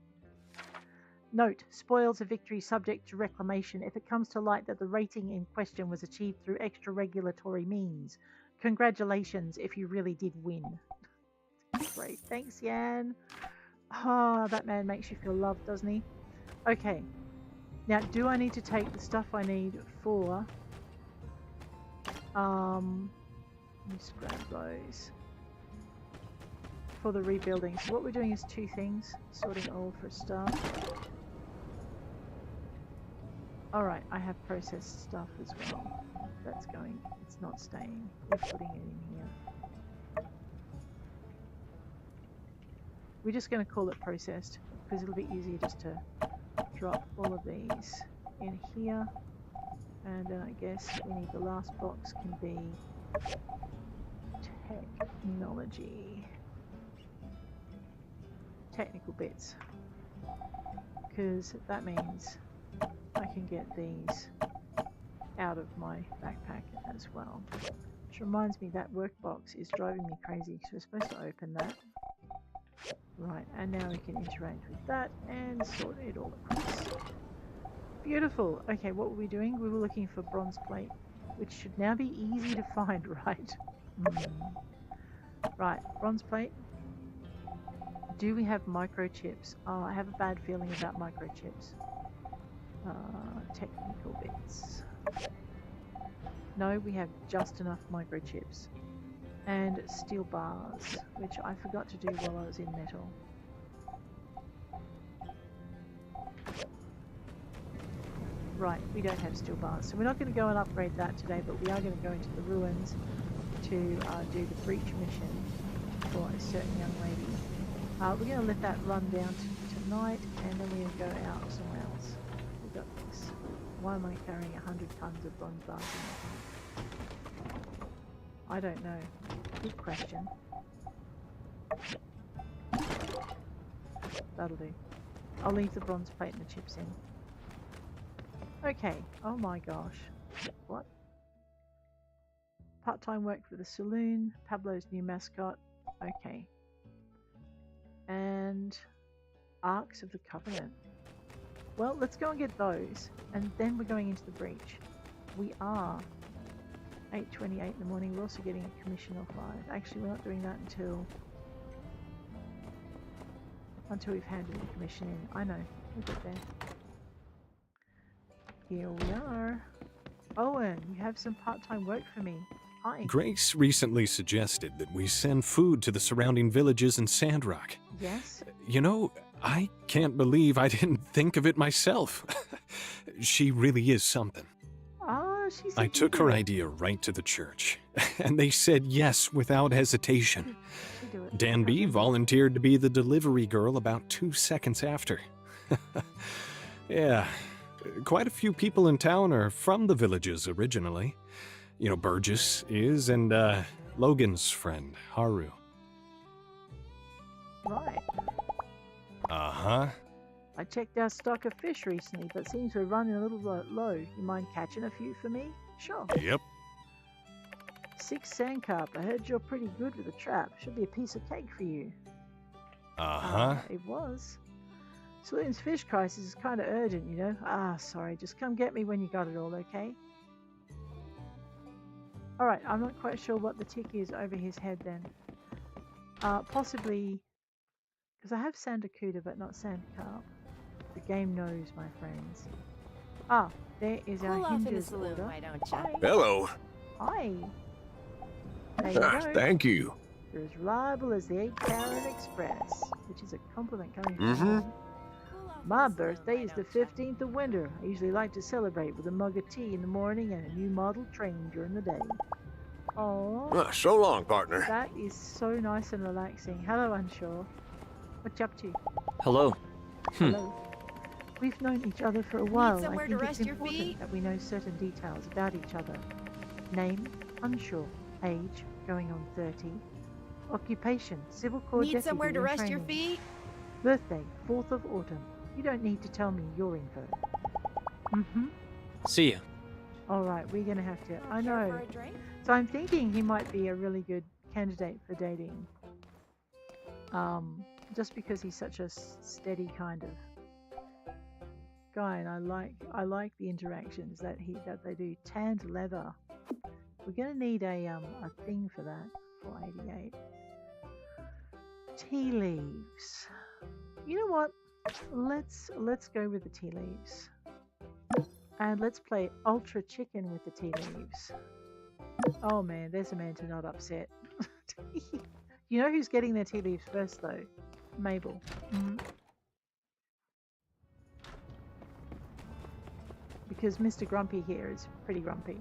Note, spoils of victory subject to reclamation if it comes to light that the rating in question was achieved through extra-regulatory means. Congratulations if you really did win. Great, thanks Yan. Ah, that man makes you feel loved, doesn't he? Okay. Now, do I need to take the stuff I need for... let me just grab those. For the rebuilding. So what we're doing is two things. Sorting all for a start. Alright, I have processed stuff as well. That's going. It's not staying. We're putting it in here. We're just going to call it processed because it'll be easier just to drop all of these in here. And then I guess we need the last box can be technology. Technical bits. Because that means I can get these out of my backpack as well. Which reminds me that workbox is driving me crazy. So we're supposed to open that. Right, and now we can interact with that and sort it all across. Beautiful. Okay, what were we doing? We were looking for bronze plate, which should now be easy to find, right? Right, bronze plate. Do we have microchips? Oh, I have a bad feeling about microchips. Technical bits. No, we have just enough microchips. And steel bars, which I forgot to do while I was in metal. Right, we don't have steel bars, so we're not going to go and upgrade that today, but we are going to go into the ruins to do the breach mission for a certain young lady. We're going to let that run down tonight, and then we're going to go out somewhere else. We've got this. Why am I carrying 100 tons of bronze bars in it? I don't know. Good question. That'll do. I'll leave the bronze plate and the chips in. Okay. Oh my gosh. What? Part-time work for the saloon. Pablo's new mascot. Okay. And Arks of the Covenant. Well, let's go and get those. And then we're going into the breach. We are 8:28 in the morning. We're also getting a commission of 5. Actually, we're not doing that until we've handed the commission in. I know. We'll get there. Here we are. Owen, you have some part-time work for me. Hi. Grace recently suggested that we send food to the surrounding villages in Sandrock. Yes? You know, I can't believe I didn't think of it myself. She really is something. Ah, she's I took her idea right to the church, and they said yes without hesitation. Danby volunteered to be the delivery girl about 2 seconds after. Yeah, quite a few people in town are from the villages originally. You know, Burgess is, and Logan's friend, Haru. Right. Uh-huh. I checked our stock of fish recently, but seems we're running a little low. You mind catching a few for me? Sure. Yep. 6 sand carp. I heard you're pretty good with a trap. Should be a piece of cake for you. Uh-huh. It was. Saloon's fish crisis is kind of urgent, you know. Sorry. Just come get me when you got it all, okay? Alright, I'm not quite sure what the tick is over his head then. Possibly... because I have Sandacuda, but not Sandcarp. The game knows, my friends. There is our Hindu's order. Why don't you? Hello. Hi. There you go. Thank you. You're as reliable as the 8-Carat Express, which is a compliment coming from me. My birthday is the 15th of winter. I usually like to celebrate with a mug of tea in the morning and a new model train during the day. Oh, So long, partner. that is so nice and relaxing. Hello, Unsure. What you up to? Hello. Hello. We've known each other for a while. somewhere I to think rest it's your important feet? that we know certain details about each other. Name, unsure. Age, going on 30. Occupation, civil corps Need deputy somewhere to in rest your training. feet? Birthday, 4th of autumn. You don't need to tell me your info. Mm-hmm. See ya. Alright, we're gonna have to... I Care know. for a drink? So I'm thinking he might be a really good candidate for dating. Just because he's such a steady kind of guy, and I like the interactions that they do. Tanned leather. We're gonna need a thing for that. 488. Tea leaves. You know what? Let's go with the tea leaves. And let's play Ultra Chicken with the tea leaves. Oh man, there's a man to not upset. You know who's getting their tea leaves first though? Mabel. Because Mr. Grumpy here is pretty grumpy.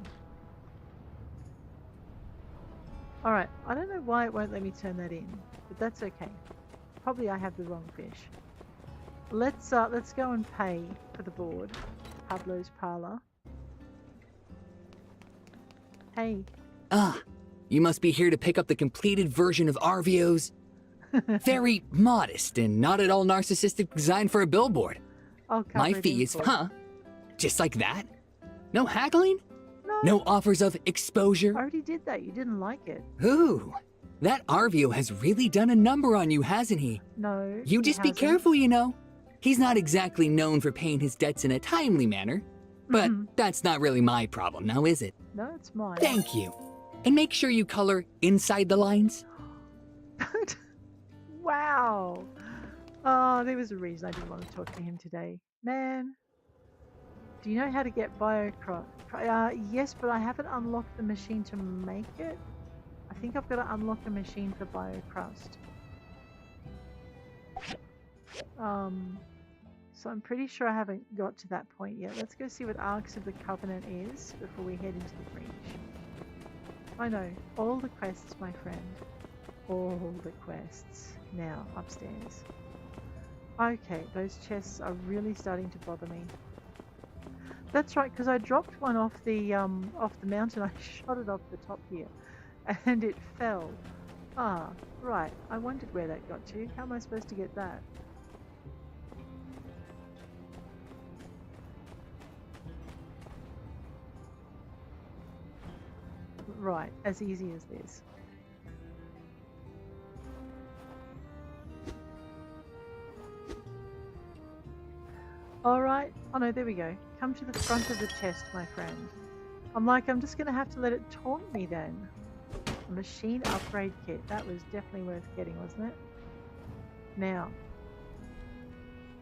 Alright, I don't know why it won't let me turn that in, but that's okay. Probably I have the wrong fish. Let's go and pay for the board. Pablo's Parlor. Hey. You must be here to pick up the completed version of Arvio's very modest and not at all narcissistic design for a billboard. My fee is, just like that? No haggling? No offers of exposure? I already did that. You didn't like it. Ooh, that Arvio has really done a number on you, hasn't he? No. You just be careful, you know. He's not exactly known for paying his debts in a timely manner. But that's not really my problem now, is it? No, it's mine. Thank you. And make sure you color inside the lines. Wow. Oh, there was a reason I didn't want to talk to him today. Man. Do you know how to get biocrust? Yes, but I haven't unlocked the machine to make it. I think I've got to unlock a machine for biocrust. So I'm pretty sure I haven't got to that point yet. Let's go see what Arcs of the Covenant is before we head into the breach. I know, all the quests, my friend. All the quests. Now, upstairs. Okay, those chests are really starting to bother me. That's right, because I dropped one off the mountain. I shot it off the top here, and it fell. Ah, right. I wondered where that got to. How am I supposed to get that? Right, as easy as this. Alright. Oh no, there we go. Come to the front of the chest, my friend. I'm just gonna have to let it taunt me then. A machine upgrade kit. That was definitely worth getting, wasn't it? Now.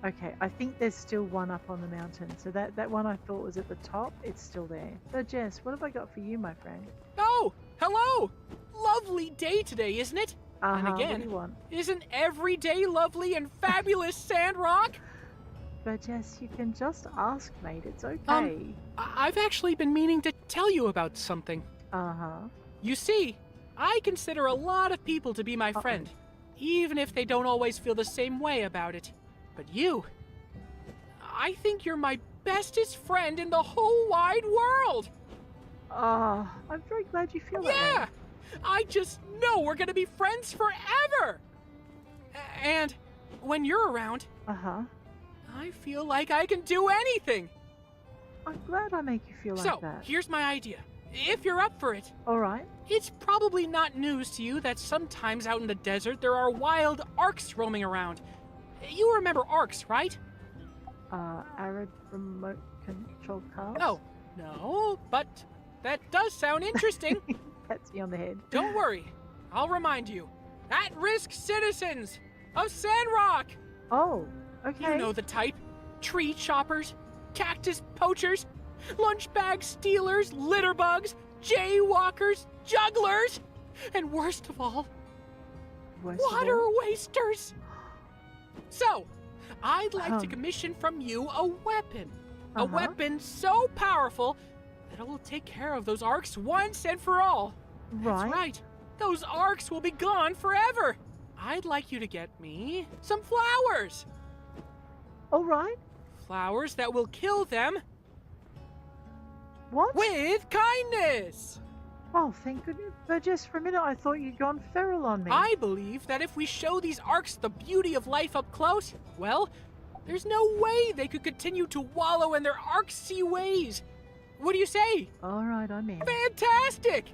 Okay, I think there's still one up on the mountain. So that one I thought was at the top, it's still there. So Jess, what have I got for you, my friend? Oh, hello! Lovely day today, isn't it? And again, what do you want? Isn't every day lovely and fabulous, Sandrock? But Jess, you can just ask, mate. It's okay. I've actually been meaning to tell you about something. Uh-huh. You see, I consider a lot of people to be my friend, even if they don't always feel the same way about it. But you, I think you're my bestest friend in the whole wide world. I'm very glad you feel that way. Yeah, I just know we're gonna be friends forever. And when you're around, I feel like I can do anything. I'm glad I make you feel like that. So, here's my idea. If you're up for it. All right. It's probably not news to you that sometimes out in the desert there are wild arcs roaming around. You remember arcs, right? Arid remote control cars? No, but that does sound interesting. Pats me on the head. Don't worry. I'll remind you. At-risk citizens of Sandrock! Oh, okay. You know the type. Tree choppers, cactus poachers, lunch bag stealers, litter bugs, jaywalkers, jugglers, and worst of all, water wasters. So, I'd like to commission from you a weapon. A weapon so powerful that it will take care of those arcs once and for all. That's right. Those arcs will be gone forever. I'd like you to get me some flowers. All right. Flowers that will kill them. What? With kindness. Oh, thank goodness. But just for a minute, I thought you'd gone feral on me. I believe that if we show these arcs the beauty of life up close, well, there's no way they could continue to wallow in their arcsy ways. What do you say? All right, I'm in. Fantastic!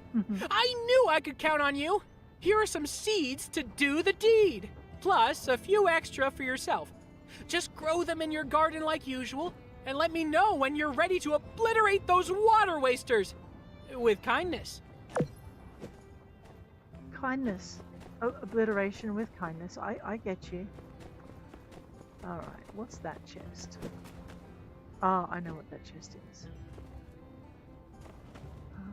I knew I could count on you. Here are some seeds to do the deed, plus a few extra for yourself. Just grow them in your garden like usual, and let me know when you're ready to obliterate those water wasters. With kindness. Kindness. Obliteration with kindness. I get you. Alright, what's that chest? Oh, I know what that chest is. We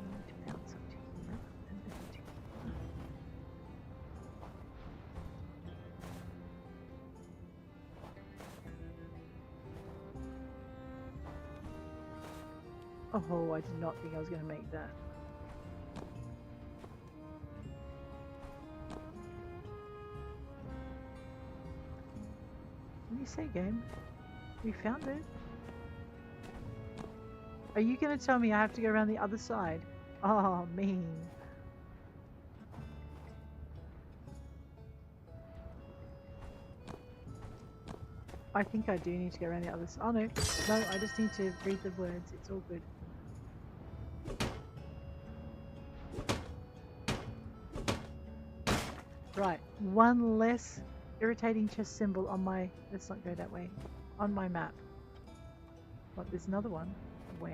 need to bounce up to here and then to here. Oh, I did not think I was going to make that. What do you say, game? We found it. Are you going to tell me I have to go around the other side? Oh, mean. I think I do need to go around the other side. Oh, no. No, I just need to read the words. It's all good. Right. One less irritating chest symbol on my... Let's not go that way. On my map. What, there's another one? Where?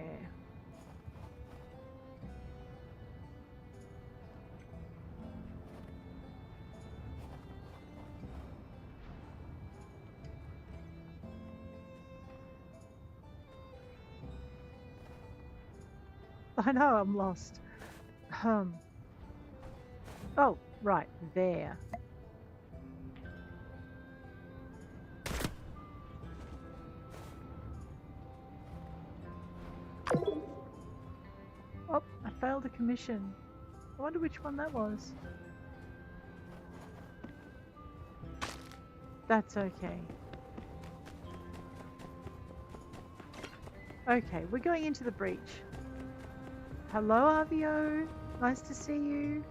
I know, I'm lost. Oh, right, there. Oh, I failed a commission. I wonder which one that was. That's okay. Okay, we're going into the breach. Hello, Arvio. Nice to see you.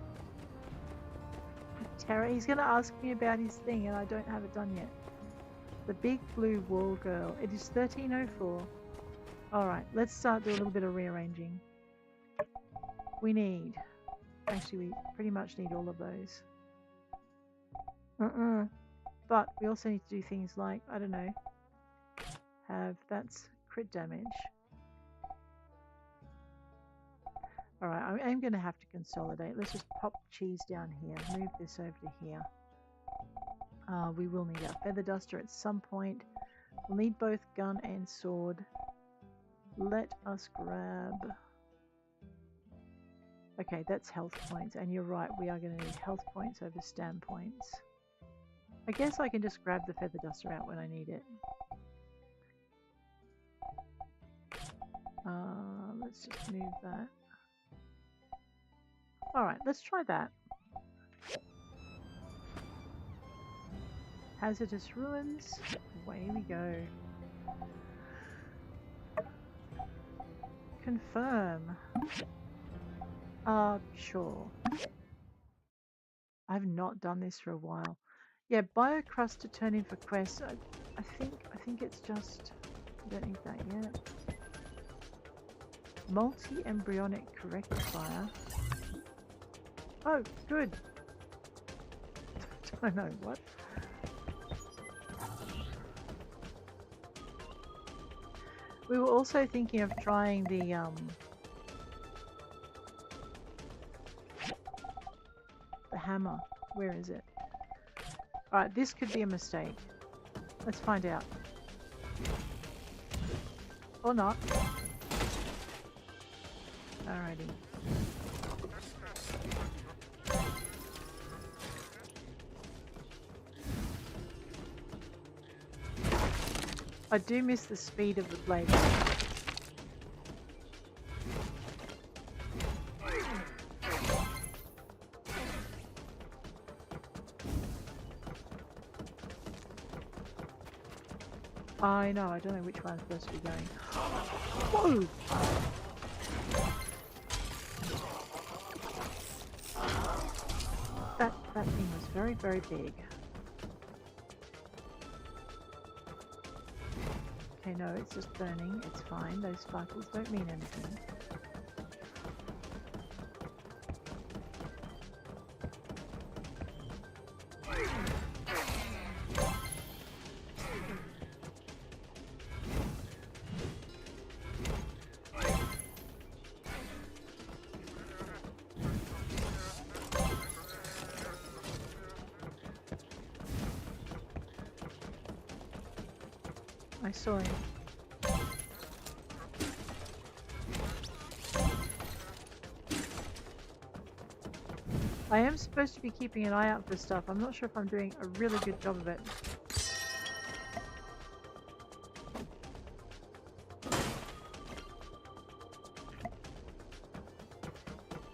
Terra, he's going to ask me about his thing and I don't have it done yet. The big blue wall girl. It is 1304. Alright, let's start doing a little bit of rearranging. We need... Actually, we pretty much need all of those. But we also need to do things like, I don't know, that's crit damage. Alright, I'm going to have to consolidate. Let's just pop cheese down here. Move this over to here. We will need our feather duster at some point. We'll need both gun and sword. Let us grab... Okay, that's health points, and you're right, we are going to need health points over stam points. I guess I can just grab the feather duster out when I need it. Let's just move that. Alright, let's try that. Hazardous ruins. Away we go. Confirm. Sure. I've not done this for a while. Yeah, biocrust to turn in for quests. I think it's just I don't need that yet. Multi-embryonic rectifier. Oh, good. I don't know what. We were also thinking of trying the hammer. Where is it? Alright, this could be a mistake. Let's find out. Or not. Alrighty. I do miss the speed of the blade. I know, I don't know which one's supposed to be going. Whoa! That thing was very, very big. Okay, no, it's just burning. It's fine. Those sparkles don't mean anything. I saw him. I am supposed to be keeping an eye out for stuff. I'm not sure if I'm doing a really good job of it.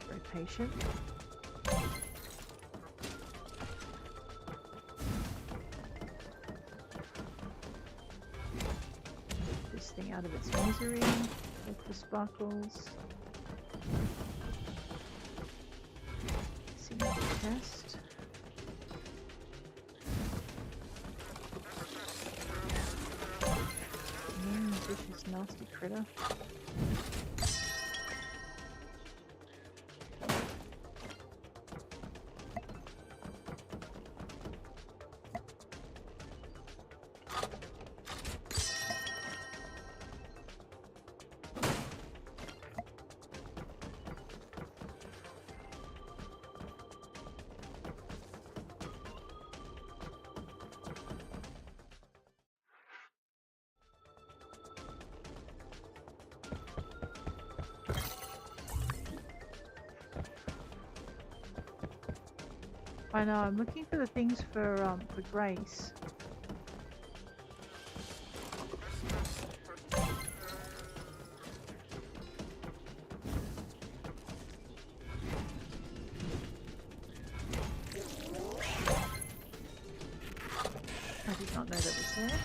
Very patient. Thing out of its misery with the sparkles. See the chest. Vicious, nasty critter. I know, I'm looking for the things for Grace. I did not know that was there.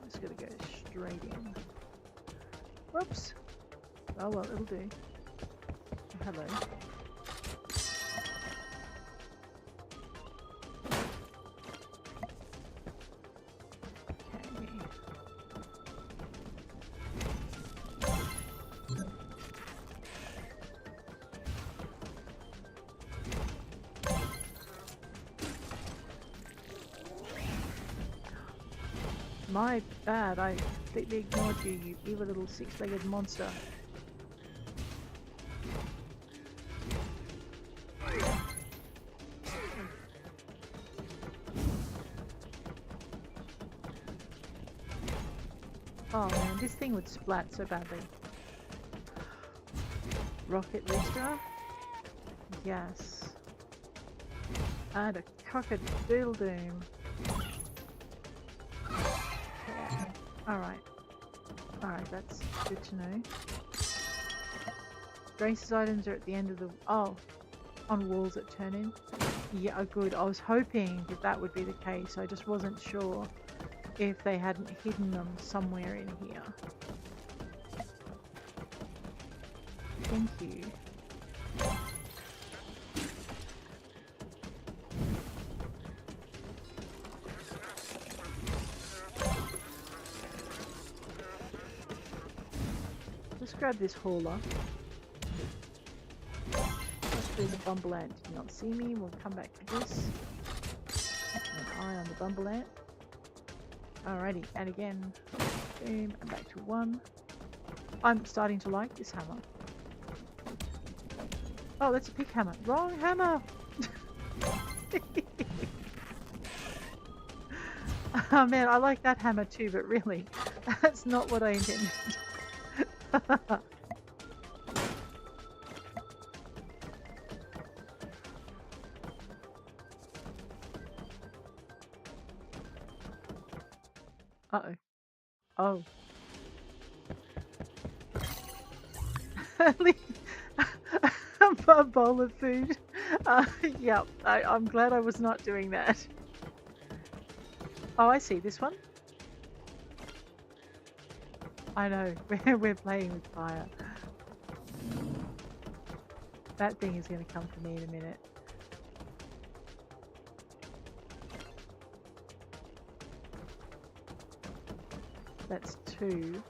Just gotta go straight in. Whoops. Oh well, it'll do. Oh, hello. My bad, I completely ignored you, you evil little six-legged monster. Oh man, this thing would splat so badly. Rocket booster. Yes. And a cock-a-doodle-doom. Yeah. Alright. Alright, that's good to know. Grace's items are at the end of the... Oh. On walls that turn in. Yeah, good. I was hoping that that would be the case. I just wasn't sure if they hadn't hidden them somewhere in here. Thank you. Let's grab this hauler. The bumble ant did not see me. We'll come back to this. An eye on the bumble ant. Alrighty, and again. Boom, and back to 1. I'm starting to like this hammer. Oh, that's a pick hammer. Wrong hammer! Oh man, I like that hammer too, but really, that's not what I intended. Uh-oh. Oh. A bowl of food. Yeah, I'm glad I was not doing that. Oh, I see. This one? I know. We're playing with fire. That thing is going to come for me in a minute. That's 2.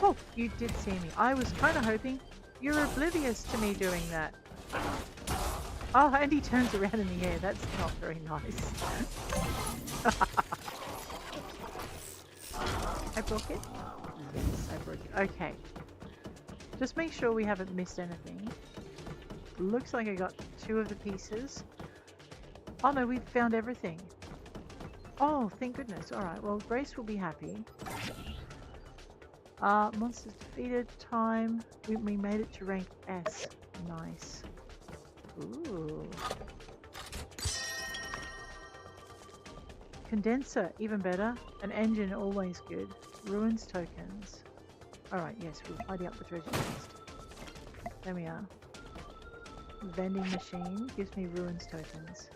Oh, you did see me. I was kind of hoping you're oblivious to me doing that. Oh, and he turns around in the air. That's not very nice. I broke it? Yes, I broke it. Okay. Just make sure we haven't missed anything. Looks like I got 2 of the pieces. Oh no, we've found everything. Oh, thank goodness. Alright, well, Grace will be happy. Monsters defeated. Time. We made it to rank S. Nice. Ooh. Condenser, even better. An engine, always good. Ruins tokens. Alright, yes, we'll tidy up the treasure chest. There we are. Vending machine gives me ruins tokens.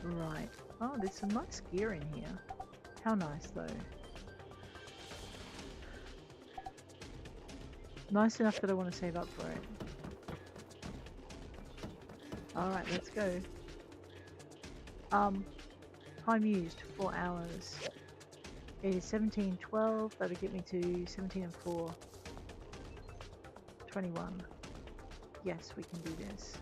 Right. Oh, there's some nice gear in here. How nice, though. Nice enough that I want to save up for it. Alright, let's go. Time used, 4 hours. It is 17:12, that'll get me to 17 and 4. 21. Yes, we can do this.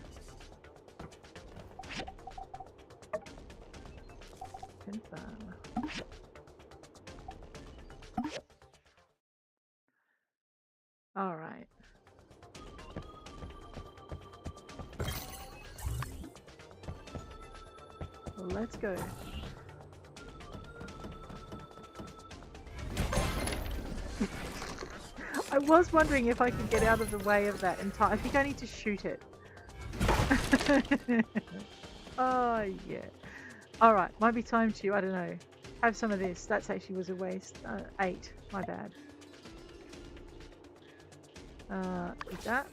Confirm. Alright. Let's go. I was wondering if I could get out of the way of that in time. I think I need to shoot it. Oh, yeah. Alright, might be time to, I don't know, have some of this. That actually was a waste. 8, my bad. Eat that,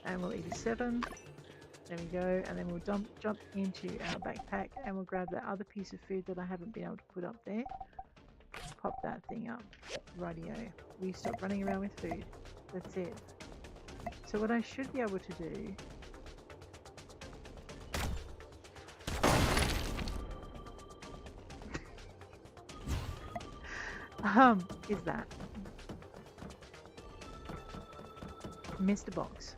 and we'll eat a 7. There we go, and then we'll jump into our backpack and we'll grab that other piece of food that I haven't been able to put up there. Pop that thing up. Rightio. We stop running around with food. That's it. So what I should be able to do is that. Missed a box.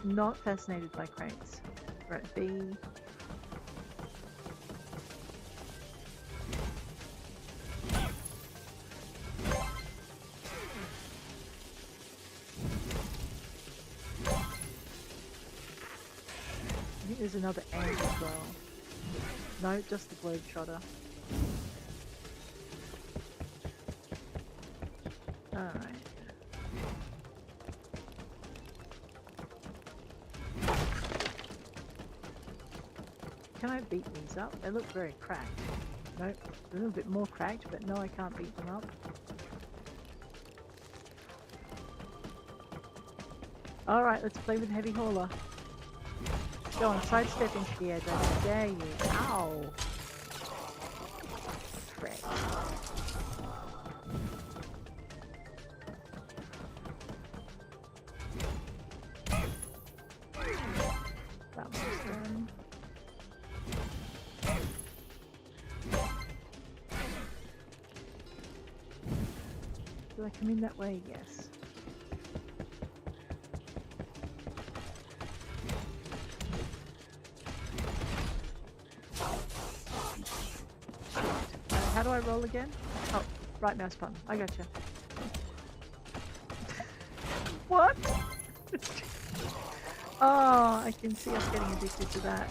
Not fascinated by crates. Right, B. There's another ant as well. No, just the globetrotter. Alright. Can I beat these up? They look very cracked. Nope, a little bit more cracked, but no, I can't beat them up. Alright, let's play with Heavy Hauler. Go on, sidestep into the edge. I dare you. Ow! Frick. That one's done. Do I come in that way? Yes. How do I roll again? Oh, right mouse button. I gotcha. What? Oh, I can see I'm getting addicted to that.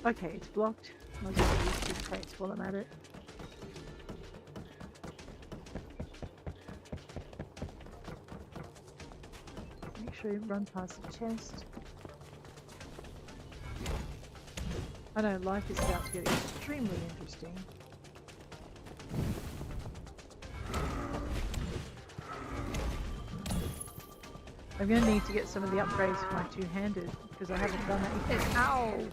Okay, it's blocked. Might as well use these crates while I'm at it. Make sure you run past the chest. I know, life is about to get extremely interesting. I'm going to need to get some of the upgrades for my two-handed, because I haven't done that yet. Ow!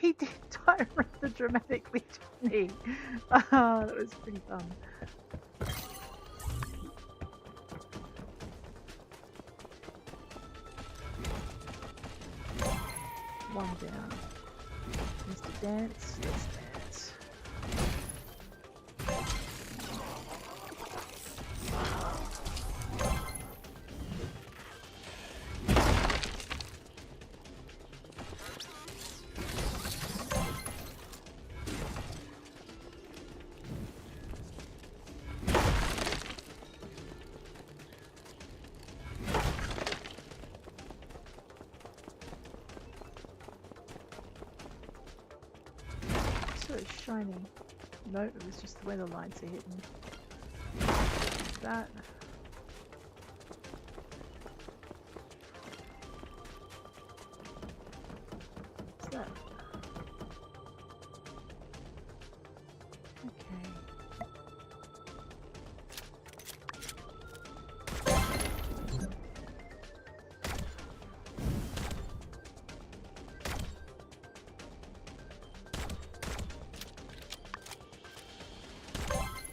He did die rather dramatically to me. That was pretty fun. One down. Mr. Dance, let's dance. Shining. No, it was just the way the lights are hitting. That. What's that? Okay.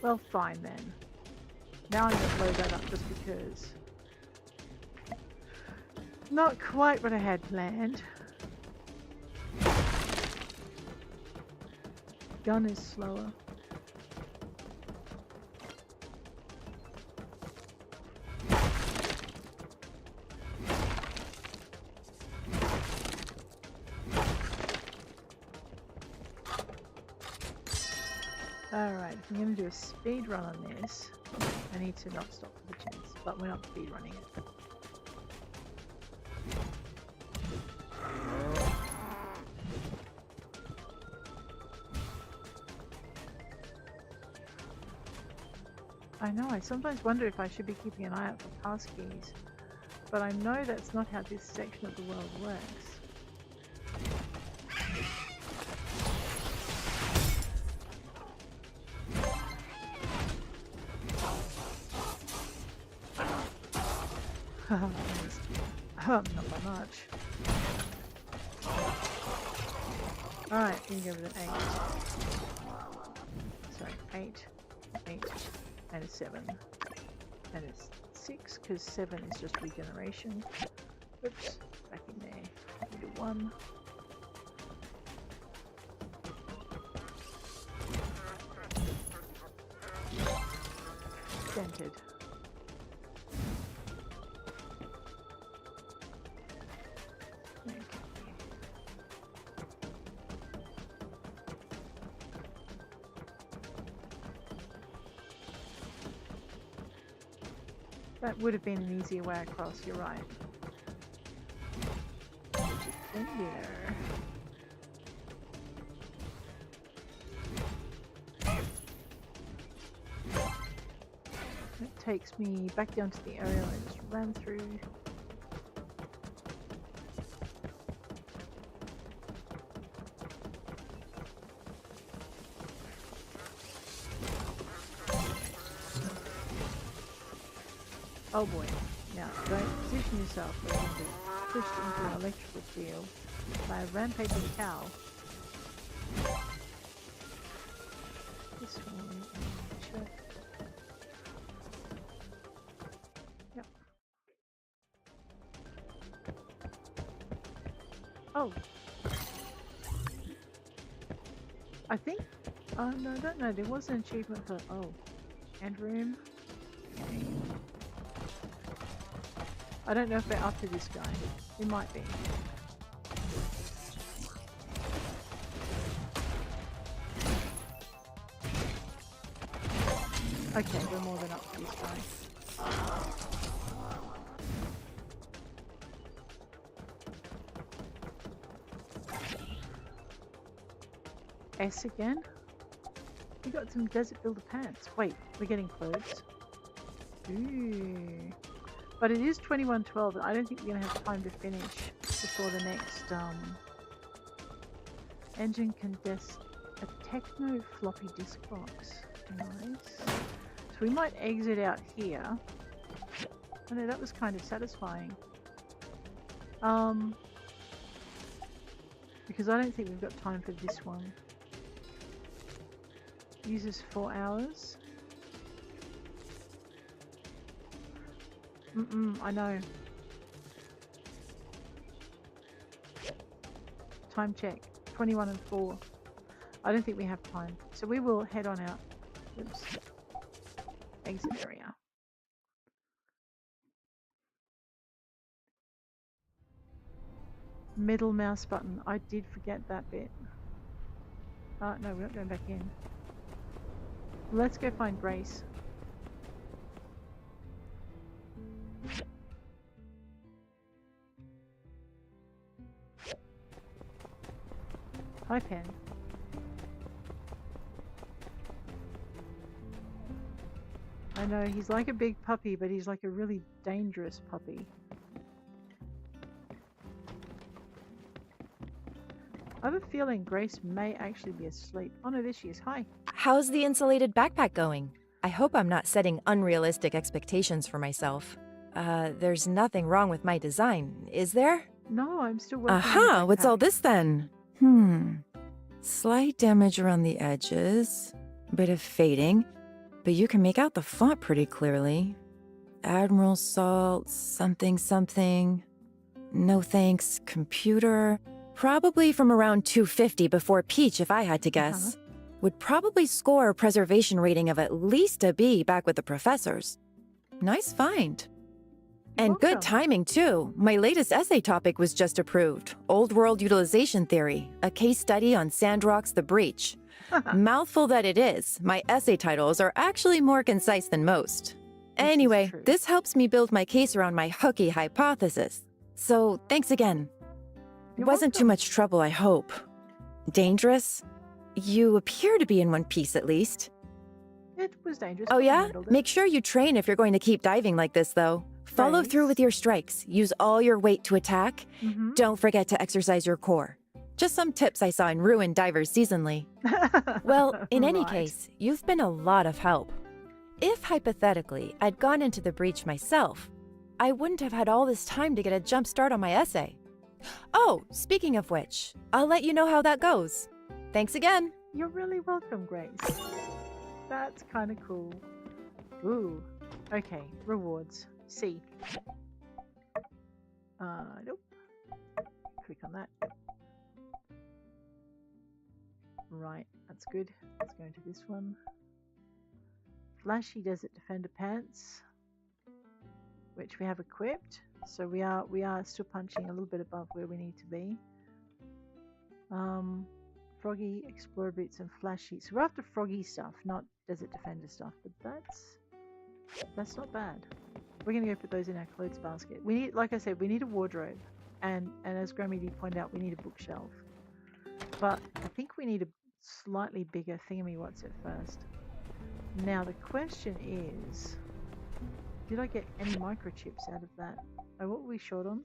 Well, fine then. Now I'm going to blow that up just because. Not quite what I had planned. Gun is slower. Alright, if I'm going to do a speed run on this, I need to not stop for the chance, but we're not speed running it. I know, I sometimes wonder if I should be keeping an eye out for passkeys, but I know that's not how this section of the world works. Not by much. Alright, we can go with an 8. Sorry, 8, 8, and a 7. And it's 6, because 7 is just regeneration. Oops, back in there. We do 1. Dented. That would have been an easier way across, you're right. In there. It takes me back down to the area I just ran through. Oh boy. Now, don't position yourself where you can be pushed into an electrical field by a rampaging cow. This one, check. Yep. Oh. I think, oh no, I don't know, there was an achievement for, oh, end room. Okay. I don't know if they're after this guy. It might be. Okay, we're more than up to this guy. S again? We got some desert builder pants. Wait, we're getting clothes. Ooh. But it is 21:12, and I don't think we're going to have time to finish before the next engine can a techno floppy disk box. Nice. So we might exit out here. Oh no, that was kind of satisfying. Because I don't think we've got time for this one. Uses 4 hours. I know. Time check. 21 and 4. I don't think we have time. So we will head on out. Oops. Exit area. Middle mouse button. I did forget that bit. No, we're not going back in. Let's go find Grace. Hi, Pen. I know, he's like a big puppy, but he's like a really dangerous puppy. I have a feeling Grace may actually be asleep. Oh no, there she is. Hi. How's the insulated backpack going? I hope I'm not setting unrealistic expectations for myself. There's nothing wrong with my design, is there? No, I'm still working on the Aha, what's all backpack. this then? Slight damage around the edges, bit of fading, but you can make out the font pretty clearly. Admiral Salt, something something. No thanks, computer. Probably from around 250 before Peach if I had to guess. Would probably score a preservation rating of at least a B back with the professors. Nice find. And good timing, too. My latest essay topic was just approved. Old World Utilization Theory, a case study on Sandrock's The Breach. Mouthful that it is, my essay titles are actually more concise than most. Anyway, this helps me build my case around my hooky hypothesis. So, thanks again. Wasn't too much trouble, I hope. Dangerous? You appear to be in one piece, at least. It was dangerous. Oh but we yeah? handled it. Make sure you train if you're going to keep diving like this, though. Follow through with your strikes. Use all your weight to attack. Don't forget to exercise your core. Just some tips I saw in Ruined Divers Seasonally. Well, in any case, you've been a lot of help. If, hypothetically, I'd gone into the breach myself, I wouldn't have had all this time to get a jump start on my essay. Oh, speaking of which, I'll let you know how that goes. Thanks again. You're really welcome, Grace. That's kind of cool. Ooh. Okay, rewards. C. Nope. Click on that. Right, that's good. Let's go into this one. Flashy Desert Defender pants, which we have equipped. So we are still punching a little bit above where we need to be. Froggy Explorer boots and flashy. So we're after froggy stuff, not Desert Defender stuff. But that's not bad. We're gonna go put those in our clothes basket. We need, like I said, we need a wardrobe, and as Grammy D pointed out, we need a bookshelf. But I think we need a slightly bigger thingamywhat's-it first. Now the question is, did I get any microchips out of that? Oh, what were we short on?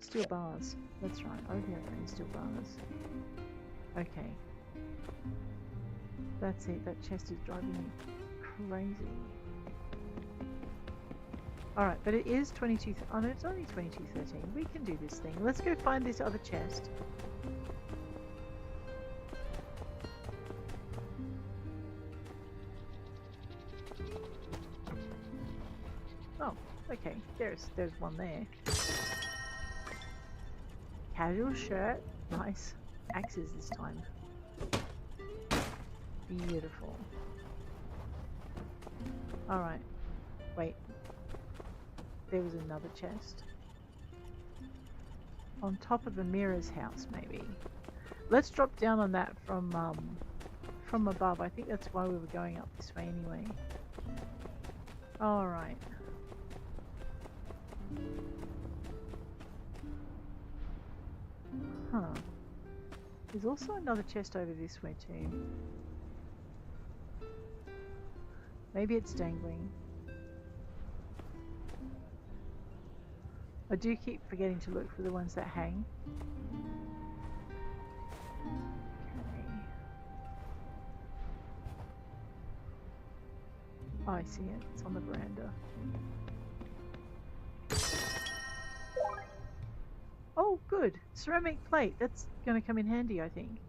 Steel bars. That's right. I don't think I got any steel bars. Okay. That's it. That chest is driving me crazy. Alright, but it is 22... Oh no, it's only 2213. We can do this thing. Let's go find this other chest. Oh, okay. There's one there. Casual shirt. Nice. Axes this time. Beautiful. Alright. Wait. There was another chest. On top of Amira's house, maybe. Let's drop down on that from above. I think that's why we were going up this way anyway. Alright. Huh. There's also another chest over this way too. Maybe it's dangling. I do keep forgetting to look for the ones that hang. Okay. Oh, I see it. It's on the veranda. Oh, good. Ceramic plate. That's going to come in handy, I think.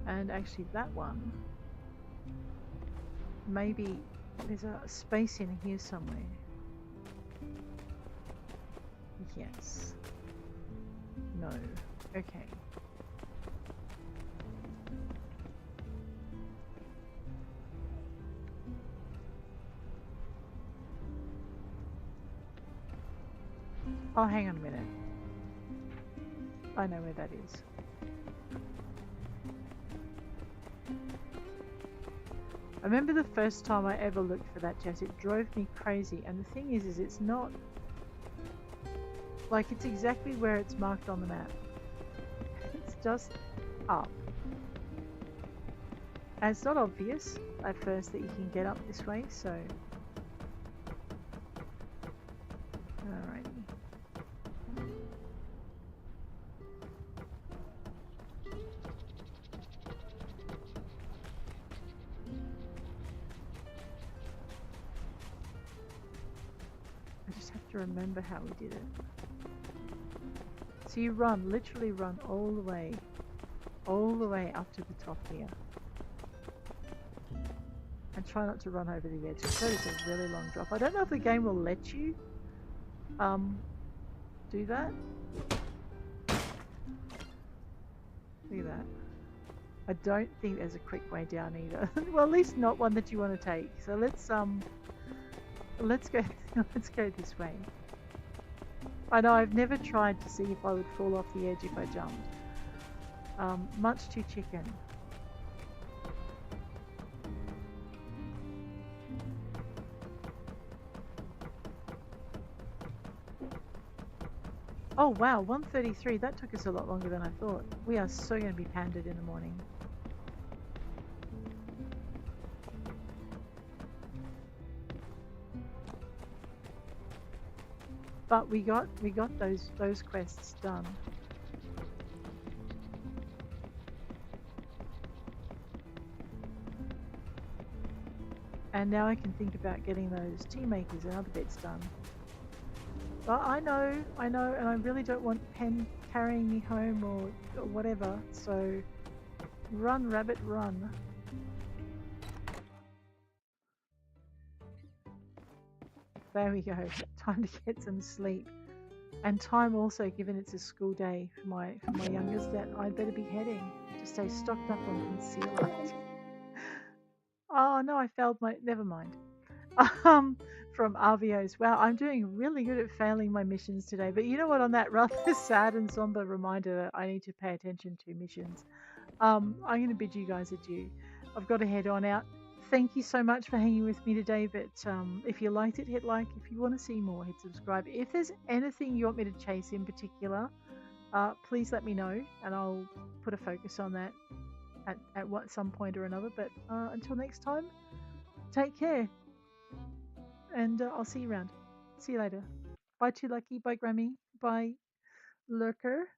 And actually that one. Maybe there's a space in here somewhere. Yes. No. Okay. Oh, hang on a minute. I know where that is. I remember the first time I ever looked for that chest, it drove me crazy. And the thing is it's not... like, it's exactly where it's marked on the map. It's just up. And it's not obvious at first that you can get up this way, so... Alrighty. To remember how we did it. So you run, literally run all the way up to the top here. And try not to run over the edge. That is a really long drop. I don't know if the game will let you do that. Look at that. I don't think there's a quick way down either. Well, at least not one that you want to take. So let's go let's go this way. I know I've never tried to see if I would fall off the edge if I jumped. Much too chicken. Oh wow, 1:33. That took us a lot longer than I thought. We are so going to be pandered in the morning. But we got those quests done. And now I can think about getting those tea makers and other bits done. But I know, and I really don't want Pen carrying me home or whatever, so run, rabbit, run. There we go, time to get some sleep. And time also, given it's a school day for my youngest, that I'd better be heading to stay stocked up on concealer. Oh no, I failed my, never mind. From RVOs. Wow, I'm doing really good at failing my missions today. But you know what? On that rather sad and somber reminder that I need to pay attention to missions, I'm going to bid you guys adieu. I've got to head on out. Thank you so much for hanging with me today. But if you liked it, hit like. If you want to see more, hit subscribe. If there's anything you want me to chase in particular, please let me know, and I'll put a focus on that at some point or another. But until next time, take care. And I'll see you around. See you later. Bye, Too Lucky. Bye, Grammy. Bye, Lurker.